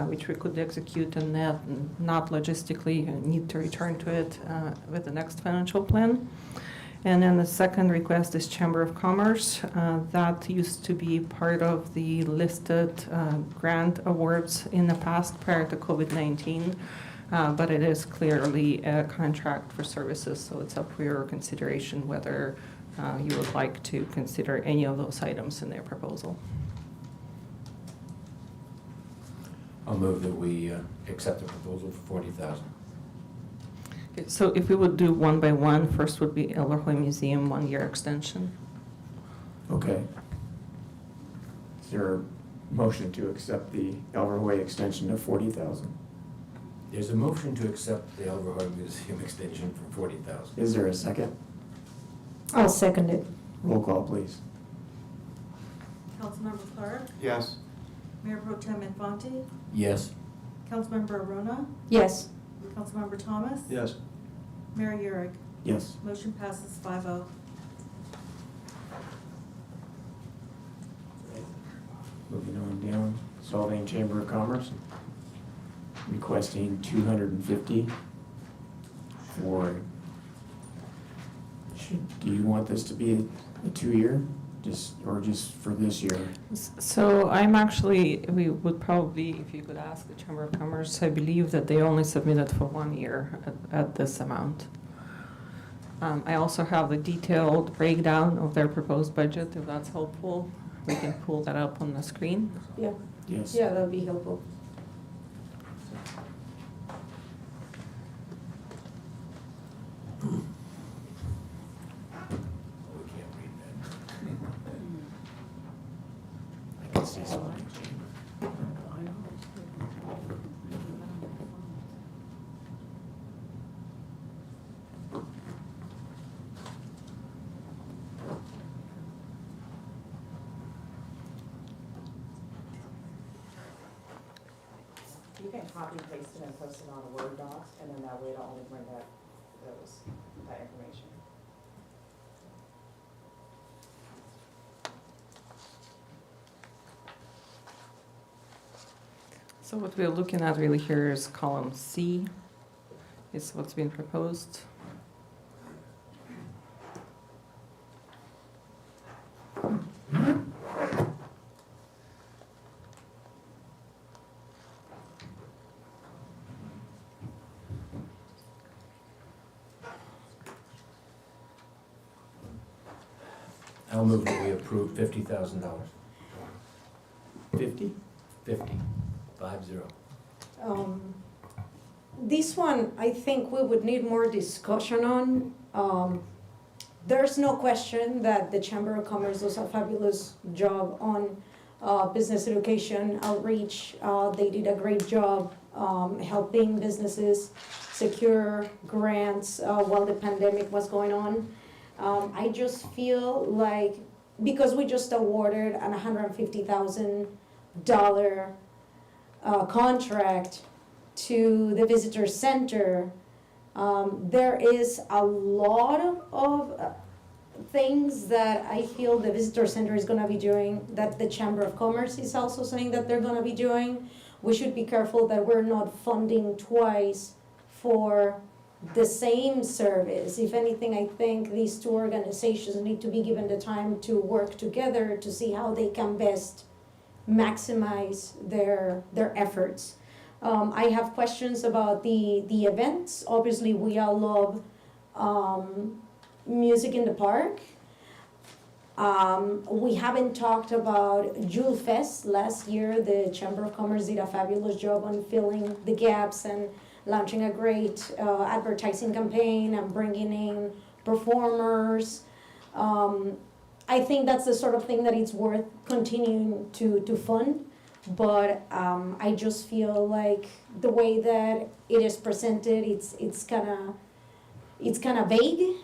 which we could execute and not logistically need to return to it with the next financial plan. And then the second request is Chamber of Commerce. That used to be part of the listed grant awards in the past prior to COVID-19, but it is clearly a contract for services, so it's up for your consideration whether you would like to consider any of those items in their proposal.
I'll move that we accept the proposal for $40,000.
So if we would do one by one, first would be Elverhoy Museum 1 year extension.
Okay. Is there a motion to accept the Elverway extension of 40,000?
There's a motion to accept the Elverhard Museum extension for 40,000.
Is there a second?
I'll second it.
Roll call, please.
Councilmember Clark,
Yes.
Mayor Pro Tem Infante,
Yes.
Councilmember Arona,
Yes.
Councilmember Thomas.
Yes.
Mayor Yurick.
Yes.
Motion passes 5-0.
Moving on down, Solvang Chamber of Commerce, requesting 250 for, do you want this to be a 2-year, or just for this year?
So we would probably, if you could ask the Chamber of Commerce, I believe that they only submitted for 1 year at this amount. I also have the detailed breakdown of their proposed budget, if that's helpful. We can pull that up on the screen.
Yeah.
Yes.
Yeah, that'd be helpful.
We can't read that.
I can see Solvang Chamber.
You can copy, paste it, and post it on a Word doc, and then that way it'll only bring that information.
So what we're looking at really here is column C, is what's been proposed.
I'll move that we approve $50,000.
50?
50, 50.
This one, I think we would need more discussion on. There's no question that the Chamber of Commerce does a fabulous job on business education, outreach. They did a great job helping businesses secure grants while the pandemic was going on. I just feel like, because we just awarded an $150,000 contract to the visitor center, there is a lot of things that I feel the visitor center is gonna be doing, that the Chamber of Commerce is also saying that they're gonna be doing. We should be careful that we're not funding twice for the same service. If anything, I think these two organizations need to be given the time to work together to see how they can best maximize their efforts. I have questions about the events. Obviously, we all love music in the park. We haven't talked about Jewel Fest. Last year, the Chamber of Commerce did a fabulous job on filling the gaps and launching a great advertising campaign and bringing in performers. I think that's the sort of thing that it's worth continuing to fund, but I just feel like the way that it is presented, it's kind of vague.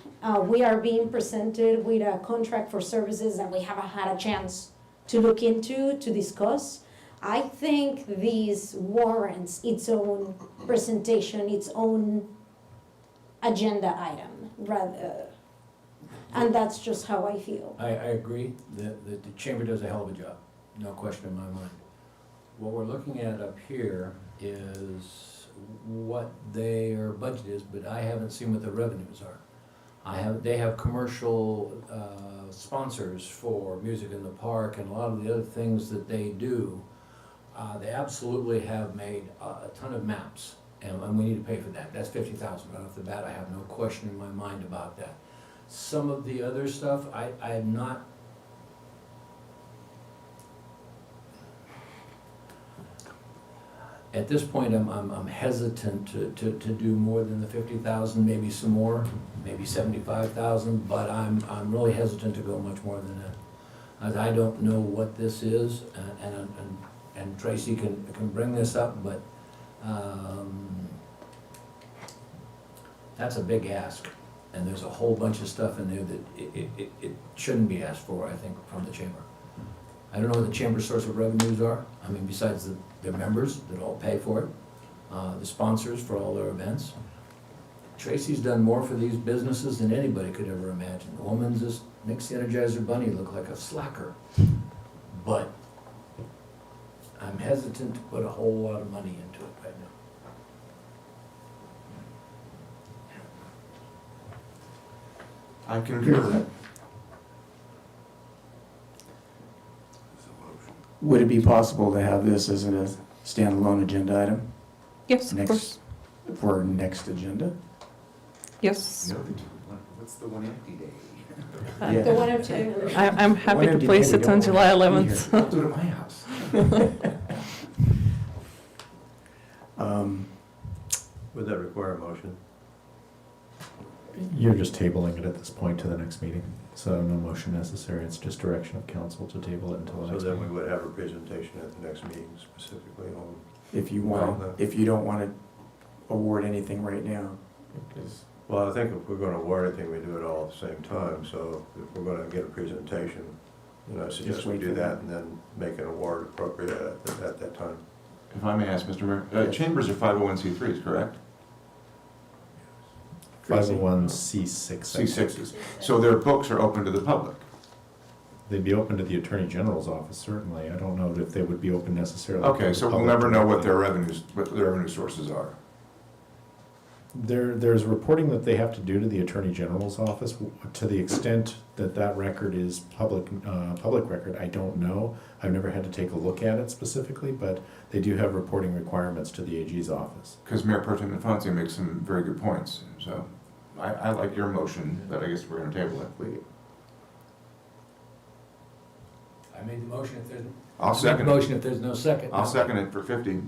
We are being presented with a contract for services that we haven't had a chance to look into, to discuss. I think this warrants its own presentation, its own agenda item, rather, and that's just how I feel.
I agree that the chamber does a hell of a job, no question in my mind. What we're looking at up here is what their budget is, but I haven't seen what the revenues are. They have commercial sponsors for music in the park and a lot of the other things that they do. They absolutely have made a ton of maps, and we need to pay for that. That's $50,000 right off the bat. I have no question in my mind about that. Some of the other stuff, I am not. At this point, I'm hesitant to do more than the 50,000, maybe some more, maybe 75,000, but I'm really hesitant to go much more than that. as I don't know what this is, and Tracy can bring this up, but, that's a big ask, and there's a whole bunch of stuff in there that it shouldn't be asked for, I think, from the chamber. I don't know what the chamber's source of revenues are, I mean, besides their members that all pay for it, the sponsors for all their events. Tracy's done more for these businesses than anybody could ever imagine. The woman just makes the Energizer Bunny look like a slacker. But I'm hesitant to put a whole lot of money into it right now.
I can agree with that.
Would it be possible to have this as a standalone agenda item?
Yes, of
Next-
course.
For next agenda?
Yes.
What's the one empty day?
Yeah.
The one or two.
I'm happy
One
to
empty
place
day, we
it on
don't
July
want to be
11th.
here. I'll do it at my house.
Would that require a motion?
You're just tabling it at this point to the next meeting, so no motion necessary. It's just direction of council to table it until the
So
next
then we
meeting.
would have a presentation at the next meeting specifically on.
If you want, if you don't want to award anything right now, because
Well, I think if we're gonna award anything, we do it all at the same time, so if we're gonna get a presentation, I suggest we
wait
do
for
that and then make an award appropriate at that time.
If I may ask, Mr. Mayor, chambers are 501c3s, correct?
501c6.
C6s. So their books are open to the public.
They'd be open to the Attorney General's office, certainly. I don't know if they would be open necessarily. to
Okay,
the
so we'll
public
never know what
directly.
their revenue sources are.
There's reporting that they have to do to the Attorney General's office. To the extent that that record is public record, I don't know. I've never had to take a look at it specifically, but they do have reporting requirements to the AG's office.
Because Mayor Pro Tem Infante makes some very good points, so I like your motion, but I guess we're gonna table it.
I made the motion if there's.
I'll second it.
I made the motion if there's no second.
I'll second it for 50.
It's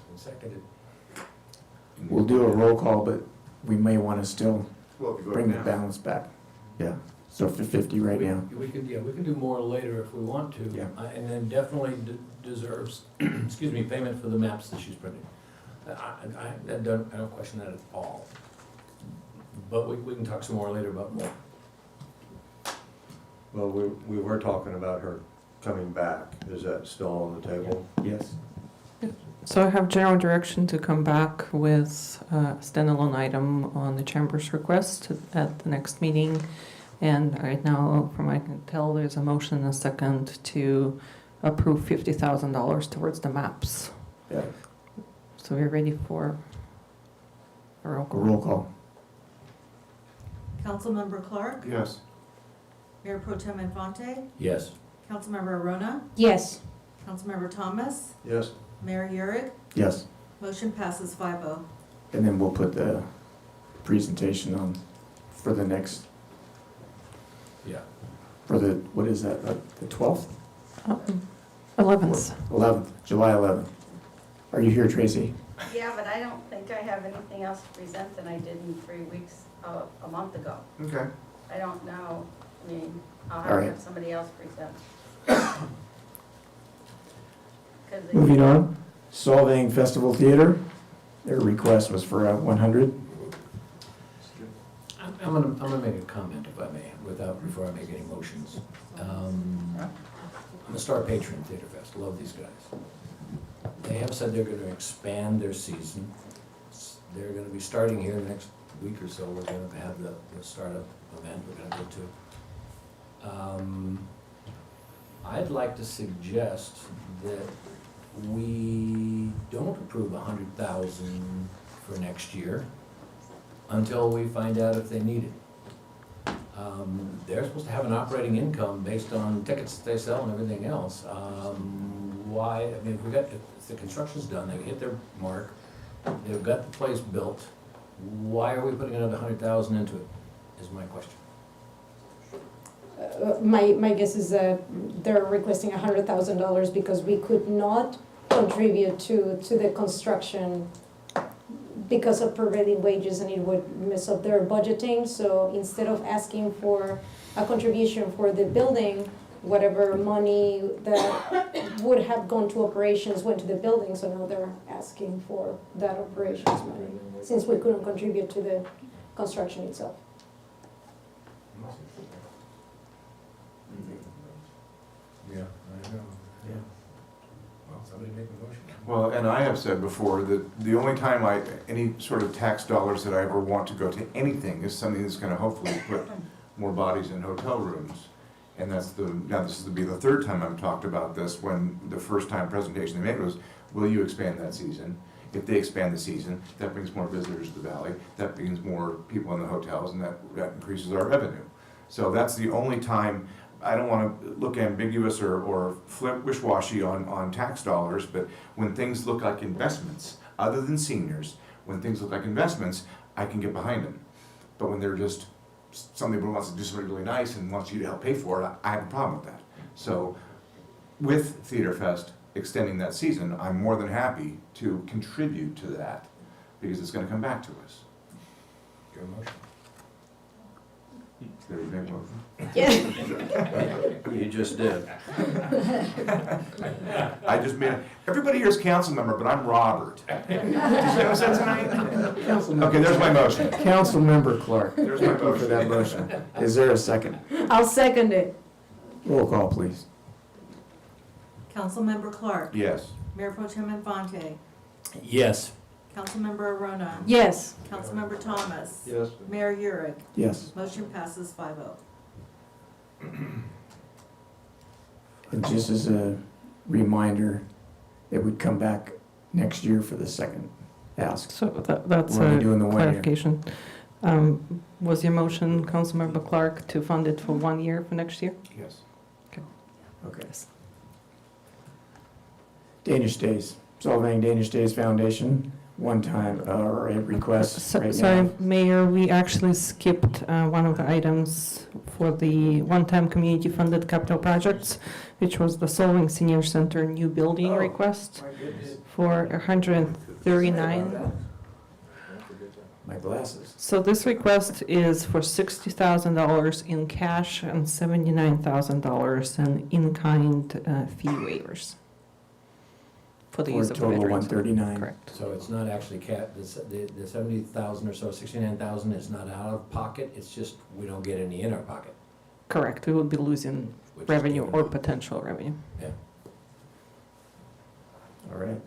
been seconded.
we'll do a roll call, but we may want to still
Well, if you go
bring the
now.
balance back. Yeah, so for 50 right now.
We can do more later if we want to.
Yeah.
And then definitely deserves, excuse me, payment for the maps that she's printed. I don't question that at all. But we can talk some more later about more.
Well, we were talking about her coming back. Is that still on the table?
Yes.
So I have general direction to come back with a standalone item on the chamber's request at the next meeting. And right now, from what I can tell, there's a motion and a second to approve $50,000 towards the maps.
Yeah.
So we're ready for a roll
A
call.
roll call.
Councilmember Clark,
Yes.
Mayor Pro Tem Infante,
Yes.
Councilmember Arona,
Yes.
Councilmember Thomas,
Yes.
Mayor Yurick,
Yes.
motion passes 5-0.
And then we'll put the presentation on for the next,
Yeah.
for the, what is that, the 12th?
11th.
11th, July 11th. Are you here, Tracy?
Yeah, but I don't think I have anything else to present than I did in 3 weeks, a month ago.
Okay.
I don't know, I mean, I'll
All
have to
right.
have somebody else present. 'Cause they-
Moving on, Solvang Festival Theater, their request was for 100.
I'm gonna make a comment if I may, before I make any motions. I'm a star patron of Theater Fest, love these guys. They have said they're gonna expand their season. They're gonna be starting here next week or so, we're gonna have the startup event we're gonna go to. I'd like to suggest that we don't approve 100,000 for next year until we find out if they need it. They're supposed to have an operating income based on tickets that they sell and everything else. Why, I mean, if the construction's done, they hit their mark, they've got the place built, why are we putting another 100,000 into it, is my question.
My guess is that they're requesting $100,000 because we could not contribute to the construction because of prevailing wages, and it would mess up their budgeting. So instead of asking for a contribution for the building, whatever money that would have gone to operations went to the building, so now they're asking for that operations money, since we couldn't contribute to the construction itself.
Yeah, I know, yeah. Well, somebody make a motion.
Well, and I have said before that the only time any sort of tax dollars that I ever want to go to anything is something that's gonna hopefully put more bodies in hotel rooms. And now this will be the third time I've talked about this, when the first time presentation they made was, will you expand that season? If they expand the season, that brings more visitors to the valley, that brings more people in the hotels, and that increases our revenue. So that's the only time. I don't want to look ambiguous or flip wish-washy on tax dollars, but when things look like investments, other than seniors, when things look like investments, I can get behind them. But when they're just somebody who wants to do something really nice and wants you to help pay for it, I have a problem with that. So with Theater Fest extending that season, I'm more than happy to contribute to that, because it's going to come back to us.
Your motion.
There you make motion.
You just did.
I just made, everybody here is council member, but I'm Robert. Did you notice that tonight? Okay, there's my motion.
Councilmember Clark.
There's my
Thank you for that motion. Is there a second?
I'll second it.
Roll call, please.
Councilmember Clark.
Yes.
Mayor Pro Tem Infante.
Yes.
Councilmember Arona.
Yes.
Councilmember Thomas.
Yes.
Mayor Urick.
Yes.
Motion passes 5-0.
And just as a reminder, it would come back next year for the second ask.
So that's
We're only
a
doing the 1 year.
clarification. Was your motion, Councilmember Clark, to fund it for 1 year for next year?
Yes.
Okay. Danish Days, Solvang Danish Days Foundation, one-time, or a request right now.
Sorry, Mayor, we actually skipped one of the items for the one-time community-funded capital projects, which was the Solvang Senior Center new building request for 139.
My glasses.
So this request is for $60,000 in cash and $79,000 in in-kind fee waivers for the
For
use
a
of the
total
veterans.
139.
Correct.
So it's not actually the 70,000 or so, 69,000 is not out of pocket, it's just we don't get any in our pocket.
Correct. We would be losing
Which is
revenue
given
or
up.
potential revenue.
Yeah.
All right.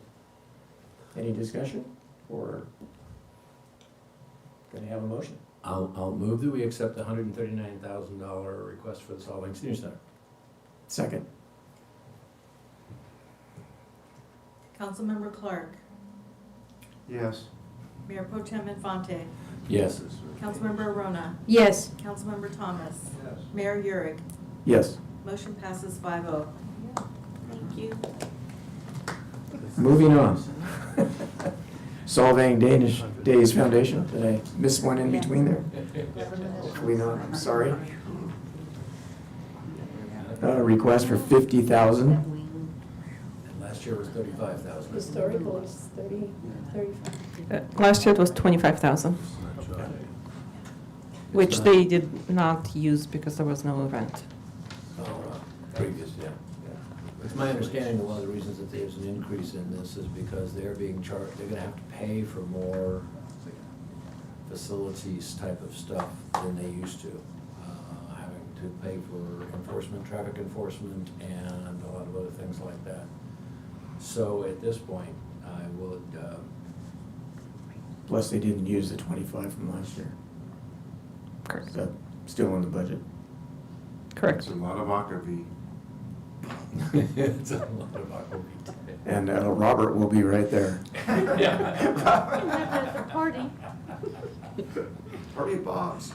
Any discussion, or gonna have a motion?
I'll move that we accept the $139,000 request for the Solvang Senior Center.
Second.
Councilmember Clark.
Yes.
Mayor Pro Tem Infante.
Yes.
Councilmember Arona.
Yes.
Councilmember Thomas.
Yes.
Mayor Urick.
Yes.
Motion passes 5-0.
Thank you.
Moving on. Solvang Danish Days Foundation, did I miss one in between there? Hopefully not, I'm sorry. Request for 50,000.
And last year was 35,000.
Historical is 35.
Last year it was 25,000, which they did not use because there was no event.
Previous, yeah. It's my understanding that one of the reasons that there's an increase in this is because they're being charged, they're gonna have to pay for more facilities type of stuff than they used to. Having to pay for enforcement, traffic enforcement, and a lot of other things like that. So at this point, I would,
Plus they didn't use the 25 from last year.
Correct.
So still in the budget.
Correct.
It's a lot of Akavie.
it's a lot of aquavit.
And Robert will be right there.
At the party.
Party at Bob's.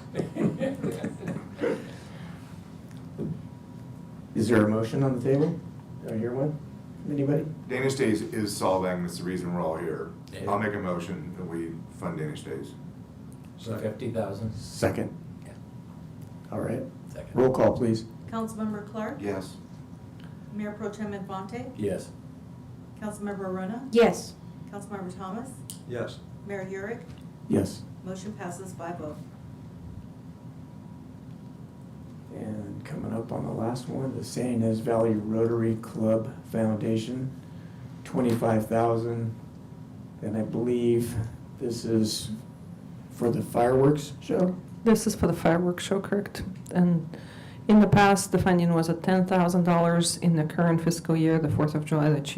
Is there a motion on the table? Do I hear one? Anybody?
Danish Days is Solvang, that's the reason we're all here.
Yeah.
I'll make a motion that we fund Danish Days.
So 50,000?
Second.
Yeah.
All right.
Second.
Roll call, please.
Councilmember Clark.
Yes.
Mayor Pro Tem Infante.
Yes.
Councilmember Arona.
Yes.
Councilmember Thomas.
Yes.
Mayor Urick.
Yes.
Motion passes 5-0.
And coming up on the last one, the San Ynez Valley Rotary Club Foundation, $25,000. And I believe this is for the fireworks show?
This is for the fireworks show, correct? And in the past, the funding was at $10,000. In the current fiscal year, the 4th of July that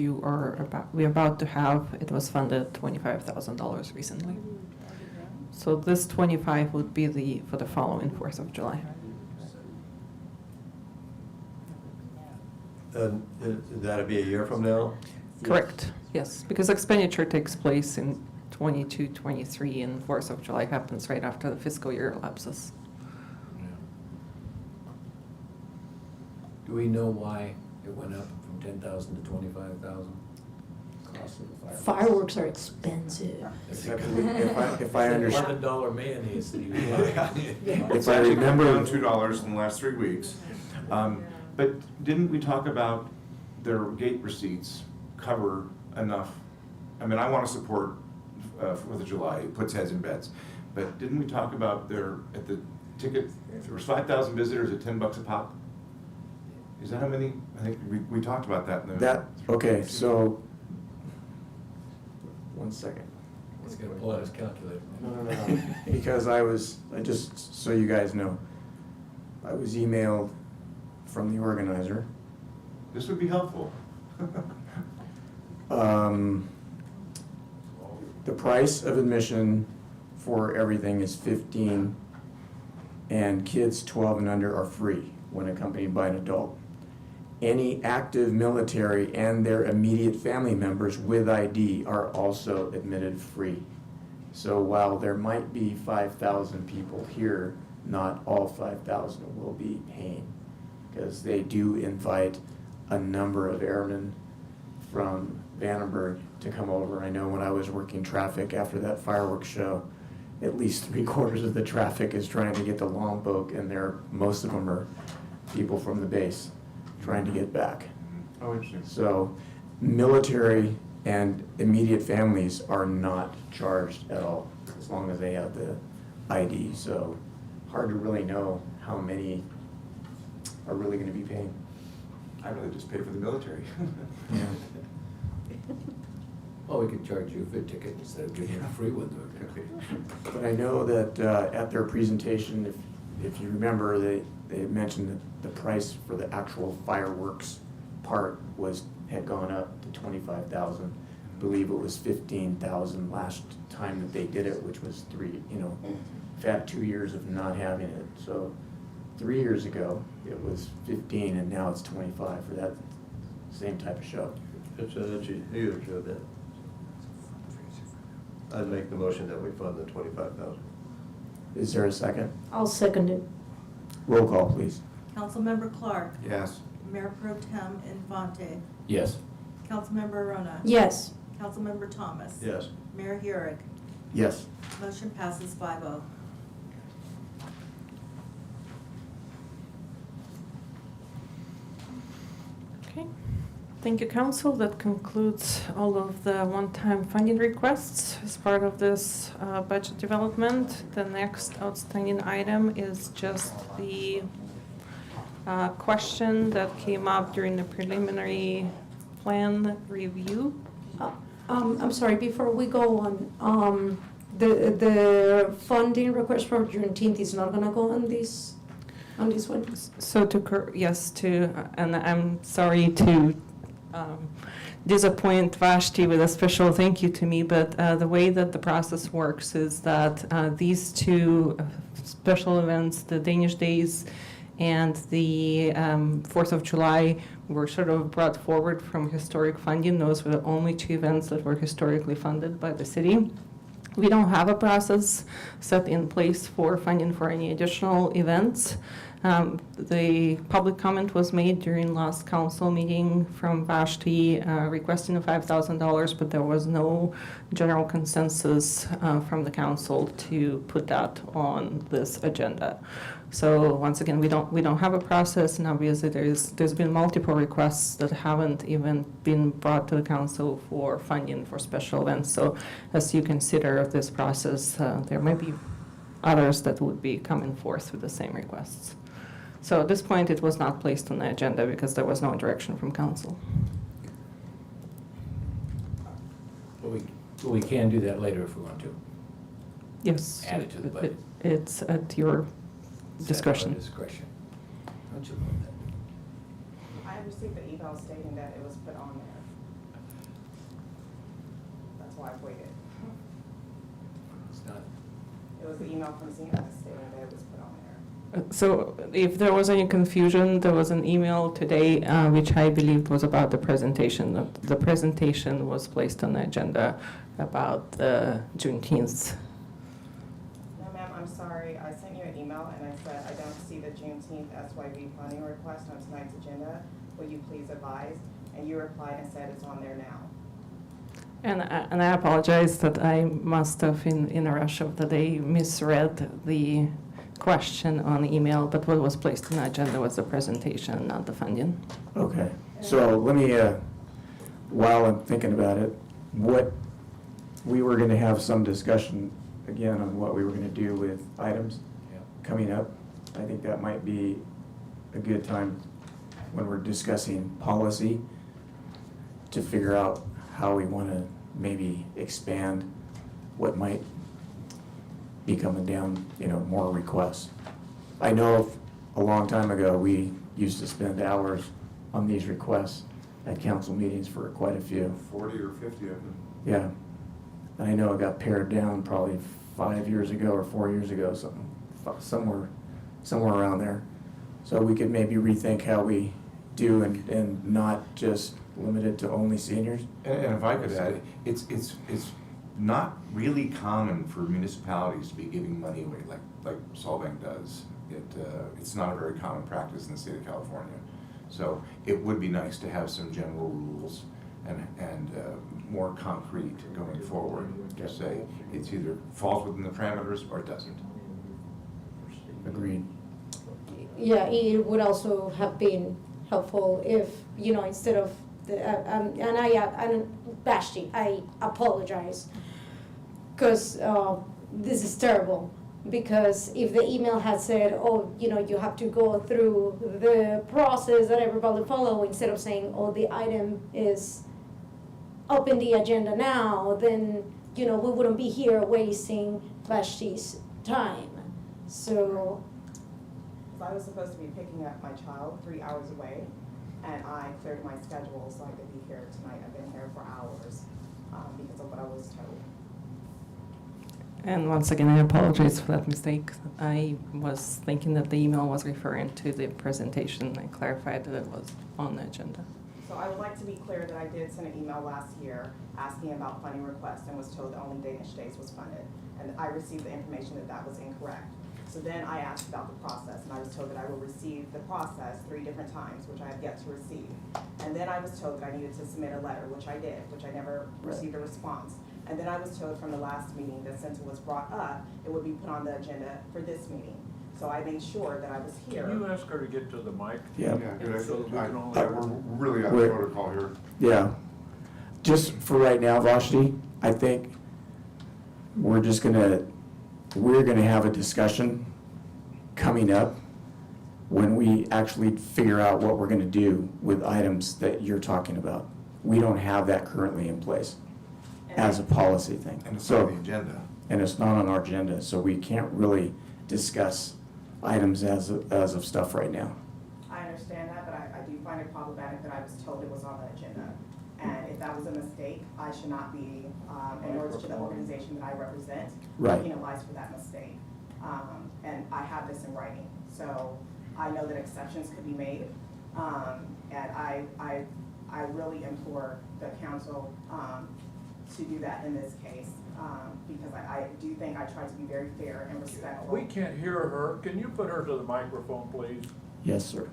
we're about to have, it was funded $25,000 recently. So this 25 would be for the following 4th of July.
That'd be a year from now?
Correct, yes, because expenditure takes place in 22, 23, and 4th of July happens right after the fiscal year elapses.
Do we know why it went up from 10,000 to 25,000? Cost of the
Fireworks are expensive.
If I understand.
$11 mayonnaise that you buy.
If I remember, down $2 in the last 3 weeks. But didn't we talk about their gate receipts cover enough? I mean, I want to support 4th of July, it puts heads in beds. But didn't we talk about at the ticket, if there was 5,000 visitors at $10 a pop? Is that how many? I think we talked about that.
Okay, so, 1 second.
He's gonna pull out his calculator.
No. Because I just, so you guys know, I was emailed from the organizer.
This would be helpful.
The price of admission for everything is $15, and kids 12 and under are free when accompanied by an adult. Any active military and their immediate family members with ID are also admitted free. So while there might be 5,000 people here, not all 5,000 will be paying, because they do invite a number of airmen from Vandenberg to come over. I know when I was working traffic after that fireworks show, at least 3/4 of the traffic is trying to get to Lompoc, and most of them are people from the base trying to get back.
Oh, interesting.
So military and immediate families are not charged at all, as long as they have the ID. So hard to really know how many are really going to be paying.
I'd rather just pay for the military.
Yeah.
Well, we could charge you a ticket instead of giving you a free one.
But I know that at their presentation, if you remember, they mentioned that the price for the actual fireworks part had gone up to 25,000. I believe it was 15,000 last time that they did it, which was had 2 years of not having it. So 3 years ago, it was 15, and now it's 25 for that same type of show.
It's a huge show then. I'd make the motion that we fund the 25,000.
Is there a second?
I'll second it.
Roll call, please.
Councilmember Clark.
Yes.
Mayor Pro Tem Infante.
Yes.
Councilmember Arona.
Yes.
Councilmember Thomas.
Yes.
Mayor Heurig.
Yes.
Motion passes 5-0.
Okay. Thank you, Council. That concludes all of the one-time funding requests as part of this budget development. The next outstanding item is just the question that came up during the preliminary plan review.
I'm sorry, before we go on, the funding request for Juneteenth is not gonna go on this one?
So and I'm sorry to disappoint Vashti with a special thank you to me, but the way that the process works is that these two special events, the Danish Days and the 4th of July, were sort of brought forward from historic funding. Those were the only two events that were historically funded by the city. We don't have a process set in place for funding for any additional events. The public comment was made during last council meeting from Vashti requesting $5,000, but there was no general consensus from the council to put that on this agenda. So once again, we don't have a process, and obviously there's been multiple requests that haven't even been brought to the council for funding for special events. So as you consider this process, there may be others that would be coming forth with the same requests. So at this point, it was not placed on the agenda because there was no direction from council.
But we can do that later if we want to.
Yes.
Add it to the budget.
It's at your discretion.
Discretion. Don't you love that?
I received the email stating that it was put on there. That's why I waited.
It's not.
It was the email from Zena stating that it was put on there.
So if there was any confusion, there was an email today, which I believed was about the presentation. The presentation was placed on the agenda about Juneteenth.
No, ma'am, I'm sorry. I sent you an email and I said, I don't see the Juneteenth SYV funding request on tonight's agenda. Will you please advise? And you replied and said it's on there now.
And I apologize that I must have, in a rush of the day, misread the question on email, but what was placed on the agenda was the presentation, not the funding.
Okay, so let me, while I'm thinking about it, we were gonna have some discussion again on what we were gonna do with items coming up. I think that might be a good time when we're discussing policy to figure out how we wanna maybe expand what might be coming down, more requests. I know a long time ago, we used to spend hours on these requests at council meetings for quite a few.
40 or 50 of them.
Yeah. And I know it got pared down probably 5 years ago or 4 years ago, somewhere around there. So we could maybe rethink how we do and not just limit it to only seniors.
And if I could add, it's not really common for municipalities to be giving money away like Solvang does. It's not a very common practice in the state of California. So it would be nice to have some general rules and more concrete going forward to say it's either falls within the parameters or it doesn't.
Agreed.
Yeah, it would also have been helpful if, instead of Vashti, I apologize, because this is terrible. Because if the email had said, you have to go through the process that everybody follow, instead of saying, the item is up in the agenda now, then, we wouldn't be here wasting Vashti's time. So.
I was supposed to be picking up my child 3 hours away, and I cleared my schedule so I could be here tonight. I've been here for hours because of what I was told.
And once again, I apologize for that mistake. I was thinking that the email was referring to the presentation. I clarified that it was on the agenda.
So I would like to be clear that I did send an email last year asking about funding requests and was told that only Danish Days was funded. And I received the information that that was incorrect. So then I asked about the process, and I was told that I will receive the process 3 different times, which I have yet to receive. And then I was told that I needed to submit a letter, which I did, which I never received a response. And then I was told from the last meeting that since it was brought up, it would be put on the agenda for this meeting. So I made sure that I was here.
Can you ask her to get to the mic?
Yeah.
We're really out of protocol here.
Yeah. Just for right now, Vashti, I think we're gonna have a discussion coming up when we actually figure out what we're gonna do with items that you're talking about. We don't have that currently in place as a policy thing.
And it's not on the agenda.
And it's not on our agenda, so we can't really discuss items as of stuff right now.
I understand that, but I do find it problematic that I was told it was on the agenda. And if that was a mistake, I should not be, in order to the organization that I represent,
Right.
penalized for that mistake. And I have this in writing. So I know that exceptions could be made. And I really implore the council to do that in this case. Because I do think I try to be very fair and respectful.
We can't hear her. Can you put her to the microphone, please?
Yes, sir.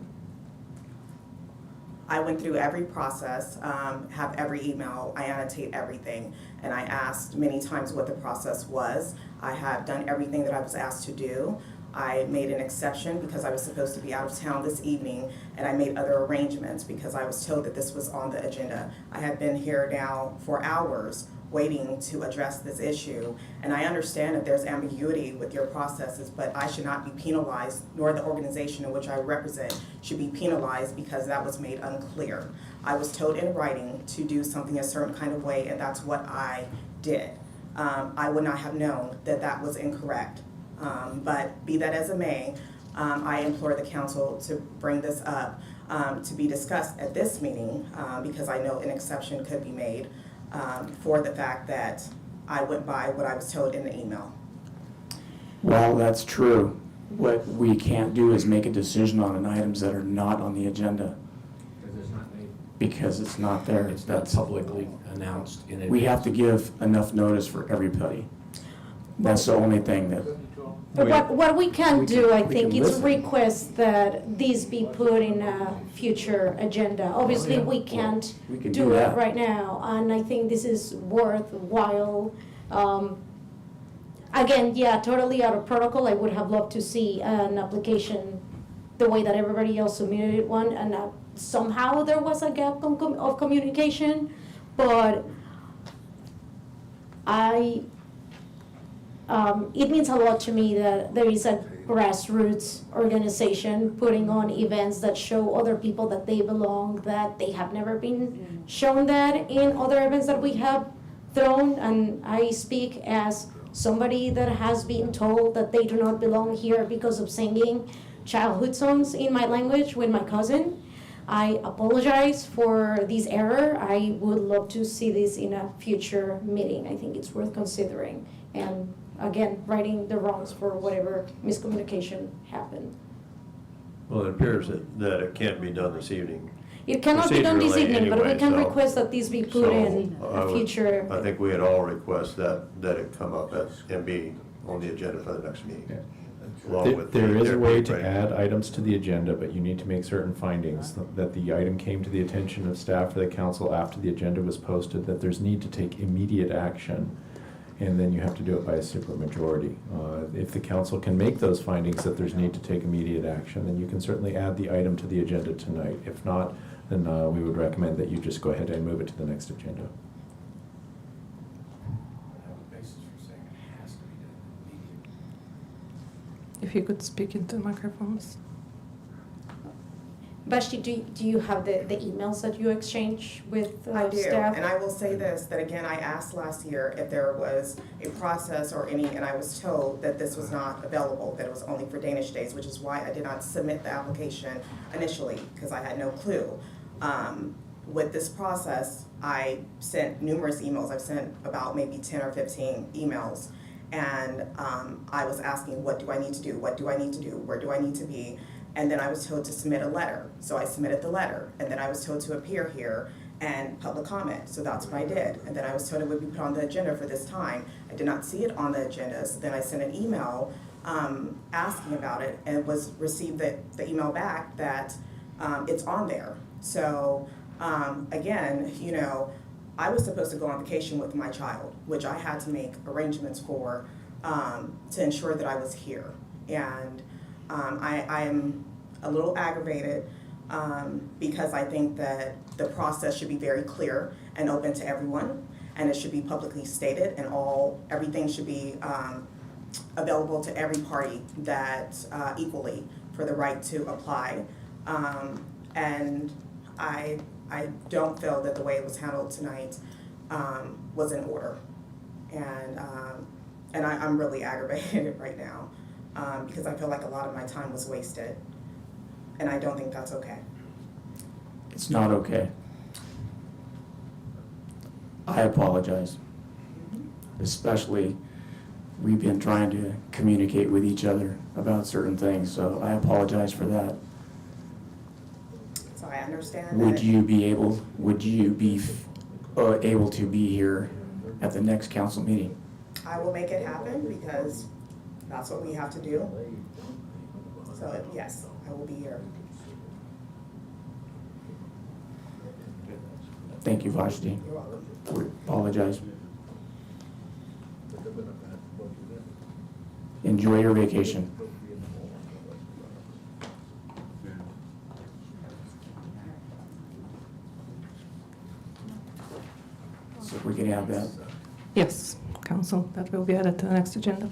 I went through every process, have every email, I annotate everything, and I asked many times what the process was. I have done everything that I was asked to do. I made an exception because I was supposed to be out of town this evening, and I made other arrangements because I was told that this was on the agenda. I have been here now for hours waiting to address this issue, and I understand that there's ambiguity with your processes, but I should not be penalized, nor the organization in which I represent should be penalized because that was made unclear. I was told in writing to do something a certain kind of way, and that's what I did. I would not have known that that was incorrect. But be that as it may, I implore the council to bring this up to be discussed at this meeting because I know an exception could be made for the fact that I went by what I was told in the email.
Well, that's true. What we can't do is make a decision on items that are not on the agenda
Because it's not made.
because it's not there.
It's not publicly announced in advance.
We have to give enough notice for everybody. That's the only thing that.
But what we can do, I
we
think,
can
is
listen.
request that these be put in a future agenda. Obviously, we can't
We can
do
do
it
that.
right now, and I think this is worthwhile. Again, yeah, totally out of protocol. I would have loved to see an application the way that everybody else submitted one, and somehow there was a gap of communication, but it means a lot to me that there is a grassroots organization putting on events that show other people that they belong, that they have never been shown that in other events that we have thrown. And I speak as somebody that has been told that they do not belong here because of singing childhood songs in my language with my cousin. I apologize for this error. I would love to see this in a future meeting. I think it's worth considering. And again, righting the wrongs for whatever miscommunication happened.
Well, it appears that it can't be done this evening.
It cannot be done this
Procedurally
evening, but we
anyway,
can
so-
request that these be put in a future.
I think we had all request that it come up and be on the agenda for the next meeting. along with
There
the
is a way to
therapeutic
add items to the agenda, but you need to make certain findings, that the item came to the attention of staff or the council after the agenda was posted, that there's need to take immediate action, and then you have to do it by a supermajority. If the council can make those findings that there's need to take immediate action, then you can certainly add the item to the agenda tonight. If not, then we would recommend that you just go ahead and move it to the next agenda.
If you could speak into microphones.
Vashti, do you have the emails that you exchange with
I do,
staff?
and I will say this, that again, I asked last year if there was a process or any, and I was told that this was not available, that it was only for Danish days, which is why I did not submit the application initially, because I had no clue. With this process, I sent numerous emails. I've sent about maybe 10 or 15 emails, and I was asking, what do I need to do? What do I need to do? Where do I need to be? And then I was told to submit a letter. So I submitted the letter. And then I was told to appear here and public comment. So that's what I did. And then I was told it would be put on the agenda for this time. I did not see it on the agenda. So then I sent an email asking about it, and received the email back that it's on there. So again, you know, I was supposed to go on vacation with my child, which I had to make arrangements for to ensure that I was here. And I am a little aggravated because I think that the process should be very clear and open to everyone, and it should be publicly stated, and everything should be available to every party that equally for the right to apply. And I don't feel that the way it was handled tonight was in order, and I'm really aggravated right now. Because I feel like a lot of my time was wasted, and I don't think that's okay.
It's not okay. I apologize. Especially, we've been trying to communicate with each other about certain things, so I apologize for that.
So I understand
Would
that.
you be able to be here at the next council meeting?
I will make it happen because that's what we have to do. So yes, I will be here.
Thank you, Vashti.
You're welcome.
We apologize. Enjoy your vacation. So if we could add that.
Yes, council, that will be added to the next agenda.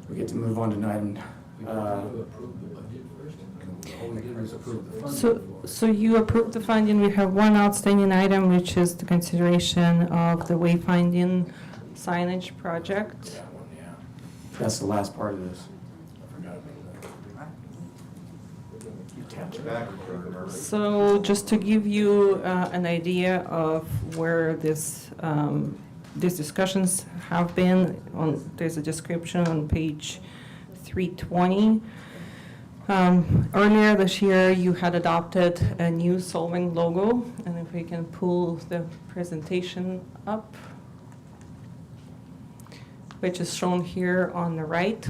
We get to move on to item.
We wanted to approve the budget first, and all we did was approve the funding.
So you approved the funding. We have one outstanding item, which is the consideration of the Wayfinding signage project.
That one, yeah.
That's the last part of this.
I forgot about
So just to give you an idea of where this, these discussions have been, there's a description on page 320. Earlier this year, you had adopted a new Solvang logo, and if we can pull the presentation up, which is shown here on the right.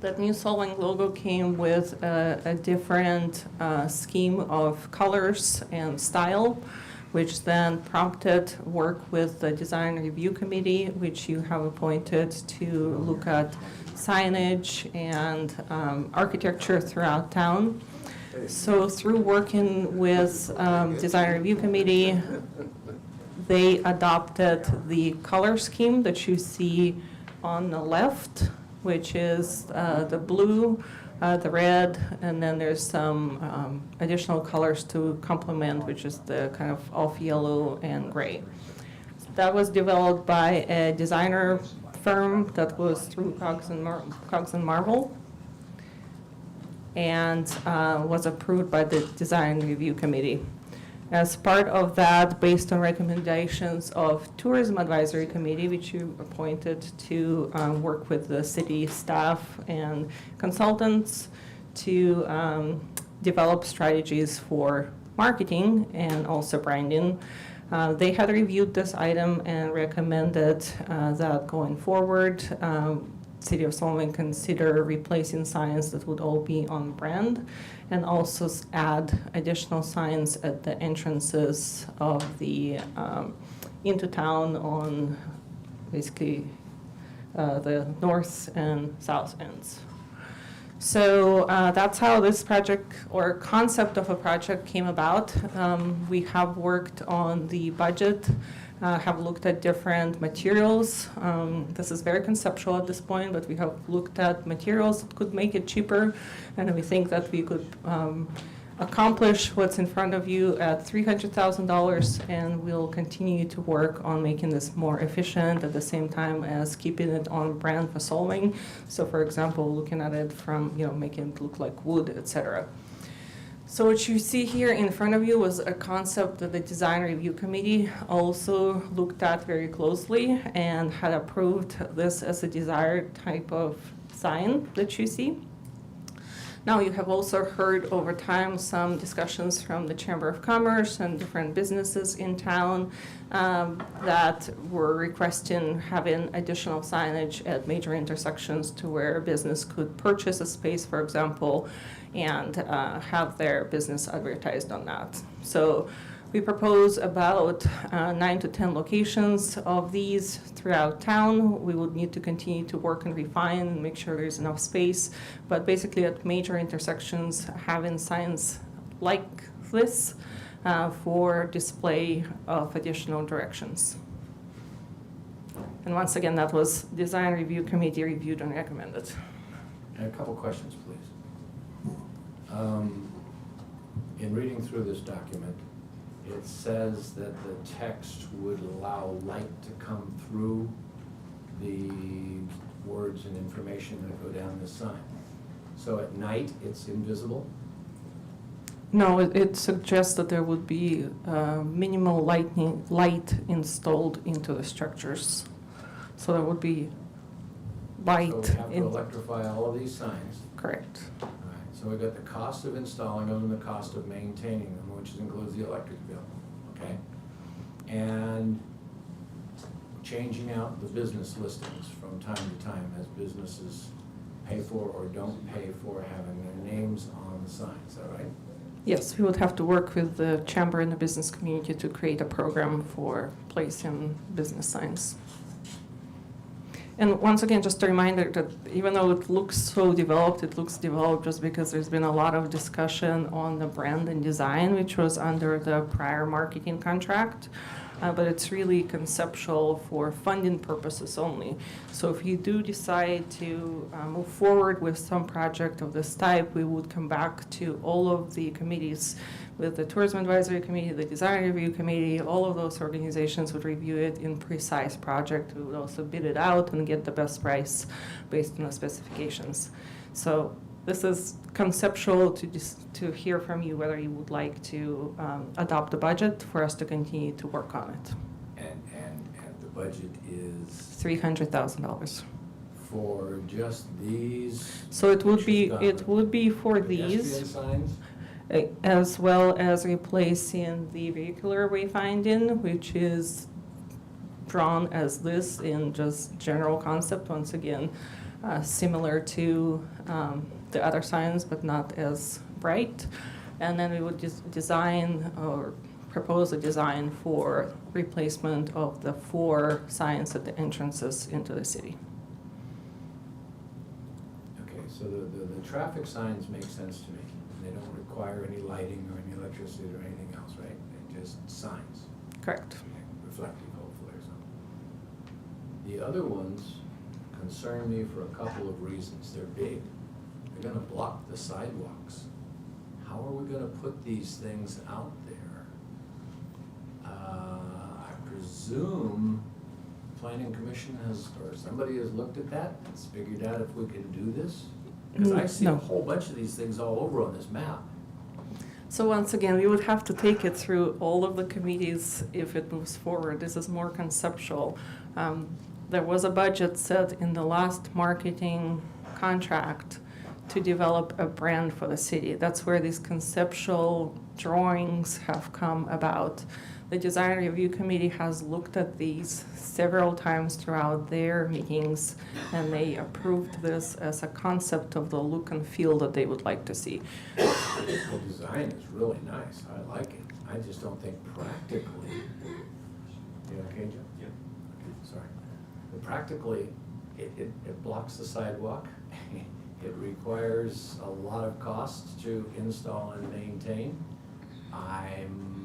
That new Solvang logo came with a different scheme of colors and style, which then prompted work with the design review committee, which you have appointed to look at signage and architecture throughout town. So through working with design review committee, they adopted the color scheme that you see on the left, which is the blue, the red, and then there's some additional colors to complement, which is the kind of off yellow and gray. That was developed by a designer firm that was through Cogs and Marble, and was approved by the design review committee. As part of that, based on recommendations of Tourism Advisory Committee, which you appointed to work with the city staff and consultants to develop strategies for marketing and also branding, they had reviewed this item and recommended that going forward, City of Solvang consider replacing signs that would all be on brand, and also add additional signs at the entrances of the into town on basically the north and south ends. So that's how this project or concept of a project came about. We have worked on the budget, have looked at different materials. This is very conceptual at this point, but we have looked at materials that could make it cheaper, and we think that we could accomplish what's in front of you at $300,000, and we'll continue to work on making this more efficient at the same time as keeping it on brand for Solvang. So for example, looking at it from, making it look like wood, etc. So what you see here in front of you was a concept that the design review committee also looked at very closely and had approved this as a desired type of sign that you see. Now, you have also heard over time some discussions from the Chamber of Commerce and different businesses in town that were requesting having additional signage at major intersections to where a business could purchase a space, for example, and have their business advertised on that. So we propose about 9 to 10 locations of these throughout town. We would need to continue to work and refine and make sure there's enough space. But basically at major intersections, having signs like this for display of additional directions. And once again, that was Design Review Committee reviewed and recommended.
And a couple questions, please. In reading through this document, it says that the text would allow light to come through the words and information that go down this sign. So at night, it's invisible?
No, it suggests that there would be minimal light installed into the structures. So there would be light.
So we have to electrify all of these signs.
Correct.
All right. So we've got the cost of installing them and the cost of maintaining them, which includes the electric bill, okay? And changing out the business listings from time to time as businesses pay for or don't pay for having their names on the sign, is that right?
Yes, we would have to work with the chamber and the business community to create a program for placing business signs. And once again, just a reminder that even though it looks so developed, it looks developed just because there's been a lot of discussion on the brand and design, which was under the prior marketing contract. but it's really conceptual for funding purposes only. So if you do decide to move forward with some project of this type, we would come back to all of the committees, with the Tourism Advisory Committee, the Design Review Committee. All of those organizations would review it in precise project. We would also bid it out and get the best price based on the specifications. So this is conceptual to hear from you whether you would like to adopt a budget for us to continue to work on it.
And the budget is
$300,000.
for just these?
So it would be for
pedestrian
these,
signs?
as well as replacing the vehicular wayfinding, which is drawn as this in just general concept, once again, similar to the other signs, but not as bright. And then we would just design or propose a design for replacement of the 4 signs at the entrances into the city.
Okay, so the traffic signs make sense to me. They don't require any lighting or any electricity or anything else, right? They're just signs.
Correct.
Reflective, hopefully, or something. The other ones concern me for a couple of reasons. They're big. They're gonna block the sidewalks. How are we gonna put these things out there? I presume Planning Commission has, or somebody has looked at that and figured out if we can do this? Because I see a whole bunch of these things all over on this map.
So once again, we would have to take it through all of the committees if it moves forward. This is more conceptual. There was a budget set in the last marketing contract to develop a brand for the city. That's where these conceptual drawings have come about. The Design Review Committee has looked at these several times throughout their meetings, and they approved this as a concept of the look and feel that they would like to see.
The design is really nice. I like it. I just don't think practically. You okay, Joe? Yeah. Okay, sorry. But practically, it blocks the sidewalk. It requires a lot of costs to install and maintain. I'm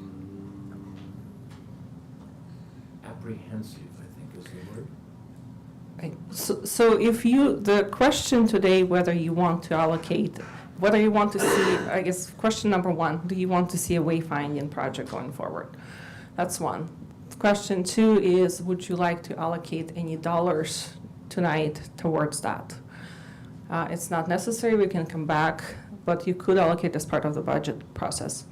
apprehensive, I think is the word.
Right. So if you, the question today, whether you want to allocate, whether you want to see, I guess, question number 1, do you want to see a wayfinding project going forward? That's one. Question 2 is, would you like to allocate any dollars tonight towards that? It's not necessary, we can come back, but you could allocate as part of the budget process.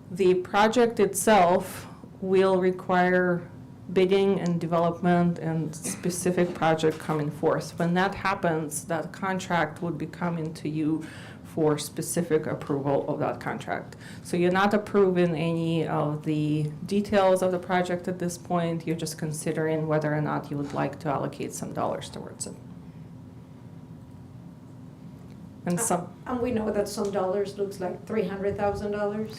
The project itself will require bidding and development and specific project coming forth. When that happens, that contract would be coming to you for specific approval of that contract. So you're not approving any of the details of the project at this point, you're just considering whether or not you would like to allocate some dollars towards it.
And we know that some dollars looks like $300,000.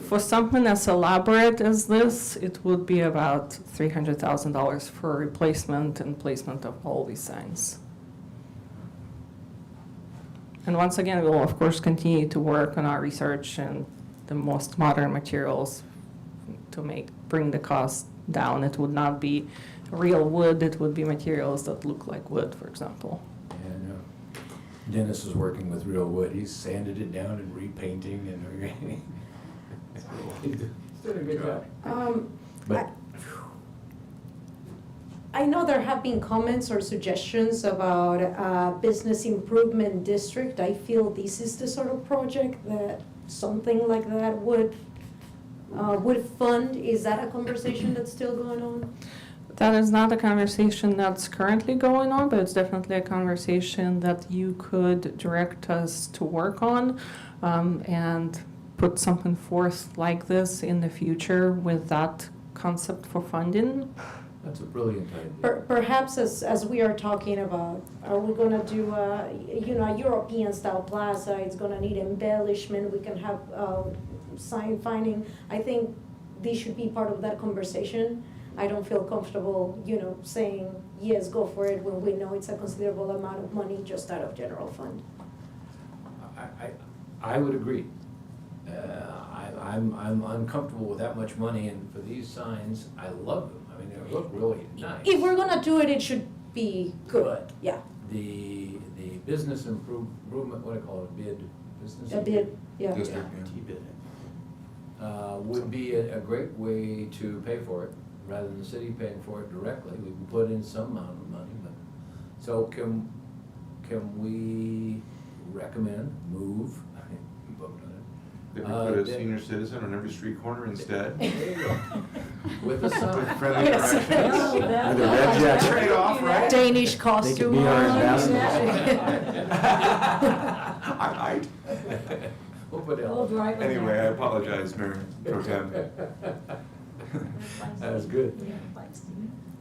For something as elaborate as this, it would be about $300,000 for replacement and placement of all these signs. And once again, we will of course continue to work on our research and the most modern materials to bring the cost down. It would not be real wood, it would be materials that look like wood, for example.
Dennis is working with real wood. He's sanded it down and repainting and he's doing a good job. But
I know there have been comments or suggestions about business improvement district. I feel this is the sort of project that something like that would fund. Is that a conversation that's still going on?
That is not a conversation that's currently going on, but it's definitely a conversation that you could direct us to work on and put something forth like this in the future with that concept for funding.
That's a brilliant idea.
Perhaps as we are talking about, are we gonna do a European style plaza? It's gonna need embellishment. We can have sign finding. I think this should be part of that conversation. I don't feel comfortable, saying, yes, go for it, when we know it's a considerable amount of money just out of general fund.
I would agree. I'm uncomfortable with that much money, and for these signs, I love them. I mean, they look really nice.
If we're gonna do it, it should be good, yeah.
The business improvement, what do I call it, bid? Business
A bid, yeah.
District, yeah.
T-bid. Would be a great way to pay for it, rather than the city paying for it directly. We can put in some amount of money, but, so can we recommend, move, vote on it?
Did we put a senior citizen on every street corner instead?
There you go. With a sign.
With friendly directions.
With a red jacket.
Trade-off, right?
Danish
They
costume.
could be our
on.
ambassadors.
I might.
We'll put it
We'll
on.
drive them
Anyway, I
there.
apologize, Mayor Pro Tem.
That was good.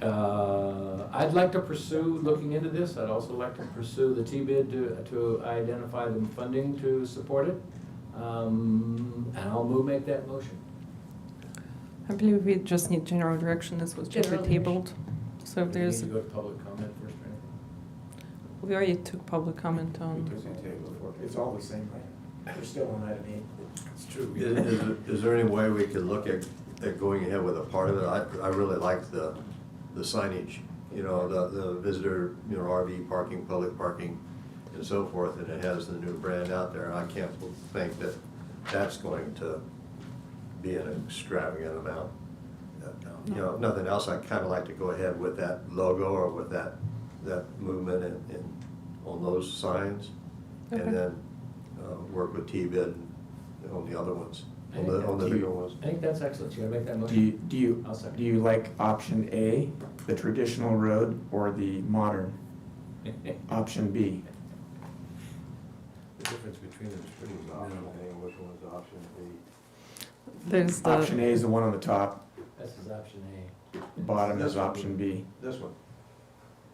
I'd like to pursue looking into this. I'd also like to pursue the T-bid to identify the funding to support it. And I'll make that motion.
I believe we just need general direction. This was just
General
tabled. So if
Do you need
there's,
to go to public comment first or anything?
we already took public comment on.
It's all the same, right? We're still on item 8.
It's true.
Is there any way we could look at going ahead with a part of it? I really like the signage, you know, the visitor, you know, RV parking, public parking, and so forth, and it has the new brand out there. I can't think that that's going to be an extravagant amount. You know, if nothing else, I'd kind of like to go ahead with that logo or with that movement and on those signs,
Okay.
and then work with T-bid on the other ones, on the bigger ones.
I think that's excellent. You gonna make that motion? I'll second.
Do you like option A, the traditional road, or the modern option B?
The difference between them is pretty minimal.
Which one's option B?
There's the.
Option A is the one on the top,
This is option A.
the bottom
This
is
one.
option B.
This one.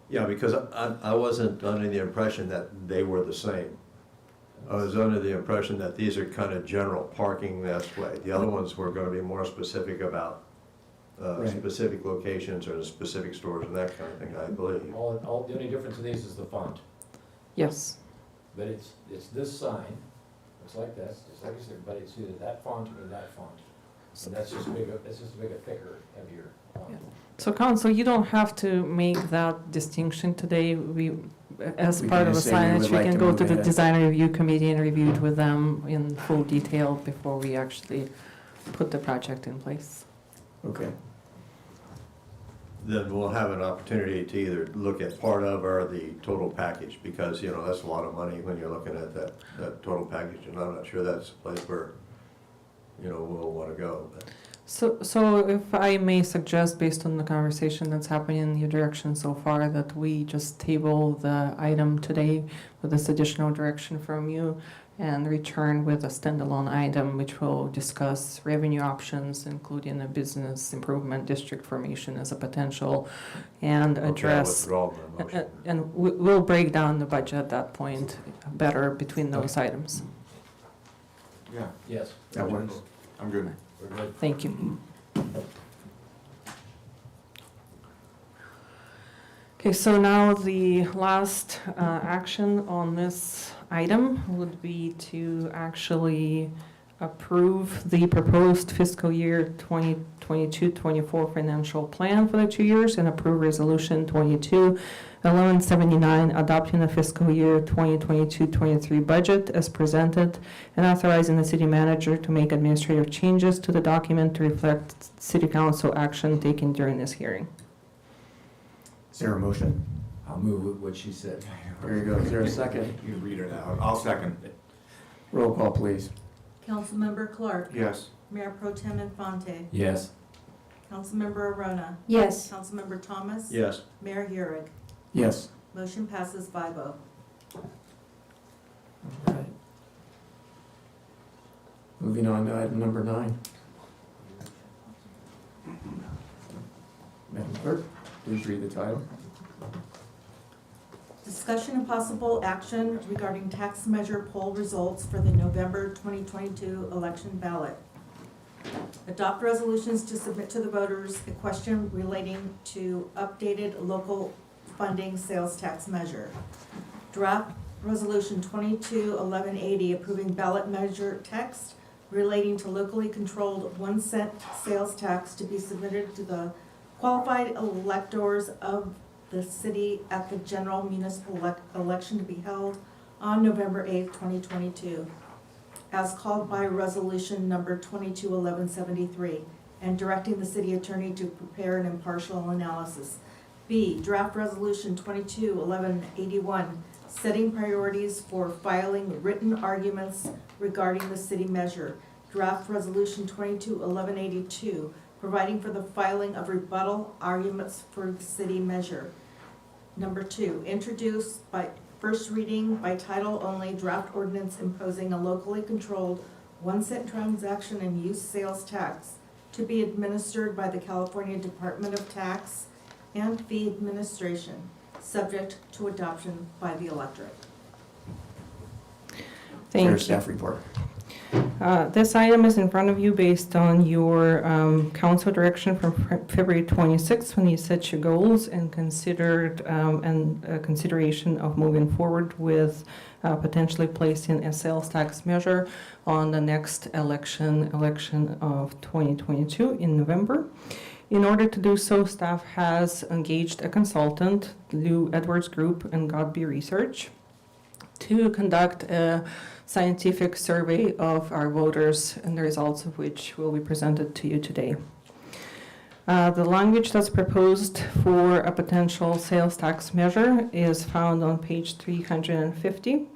Yeah, because I wasn't under the impression that they were the same. I was under the impression that these are kind of general parking this way. The other ones were gonna be more specific about
Right.
specific locations or specific stores and that kind of thing, I believe.
The only difference in these is the font.
Yes.
But it's this sign, looks like this, just like you said, but it's either that font or that font. So that's just bigger, thicker, heavier font.
Yeah. So council, you don't have to make that distinction today. As
We
part
can
of the
just say we
signage,
would
we
like
can
to
go
move
to the
ahead.
design review committee and review it with them in full detail before we actually put the project in place.
Okay.
Then we'll have an opportunity to either look at part of or the total package, because, you know, that's a lot of money when you're looking at that total package, and I'm not sure that's a place where, you know, we'll wanna go. But
So if I may suggest, based on the conversation that's happening in your direction so far, that we just table the item today with this additional direction from you and return with a standalone item which will discuss revenue options, including a business improvement district formation as a potential, and
Okay, I'll
address.
withdraw my motion.
And we'll break down the budget at that point better between those items.
Yeah,
Yes.
That works.
I'm good.
We're good.
Thank you. Okay, so now the last action on this item would be to actually approve the proposed fiscal year 2022-24 financial plan for the 2 years and approve resolution 22-1179 adopting the fiscal year 2022-23 budget as presented and authorizing the city manager to make administrative changes to the document to reflect city council action taken during this hearing.
Is there a motion?
I'll move with what she said.
There you go. Is there a second?
You read it out. I'll second.
Roll call, please.
Councilmember Clark.
Yes.
Mayor Pro Tem Infante.
Yes.
Councilmember Arona.
Yes.
Councilmember Thomas.
Yes.
Mayor Heurig.
Yes.
Motion passes 5-0.
Alright. Moving on to item number 9. Madam Clerk, please read the title.
Discussion and possible action regarding tax measure poll results for the November 2022 election ballot. Adopt resolutions to submit to the voters a question relating to updated local funding sales tax measure. Draft resolution 22-1180 approving ballot measure text relating to locally controlled 1 cent sales tax to be submitted to the qualified electors of the city at the general municipal election to be held on November 8th, 2022, as called by resolution number 221173, and directing the city attorney to prepare an impartial analysis. B, draft resolution 221181, setting priorities for filing written arguments regarding the city measure. Draft resolution 221182, providing for the filing of rebuttal arguments for the city measure. Number 2, introduced by first reading by title only, draft ordinance imposing a locally controlled 1 cent transaction and use sales tax to be administered by the California Department of Tax and Fee Administration, subject to adoption by the electorate.
Thank
Fair
you.
staff report.
This item is in front of you based on your council direction from February 26th, when you set your goals and considered consideration of moving forward with potentially placing a sales tax measure on the next election of 2022 in November. In order to do so, staff has engaged a consultant, Lou Edwards Group and Godby Research, to conduct a scientific survey of our voters, and the results of which will be presented to you today. The language that's proposed for a potential sales tax measure is found on page 350,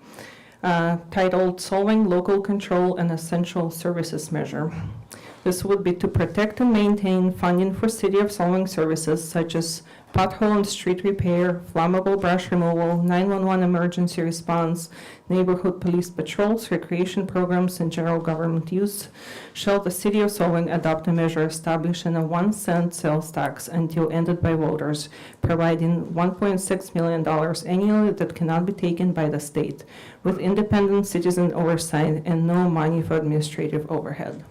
titled Solvang Local Control and Essential Services Measure. This would be to protect and maintain funding for City of Solvang services such as pothole and street repair, flammable brush removal, 911 emergency response, neighborhood police patrols, recreation programs, and general government use. Shall the City of Solvang adopt a measure establishing a 1 cent sales tax until ended by voters, providing $1.6 million annually that cannot be taken by the state, with independent citizen oversight and no money for administrative overhead.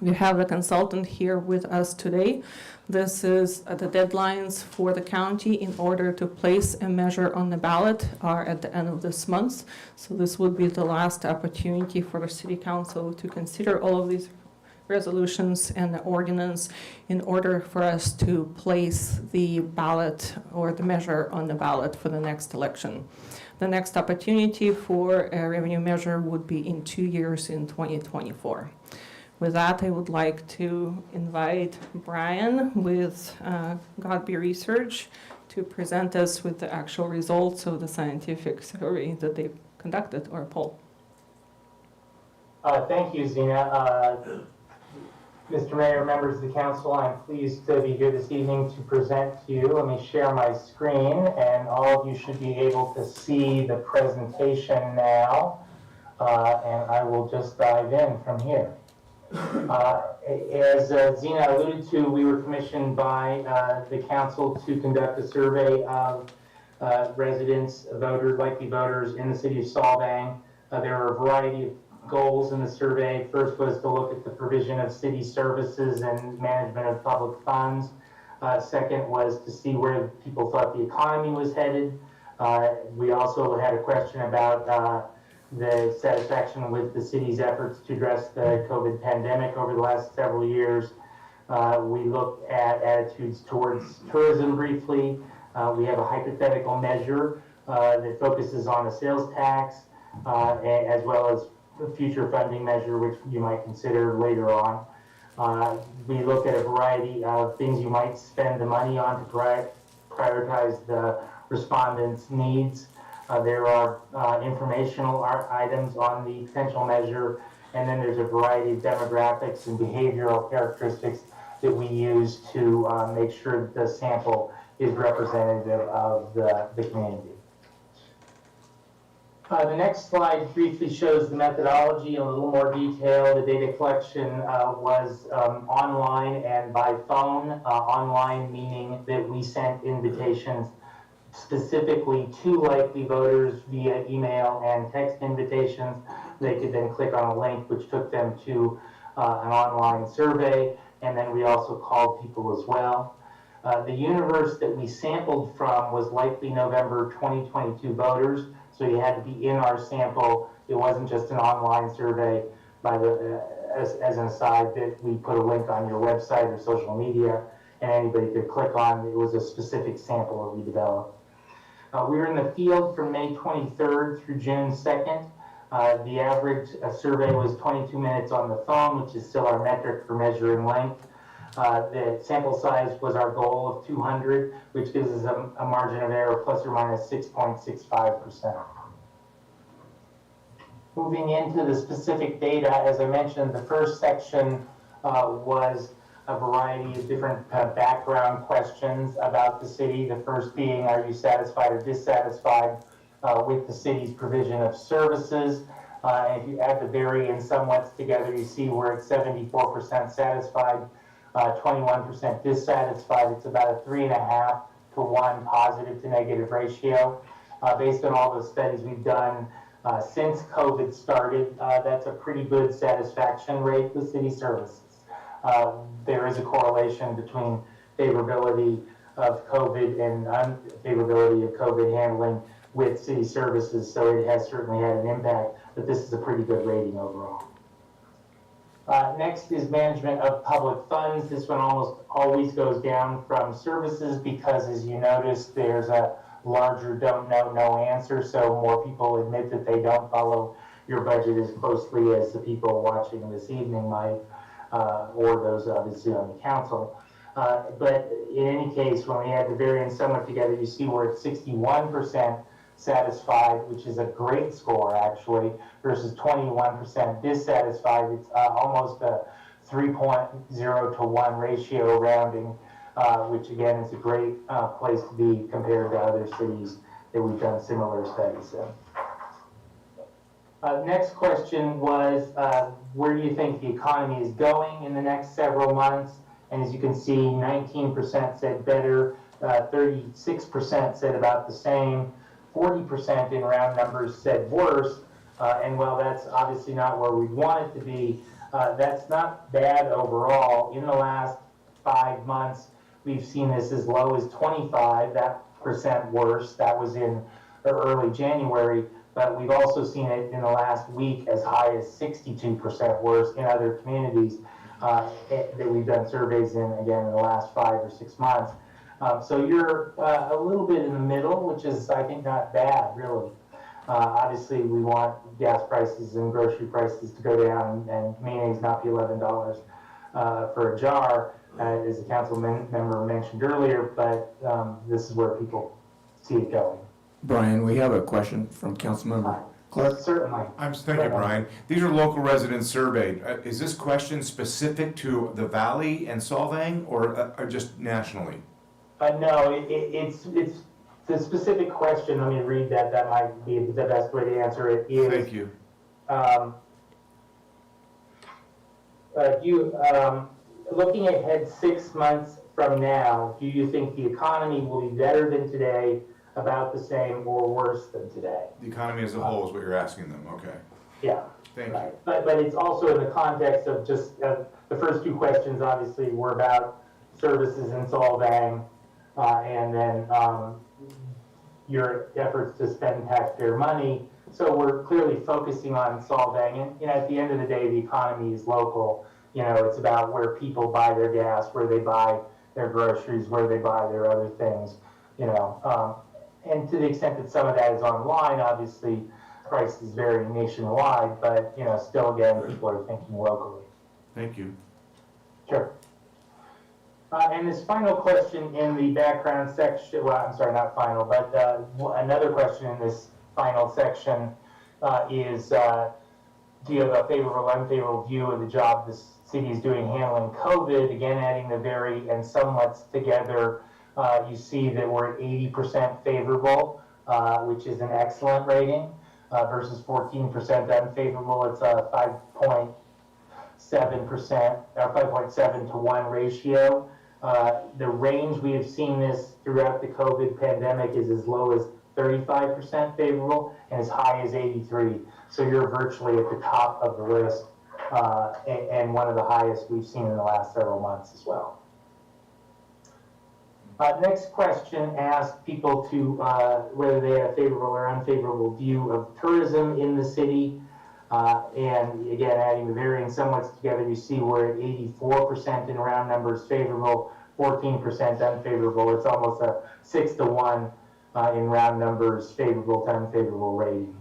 We have the consultant here with us today. This is the deadlines for the county in order to place a measure on the ballot are at the end of this month. So this would be the last opportunity for the city council to consider all of these resolutions and the ordinance in order for us to place the ballot or the measure on the ballot for the next election. The next opportunity for a revenue measure would be in 2 years in 2024. With that, I would like to invite Brian with Godby Research to present us with the actual results of the scientific survey that they conducted, or poll.
Thank you, Zena. Mr. Mayor, members of the council, I'm pleased to be here this evening to present to you. Let me share my screen, and all of you should be able to see the presentation now, and I will just dive in from here. As Zena alluded to, we were commissioned by the council to conduct a survey of residents, voters, likely voters in the city of Solvang. There are a variety of goals in the survey. First was to look at the provision of city services and management of public funds. Second was to see where people thought the economy was headed. We also had a question about the satisfaction with the city's efforts to address the COVID pandemic over the last several years. We looked at attitudes towards tourism briefly. We have a hypothetical measure that focuses on a sales tax, as well as a future funding measure, which you might consider later on. We look at a variety of things you might spend the money on to prioritize the respondents' needs. There are informational items on the potential measure, and then there's a variety of demographics and behavioral characteristics that we use to make sure that the sample is representative of the community. The next slide briefly shows the methodology in a little more detail. The data collection was online and by phone. Online meaning that we sent invitations specifically to likely voters via email and text invitations. They could then click on a link which took them to an online survey, and then we also called people as well. The universe that we sampled from was likely November 2022 voters, so you had to be in our sample. It wasn't just an online survey by the as an aside, that we put a link on your website or social media, and anybody could click on. It was a specific sample that we developed. We were in the field from May 23rd through June 2nd. The average survey was 22 minutes on the phone, which is still our metric for measuring length. The sample size was our goal of 200, which gives us a margin of error plus or minus 6.65%. Moving into the specific data, as I mentioned, the first section was a variety of different background questions about the city. The first being, are you satisfied or dissatisfied with the city's provision of services? If you add the very and somewhats together, you see we're at 74% satisfied, 21% dissatisfied. It's about a 3.5 to 1 positive to negative ratio. Based on all the studies we've done since COVID started, that's a pretty good satisfaction rate with city services. There is a correlation between favorability of COVID and unfavorability of COVID handling with city services, so it has certainly had an impact, but this is a pretty good rating overall. Next is management of public funds. This one almost always goes down from services because, as you noticed, there's a larger don't know, no answer, so more people admit that they don't follow your budget as closely as the people watching this evening might, or those obviously on the council. But in any case, when we add the very and somewhat together, you see we're at 61% satisfied, which is a great score actually, versus 21% dissatisfied. It's almost a 3.0 to 1 ratio rounding, which again is a great place to be compared to other cities that we've done similar studies in. Next question was, where do you think the economy is going in the next several months? And as you can see, 19% said better, 36% said about the same, 40% in round numbers said worse. And while that's obviously not where we want it to be, that's not bad overall. In the last 5 months, we've seen this as low as 25% worse. That was in early January. But we've also seen it in the last week as high as 62% worse in other communities that we've done surveys in, again, in the last 5 or 6 months. So you're a little bit in the middle, which is, I think, not bad, really. Obviously, we want gas prices and grocery prices to go down and mayonnaise not be $11 for a jar, as the council member mentioned earlier, but this is where people see it going.
Brian, we have a question from Councilmember Clark.
Certainly.
Thank you, Brian. These are local residents surveyed. Is this question specific to the Valley and Solvang, or just nationally?
No, it's the specific question. Let me read that. That might be the best way to answer it. Is,
thank you.
Looking ahead 6 months from now, do you think the economy will be better than today, about the same, or worse than today?
The economy as a whole is what you're asking them, okay.
Yeah.
Thank you.
But it's also in the context of just, the first 2 questions obviously were about services in Solvang, and then your efforts to spend taxpayer money. So we're clearly focusing on Solvang, and at the end of the day, the economy is local. It's about where people buy their gas, where they buy their groceries, where they buy their other things, and to the extent that some of that is online, obviously prices vary nationwide, but still again, people are thinking locally.
Thank you.
Sure. And this final question in the background section, well, I'm sorry, not final, but another question in this final section is, do you have a favorable or unfavorable view of the job the city is doing handling COVID? Again, adding the very and somewhats together, you see that we're at 80% favorable, which is an excellent rating, versus 14% unfavorable. It's a 5.7% or 5.7 to 1 ratio. The range we have seen this throughout the COVID pandemic is as low as 35% favorable and as high as 83. So you're virtually at the top of the list, and one of the highest we've seen in the last several months as well. Next question asked people to whether they have a favorable or unfavorable view of tourism in the city. And again, adding the varying somewhats together, you see we're at 84% in round numbers favorable, 14% unfavorable. It's almost a 6-to-1 in round numbers favorable to unfavorable rating.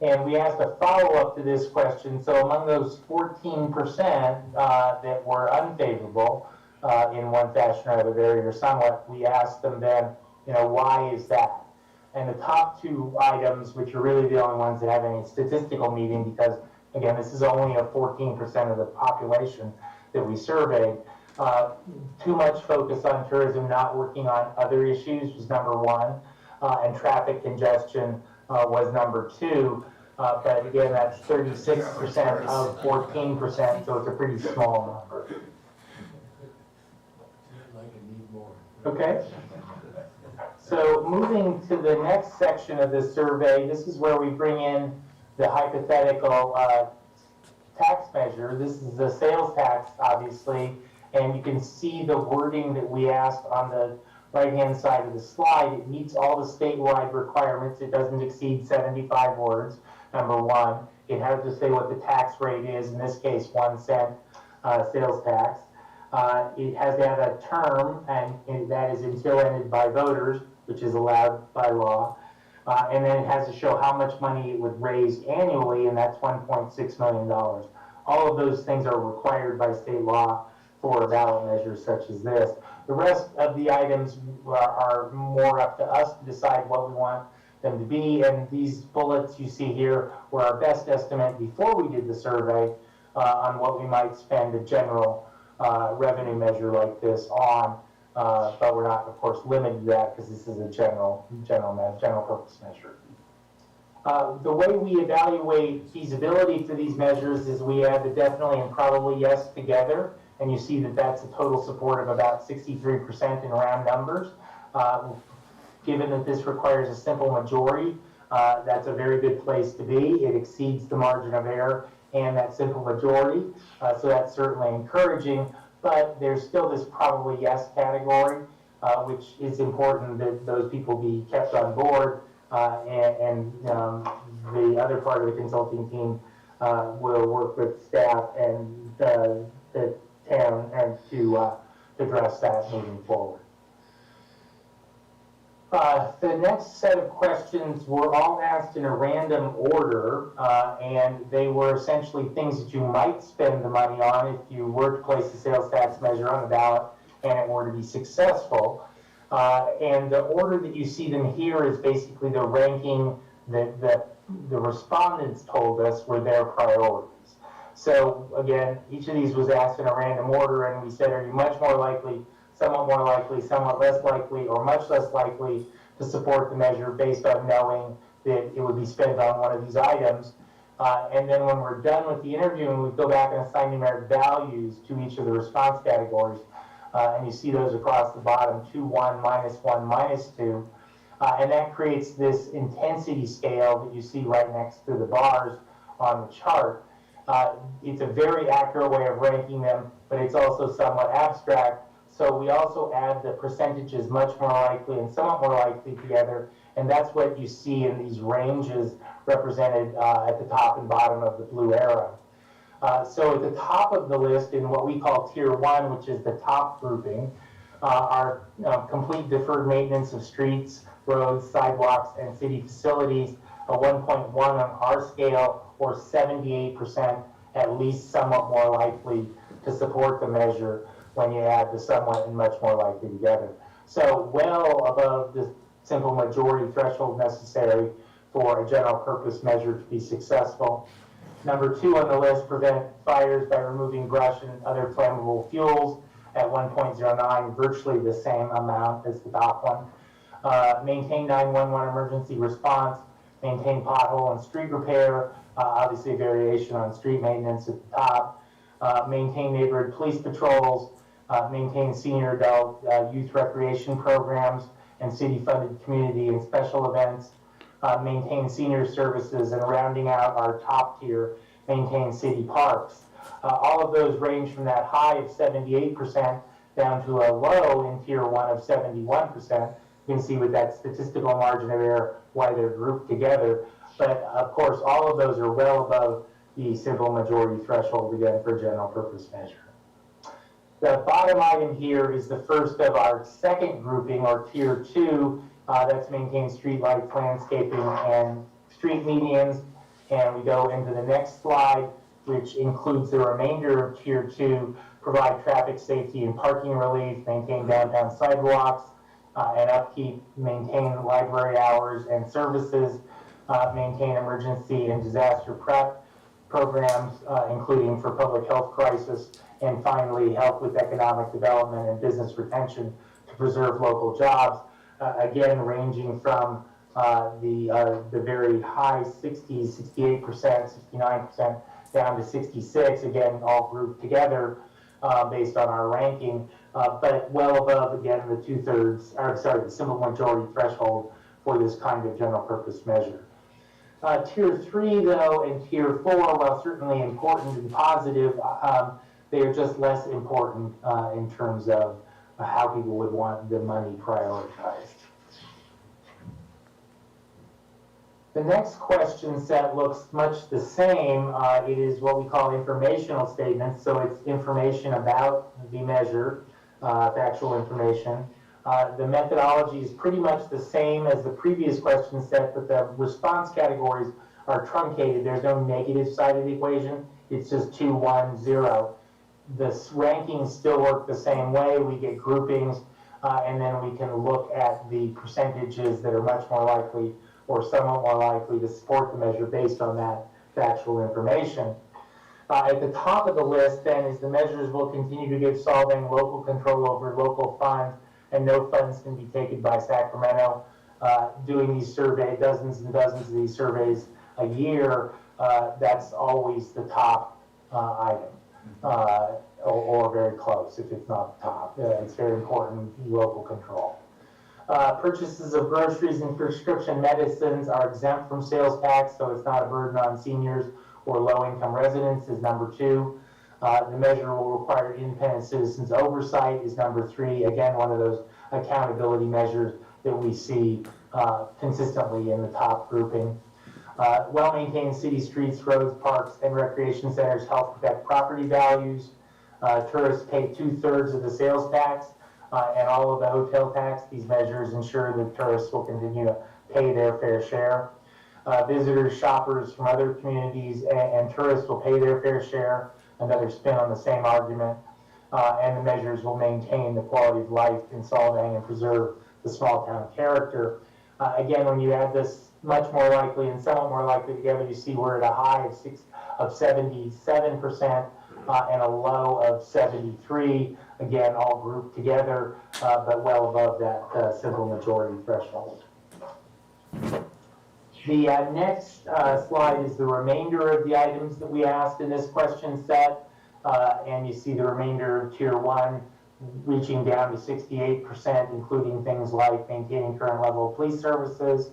And we asked a follow-up to this question. So among those 14% that were unfavorable in one fashion or other, vary or somewhat, we asked them then, why is that? And the top two items, which are really the only ones that have any statistical meaning, because again, this is only a 14% of the population that we surveyed. Too much focus on tourism not working on other issues was number one, and traffic congestion was number two. But again, that's 36% of 14%, so it's a pretty small number. Okay. So moving to the next section of this survey, this is where we bring in the hypothetical tax measure. This is the sales tax, obviously, and you can see the wording that we asked on the right-hand side of the slide. It meets all the statewide requirements. It doesn't exceed 75 words, number one. It has to say what the tax rate is, in this case, 1 cent sales tax. It has to have a term, and that is until ended by voters, which is allowed by law. And then it has to show how much money it would raise annually, and that's $1.6 million. All of those things are required by state law for a ballot measure such as this. The rest of the items are more up to us to decide what we want them to be, and these bullets you see here were our best estimate before we did the survey on what we might spend a general revenue measure like this on, but we're not, of course, limited to that because this is a general purpose measure. The way we evaluate feasibility for these measures is we add the definitely and probably yes together, and you see that that's a total support of about 63% in round numbers. Given that this requires a simple majority, that's a very good place to be. It exceeds the margin of error and that simple majority, so that's certainly encouraging, but there's still this probably yes category, which is important that those people be kept on board, and the other part of the consulting team will work with staff and the town and to address that moving forward. The next set of questions were all asked in a random order, and they were essentially things that you might spend the money on if you were to place a sales tax measure on the ballot and it were to be successful. And the order that you see them here is basically the ranking that the respondents told us were their priorities. So again, each of these was asked in a random order, and we said, are you much more likely, somewhat more likely, somewhat less likely, or much less likely to support the measure based on knowing that it would be spent on one of these items. And then when we're done with the interviewing, we go back and assign numeric values to each of the response categories. And you see those across the bottom, 2, 1, -1, -2. And that creates this intensity scale that you see right next to the bars on the chart. It's a very accurate way of ranking them, but it's also somewhat abstract. So we also add the percentages much more likely and somewhat more likely together, and that's what you see in these ranges represented at the top and bottom of the blue arrow. So at the top of the list in what we call Tier 1, which is the top grouping, are complete deferred maintenance of streets, roads, sidewalks, and city facilities, a 1.1 on our scale, or 78% at least somewhat more likely to support the measure when you add the somewhat and much more likely together. So well above the simple majority threshold necessary for a general purpose measure to be successful. Number 2 on the list, prevent fires by removing brush and other flammable fuels at 1.09, virtually the same amount as the top one. Maintain 911 emergency response, maintain pothole and street repair, obviously a variation on street maintenance at the top. Maintain neighborhood police patrols, maintain senior adult youth recreation programs and city-funded community and special events, maintain senior services, and rounding out our top tier, maintain city parks. All of those range from that high of 78% down to a low in Tier 1 of 71%. You can see with that statistical margin of error why they're grouped together. But of course, all of those are well above the simple majority threshold, again, for general purpose measure. The bottom item here is the first of our second grouping, or tier 2, that's maintain street lights, landscaping, and street medians. And we go into the next slide, which includes the remainder of tier 2, provide traffic safety and parking relief, maintain downtown sidewalks, and upkeep, maintain library hours and services, maintain emergency and disaster prep programs, including for public health crisis, and finally, help with economic development and business retention to preserve local jobs, again, ranging from the very high 60s, 68%, 69%, down to 66, again, all grouped together based on our ranking, but well above, again, the the simple majority threshold for this kind of general purpose measure. Tier 3, though, and Tier 4, while certainly important and positive, they are just less important in terms of how people would want the money prioritized. The next question set looks much the same. It is what we call informational statements, so it's information about the measure, factual information. The methodology is pretty much the same as the previous question set, but the response categories are truncated. There's no negative side of the equation. It's just 2, 1, 0. The rankings still work the same way. We get groupings, and then we can look at the percentages that are much more likely or somewhat more likely to support the measure based on that factual information. At the top of the list, then, is the measures will continue to give Solvang local control over local funds, and no funds can be taken by Sacramento. Doing these surveys, dozens and dozens of these surveys a year, that's always the top item. Or very close if it's not the top. It's very important, local control. Purchases of groceries and prescription medicines are exempt from sales tax, so it's not a burden on seniors or low-income residents, is number 2. The measure will require independent citizens' oversight, is number 3. Again, one of those accountability measures that we see consistently in the top grouping. Well-maintained city streets, roads, parks, and recreation centers help protect property values. Tourists pay 2/3 of the sales tax and all of the hotel tax. These measures ensure that tourists will continue to pay their fair share. Visitors, shoppers from other communities, and tourists will pay their fair share. Another spin on the same argument. And the measures will maintain the quality of life in Solvang and preserve the small town character. Again, when you add this much more likely and somewhat more likely together, you see we're at a high of 77% and a low of 73%. Again, all grouped together, but well above that simple majority threshold. The next slide is the remainder of the items that we asked in this question set. And you see the remainder of Tier 1 reaching down to 68%, including things like maintaining current level of police services.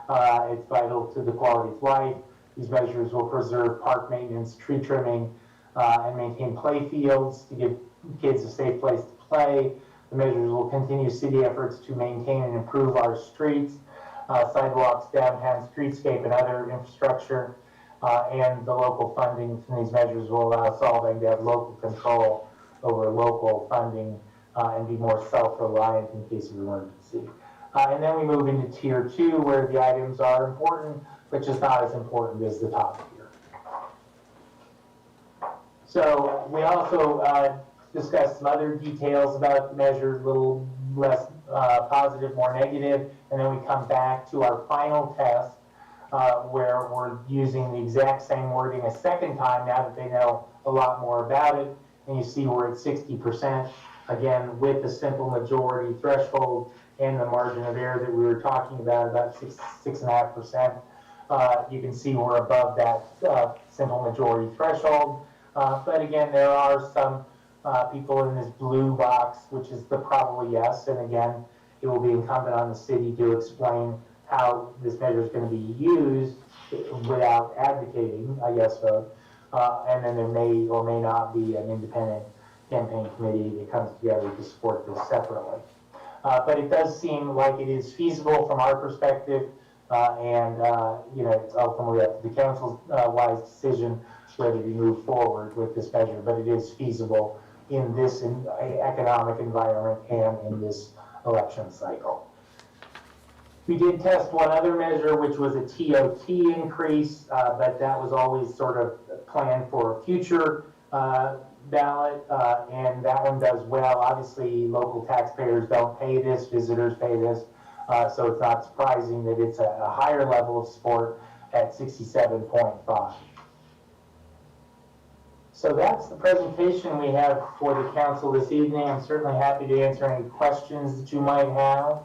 It's vital to the quality of life. These measures will preserve park maintenance, tree trimming, and maintain play fields to give kids a safe place to play. The measures will continue city efforts to maintain and improve our streets, sidewalks, downtown streetscape, and other infrastructure. And the local funding from these measures will allow Solvang to have local control over local funding and be more self-reliant in case of emergency. And then we move into Tier 2, where the items are important, but just not as important as the top tier. So we also discussed some other details about the measures, a little less positive, more negative, and then we come back to our final test, where we're using the exact same wording a second time now that they know a lot more about it. And you see we're at 60%, again, with the simple majority threshold and the margin of error that we were talking about 6.5%. You can see we're above that simple majority threshold. But again, there are some people in this blue box, which is the probably yes. And again, it will be incumbent on the city to explain how this measure is going to be used without advocating a yes vote. And then there may or may not be an independent campaign committee that comes together to support this separately. But it does seem like it is feasible from our perspective It's ultimately up to the council's wise decision whether we move forward with this measure, but it is feasible in this economic environment and in this election cycle. We did test one other measure, which was a TOT increase, but that was always sort of planned for a future ballot, and that one does well. Obviously, local taxpayers don't pay this, visitors pay this, so it's not surprising that it's a higher level of support at 67.5. So that's the presentation we have for the council this evening. I'm certainly happy to answer any questions that you might have.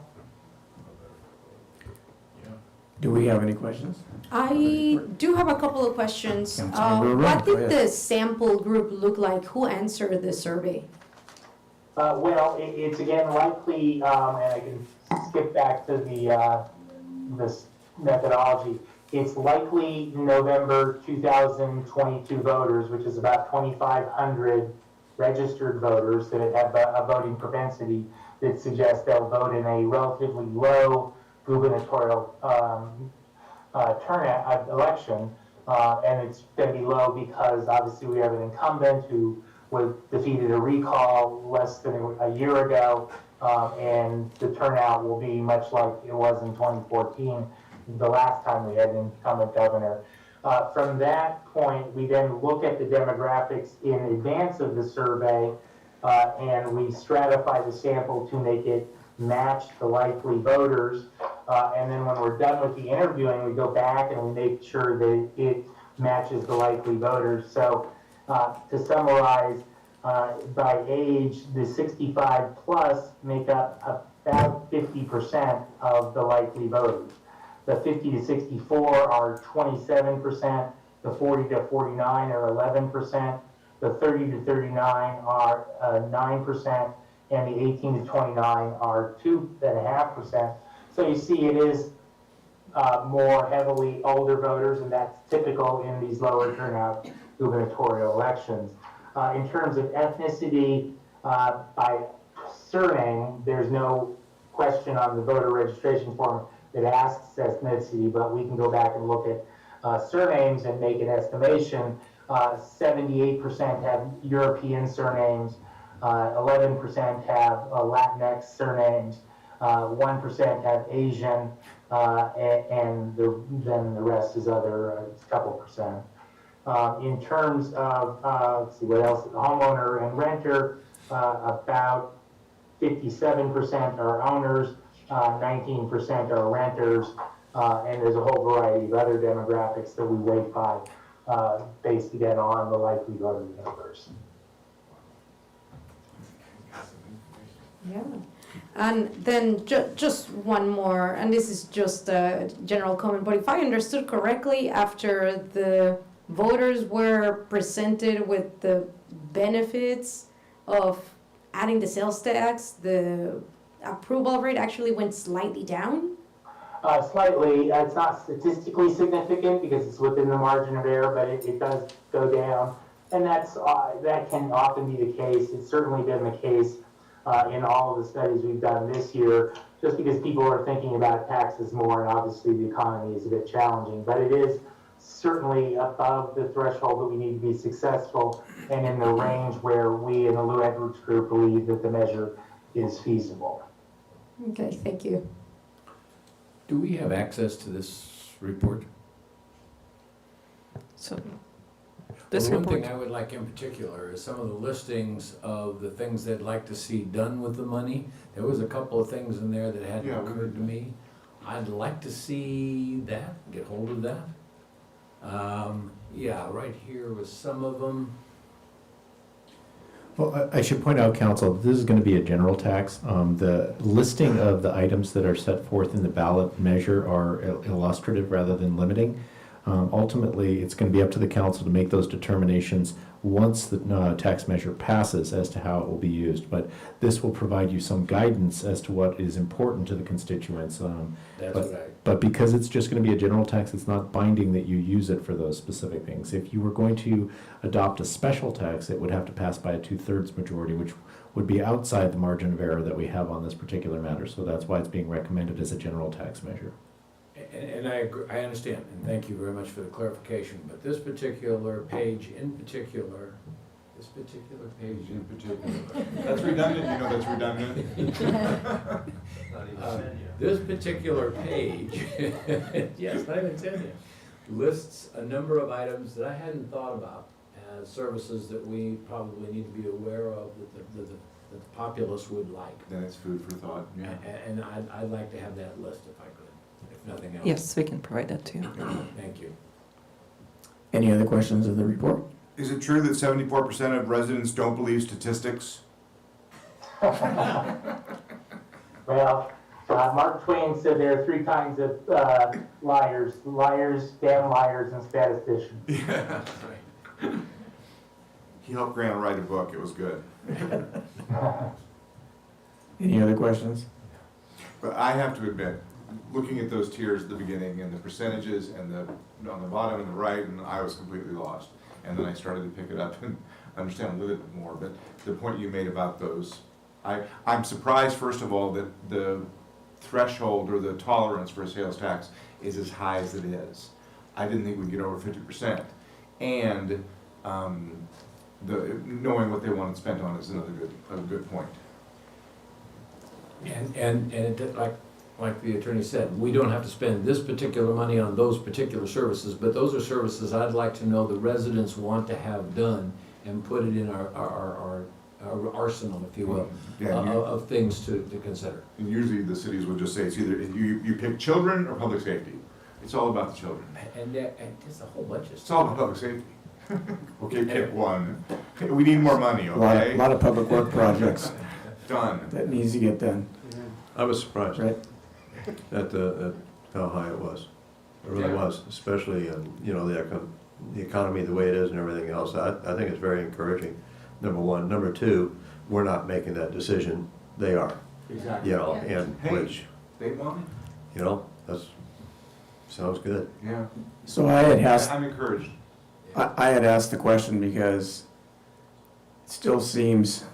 Do we have any questions?
I do have a couple of questions.
Councilmember
What
Rowe,
did the sample group look like? Who answered the survey?
It's again likely, and I can skip back to this methodology. It's likely November 2022 voters, which is about 2,500 registered voters that have a voting propensity that suggests they'll vote in a relatively low gubernatorial turnout election, and it's going to be low because obviously we have an incumbent who was defeated a recall less than a year ago, and the turnout will be much like it was in 2014, the last time we had an incumbent governor. From that point, we then look at the demographics in advance of the survey, and we stratify the sample to make it match the likely voters. And then when we're done with the interviewing, we go back and we make sure that it matches the likely voters. So to summarize, by age, the 65 plus make up about 50% of the likely voters. The 50 to 64 are 27%, the 40 to 49 are 11%, the 30 to 39 are 9%, and the 18 to 29 are 2.5%. So you see it is more heavily older voters, and that's typical in these lower turnout gubernatorial elections. In terms of ethnicity, by surname, there's no question on the voter registration form that asks ethnicity, but we can go back and look at surnames and make an estimation. 78% have European surnames, 11% have Latinx surnames, 1% have Asian, and then the rest is other, it's a couple percent. In terms of, let's see what else, homeowner and renter, about 57% are owners, 19% are renters, and there's a whole variety of other demographics that we weight by, based again on the likely voting numbers.
Yeah. And then just one more, and this is just a general comment, but if I understood correctly, after the voters were presented with the benefits of adding the sales tax, the approval rate actually went slightly down?
Slightly. It's not statistically significant because it's within the margin of error, but it does go down. And that can often be the case. It's certainly been the case in all of the studies we've done this year, just because people are thinking about taxes more, and obviously the economy is a bit challenging. But it is certainly above the threshold that we need to be successful, and in the range where we in the Lou Edwards Group believe that the measure is feasible.
Okay, thank you.
Do we have access to this report?
So, this
One
report.
thing I would like in particular is some of the listings of the things they'd like to see done with the money. There was a couple of things in there that hadn't occurred to me. I'd like to see that, get hold of that. Yeah, right here was some of them.
Well, I should point out, council, this is going to be a general tax. The listing of the items that are set forth in the ballot measure are illustrative rather than limiting. Ultimately, it's going to be up to the council to make those determinations once the tax measure passes as to how it will be used. But this will provide you some guidance as to what is important to the constituents. But because it's just going to be a general tax, it's not binding that you use it for those specific things. If you were going to adopt a special tax, it would have to pass by a 2/3 majority, which would be outside the margin of error that we have on this particular matter. So that's why it's being recommended as a general tax measure.
And I agree, I understand, and thank you very much for the clarification, but this particular page in particular,
That's redundant, you know that's redundant.
This particular page, yes, not even 10 yet, lists a number of items that I hadn't thought about as services that we probably need to be aware of that the populace would like.
Then it's food for thought, yeah.
And I'd like to have that list if I could, if nothing else.
Yes, we can provide that too.
Thank you.
Any other questions of the report?
Is it true that 74% of residents don't believe statistics?
Well, Mark Twain said there are 3 kinds of liars, damn liars, and statisticians.
Yeah. He helped Grant write a book, it was good.
Any other questions?
But I have to admit, looking at those tiers at the beginning and the percentages and on the bottom and the right, and I was completely lost. And then I started to pick it up and understand a little bit more. But the point you made about those, I'm surprised, first of all, that the threshold or the tolerance for a sales tax is as high as it is. I didn't think we'd get over 50%. And knowing what they want it spent on is another good point.
And it, like the attorney said, we don't have to spend this particular money on those particular services, but those are services I'd like to know the residents want to have done and put it in our arsenal, if you will, of things to consider.
And usually the cities will just say it's either you pick children or public safety. It's all about the children.
And there's a whole bunch of stuff.
It's all about public safety. Okay, pick one. We need more money, okay?
A lot of public work projects.
Done.
That needs to get done.
I was surprised
Right.
at how high it was. It really was, especially, you know, the economy the way it is and everything else. I think it's very encouraging, number one. Number two, we're not making that decision, they are.
Exactly.
You know, and which,
They want
you know, sounds good.
it. Yeah.
So I had asked,
I'm encouraged.
I had asked the question because it still seems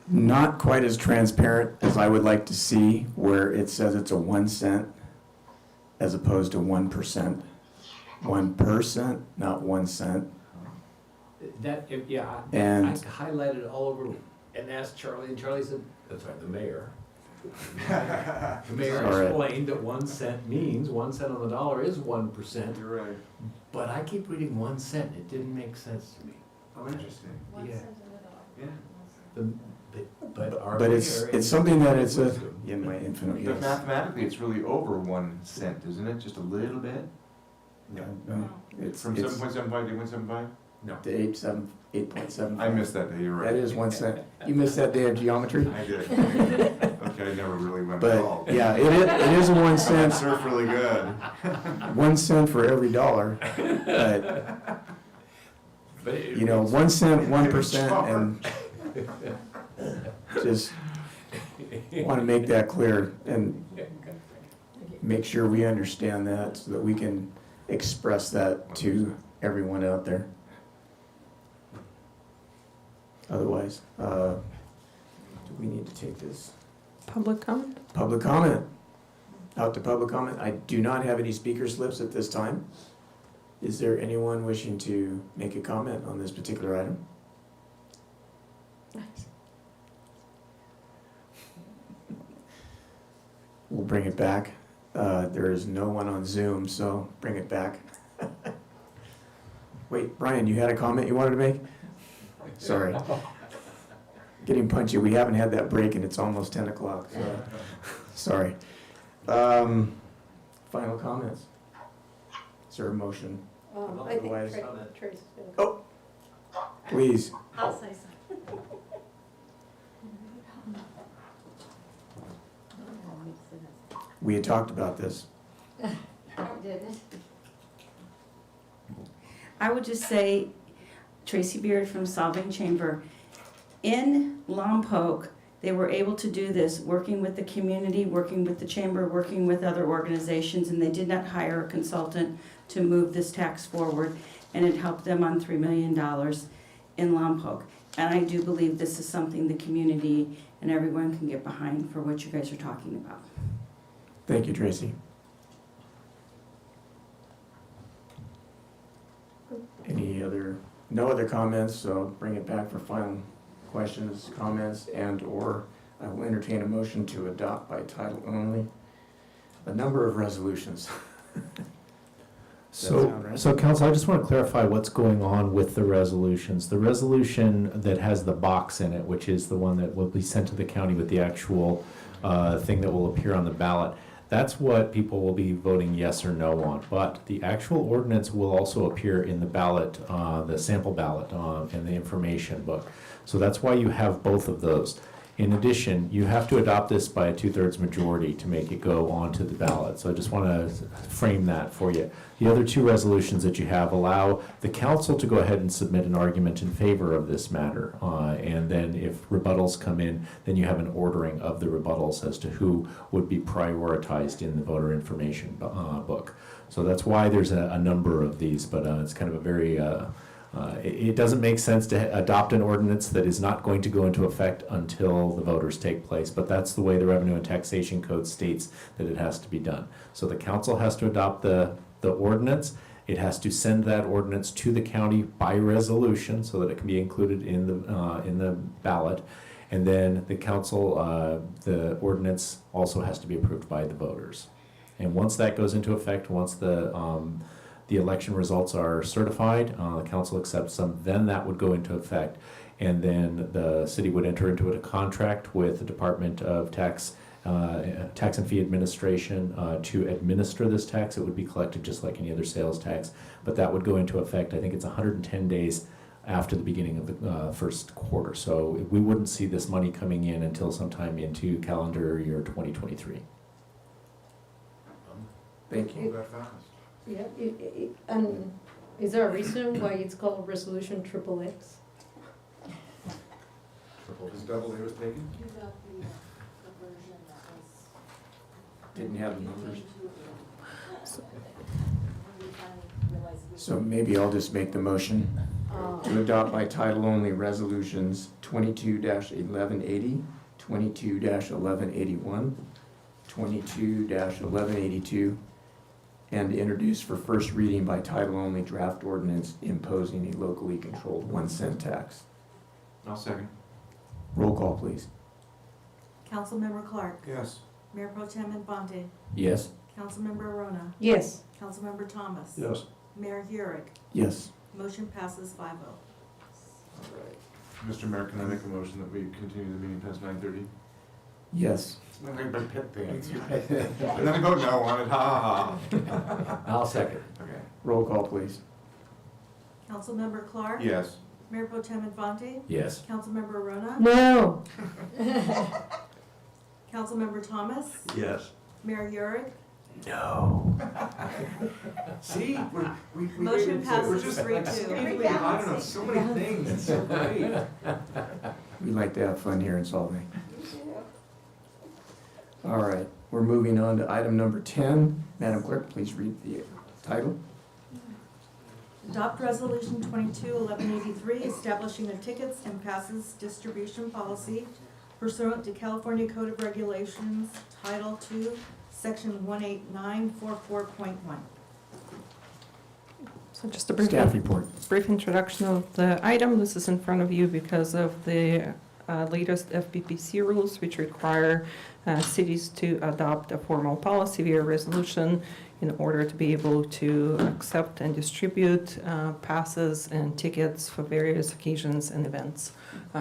not quite as transparent as I would like to see, where it says it's a 1 cent as opposed to 1%. 1%, not 1 cent.
Yeah,
And-
I highlighted all over and asked Charlie, and Charlie said, that's right, the mayor. The mayor
Sorry.
explained that 1 cent means 1 cent on the dollar is 1%.
You're right.
But I keep reading 1 cent, it didn't make sense to me.
Oh, interesting.
Yeah.
Yeah.
But our
But
mayor
it's something that it's in my infinite,
But
yes.
mathematically, it's really over 1 cent, isn't it? Just a little bit?
No, it's
From 7.75 to 1.75?
No.
to 8.7.
I missed that day, you're right.
That is 1 cent. You missed that day of geometry?
I did. Okay, I never really went at all.
But, yeah, it is a 1 cent.
Surf really good.
1 cent for every dollar, but, you know, 1 cent, 1%, and just want to make that clear and make sure we understand that so that we can express that to everyone out there. Otherwise, do we need to take this?
Public comment?
Public comment. Out to public comment. I do not have any speaker slips at this time. Is there anyone wishing to make a comment on this particular item? We'll bring it back. There is no one on Zoom, so bring it back. Wait, Brian, you had a comment you wanted to make? Sorry. Getting punchy. We haven't had that break and it's almost 10 o'clock, so sorry. Final comments? Is there a motion?
I think
Otherwise-
Tracy's gonna.
Oh, please.
I'll say something.
We had talked about this.
I would just say, Tracy Beard from Solvang Chamber, in Lompoc, they were able to do this, working with the community, working with the chamber, working with other organizations, and they did not hire a consultant to move this tax forward, and it helped them on $3 million in Lompoc. And I do believe this is something the community and everyone can get behind for what you guys are talking about.
Thank you, Tracy. No other comments, so bring it back for final questions, comments, and/or I will entertain a motion to adopt by title only a number of resolutions.
So council, I just want to clarify what's going on with the resolutions. The resolution that has the box in it, which is the one that will be sent to the county with the actual thing that will appear on the ballot, that's what people will be voting yes or no on. But the actual ordinance will also appear in the ballot, the sample ballot, in the information book. So that's why you have both of those. In addition, you have to adopt this by a 2/3 majority to make it go onto the ballot. So I just want to frame that for you. The other two resolutions that you have allow the council to go ahead and submit an argument in favor of this matter. And then if rebuttals come in, then you have an ordering of the rebuttals as to who would be prioritized in the voter information book. So that's why there's a number of these, but it's kind of a very it doesn't make sense to adopt an ordinance that is not going to go into effect until the voters take place, but that's the way the Revenue and Taxation Code states that it has to be done. So the council has to adopt the ordinance. It has to send that ordinance to the county by resolution so that it can be included in the ballot. And then the council, the ordinance also has to be approved by the voters. And once that goes into effect, once the election results are certified, the council accepts them, then that would go into effect. And then the city would enter into a contract with the Department of Tax and Fee Administration to administer this tax. It would be collected just like any other sales tax, but that would go into effect, I think it's 110 days after the beginning of the first quarter. So we wouldn't see this money coming in until sometime into calendar year 2023.
Thank you.
Yeah, and is there a reason why it's called Resolution XXX?
Because double A was taken?
Didn't have the numbers. So maybe I'll just make the motion to adopt by title only resolutions 22-1180, 22-1181, 22-1182, and to introduce for first reading by title only draft ordinance imposing a locally controlled 1-cent tax.
I'll second.
Roll call, please.
Councilmember Clark.
Yes.
Mayor Pro Tem Infante.
Yes.
Councilmember Arona.
Yes.
Councilmember Thomas.
Yes.
Mayor Hurick.
Yes.
Motion passes 5-0.
All right. Mr. Mayor, can I make a motion that we continue the meeting past 9:30?
Yes.
Everybody pit things. And then I vote no on it, ha ha.
I'll second.
Okay.
Roll call, please.
Councilmember Clark.
Yes.
Mayor Pro Tem Infante.
Yes.
Councilmember Arona.
No.
Councilmember Thomas.
Yes.
Mayor Hurick.
No.
See, we
Motion passes
we're just
3-2.
I don't know, so many things, it's so great.
We like to have fun here in Solvang. All right, we're moving on to item number 10. Madam Clerk, please read the title.
Adopt Resolution 22-1183, establishing a tickets and passes distribution policy pursuant to California Code of Regulations, Title II, Section 18944.1.
So just a brief
Staff report.
brief introduction of the item. This is in front of you because of the latest FPPC rules, which require cities to adopt a formal policy via resolution in order to be able to accept and distribute passes and tickets for various occasions and events.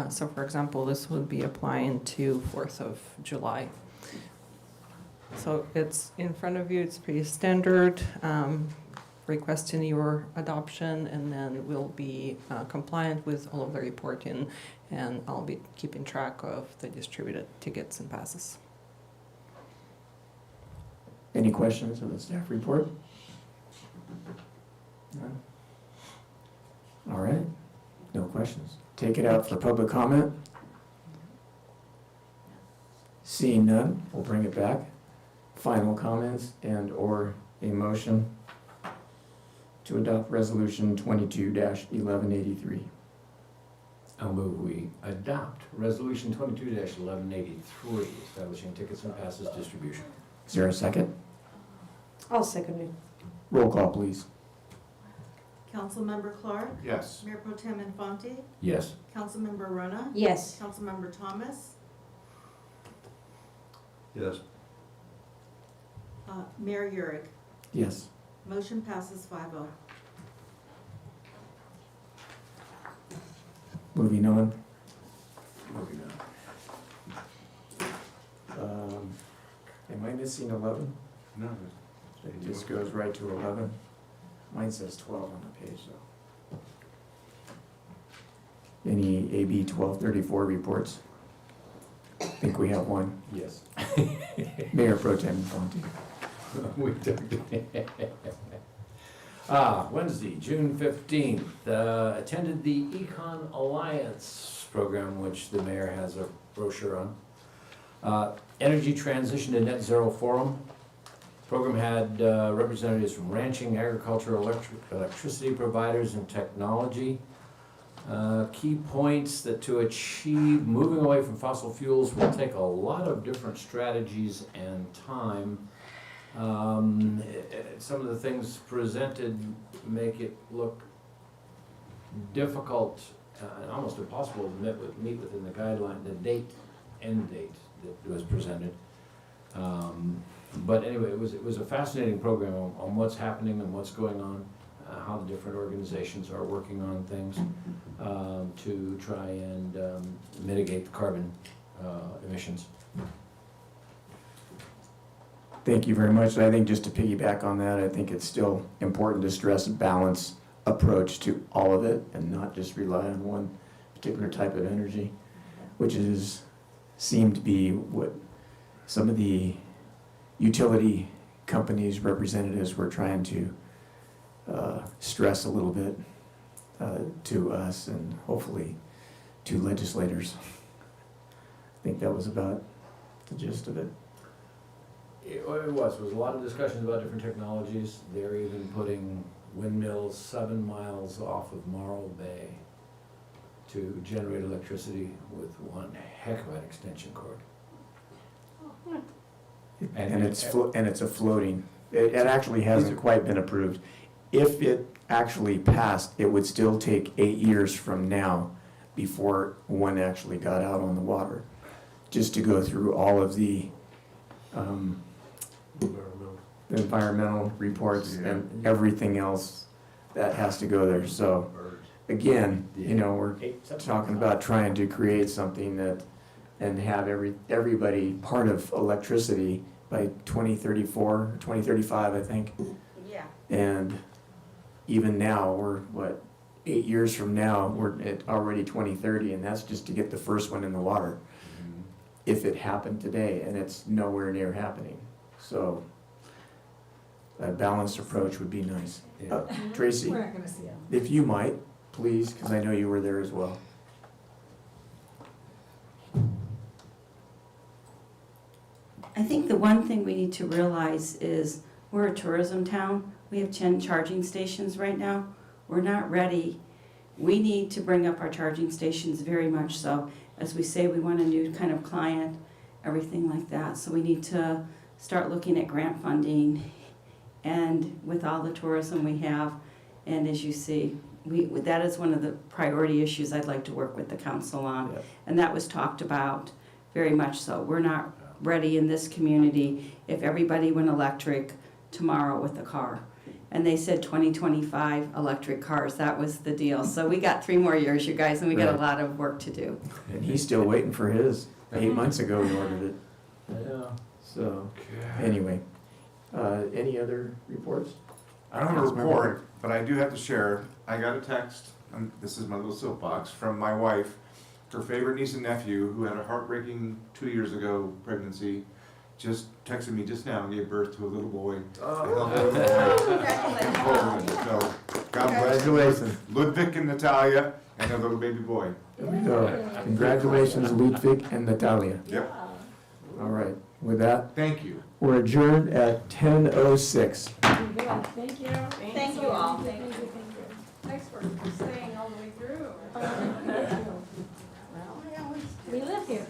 So for example, this would be applying to 4th of July. So it's in front of you, it's pretty standard, requesting your adoption, and then we'll be compliant with all of the reporting, and I'll be keeping track of the distributed tickets and passes.
Any questions of the staff report? None? All right, no questions. Take it out for public comment. Seeing none, we'll bring it back. Final comments and or a motion to adopt resolution 22-1183.
I'll move we adopt Resolution 22-1183, establishing tickets and passes distribution.
Is there a second?
I'll second it.
Roll call, please.
Councilmember Clark?
Yes.
Mayor Pro Tem Infante?
Yes.
Councilmember Rona?
Yes.
Councilmember Thomas?
Yes.
Mayor Urick?
Yes.
Motion passes 5-0.
Moving on.
Moving on.
Am I missing 11?
No.
It just goes right to 11. Mine says 12 on the page, though. Any AB 1234 reports? I think we have one.
Yes.
Mayor Pro Tem Infante.
We took it. Wednesday, June 15th, attended the Econ Alliance program, which the mayor has a brochure on. Energy Transition to Net Zero Forum. Program had representatives from ranching, agriculture, electricity providers, and technology. Key points that to achieve moving away from fossil fuels will take a lot of different strategies and time. Some of the things presented make it look difficult and almost impossible to meet within the guideline, the end date that was presented. But anyway, it was a fascinating program on what's happening and what's going on, how the different organizations are working on things to try and mitigate the carbon emissions.
Thank you very much. I think just to piggyback on that, I think it's still important to stress a balanced approach to all of it and not just rely on one particular type of energy, which seemed to be what some of the utility companies' representatives were trying to stress a little bit to us and hopefully to legislators. I think that was about the gist of it.
It was a lot of discussions about different technologies. They're even putting windmills 7 miles off of Morrow Bay to generate electricity with one heck of an extension cord.
And it's a floating. It actually hasn't quite been approved. If it actually passed, it would still take 8 years from now before one actually got out on the water, just to go through all of the environmental reports and everything else that has to go there. So again, we're talking about trying to create something that and have everybody part of electricity by 2034, 2035, I think.
Yeah.
And even now, we're 8 years from now, we're at already 2030, and that's just to get the first one in the water. If it happened today, and it's nowhere near happening. So a balanced approach would be nice. Tracy,
We're not gonna see them.
if you might, please, because I know you were there as well.
I think the one thing we need to realize is we're a tourism town. We have 10 charging stations right now. We're not ready. We need to bring up our charging stations very much so. As we say, we want a new kind of client, everything like that. So we need to start looking at grant funding and with all the tourism we have. And as you see, that is one of the priority issues I'd like to work with the council on.
Yep.
And that was talked about very much so. We're not ready in this community if everybody went electric tomorrow with a car. And they said 2025 electric cars, that was the deal. So we got 3 more years, you guys, and we got a
Right.
lot of work to do.
And he's still waiting for his. 8 months ago he ordered it.
Yeah.
So, anyway, any other reports?
I don't have a report, but I do have to share. I got a text, and this is my little soapbox, from my wife. Her favorite niece and nephew, who had a heartbreaking 2 years ago pregnancy, just texted me just now and gave birth to a little boy.
Congratulations.
Ludwig and Natalia and their little baby boy.
There we go. Congratulations, Ludwig and Natalia.
Yep.
All right, with that,
Thank you.
we're adjourned at 10:06.
Thank you.
Thank you all.
Thank you. Thanks for staying all the way through. Well, we live here.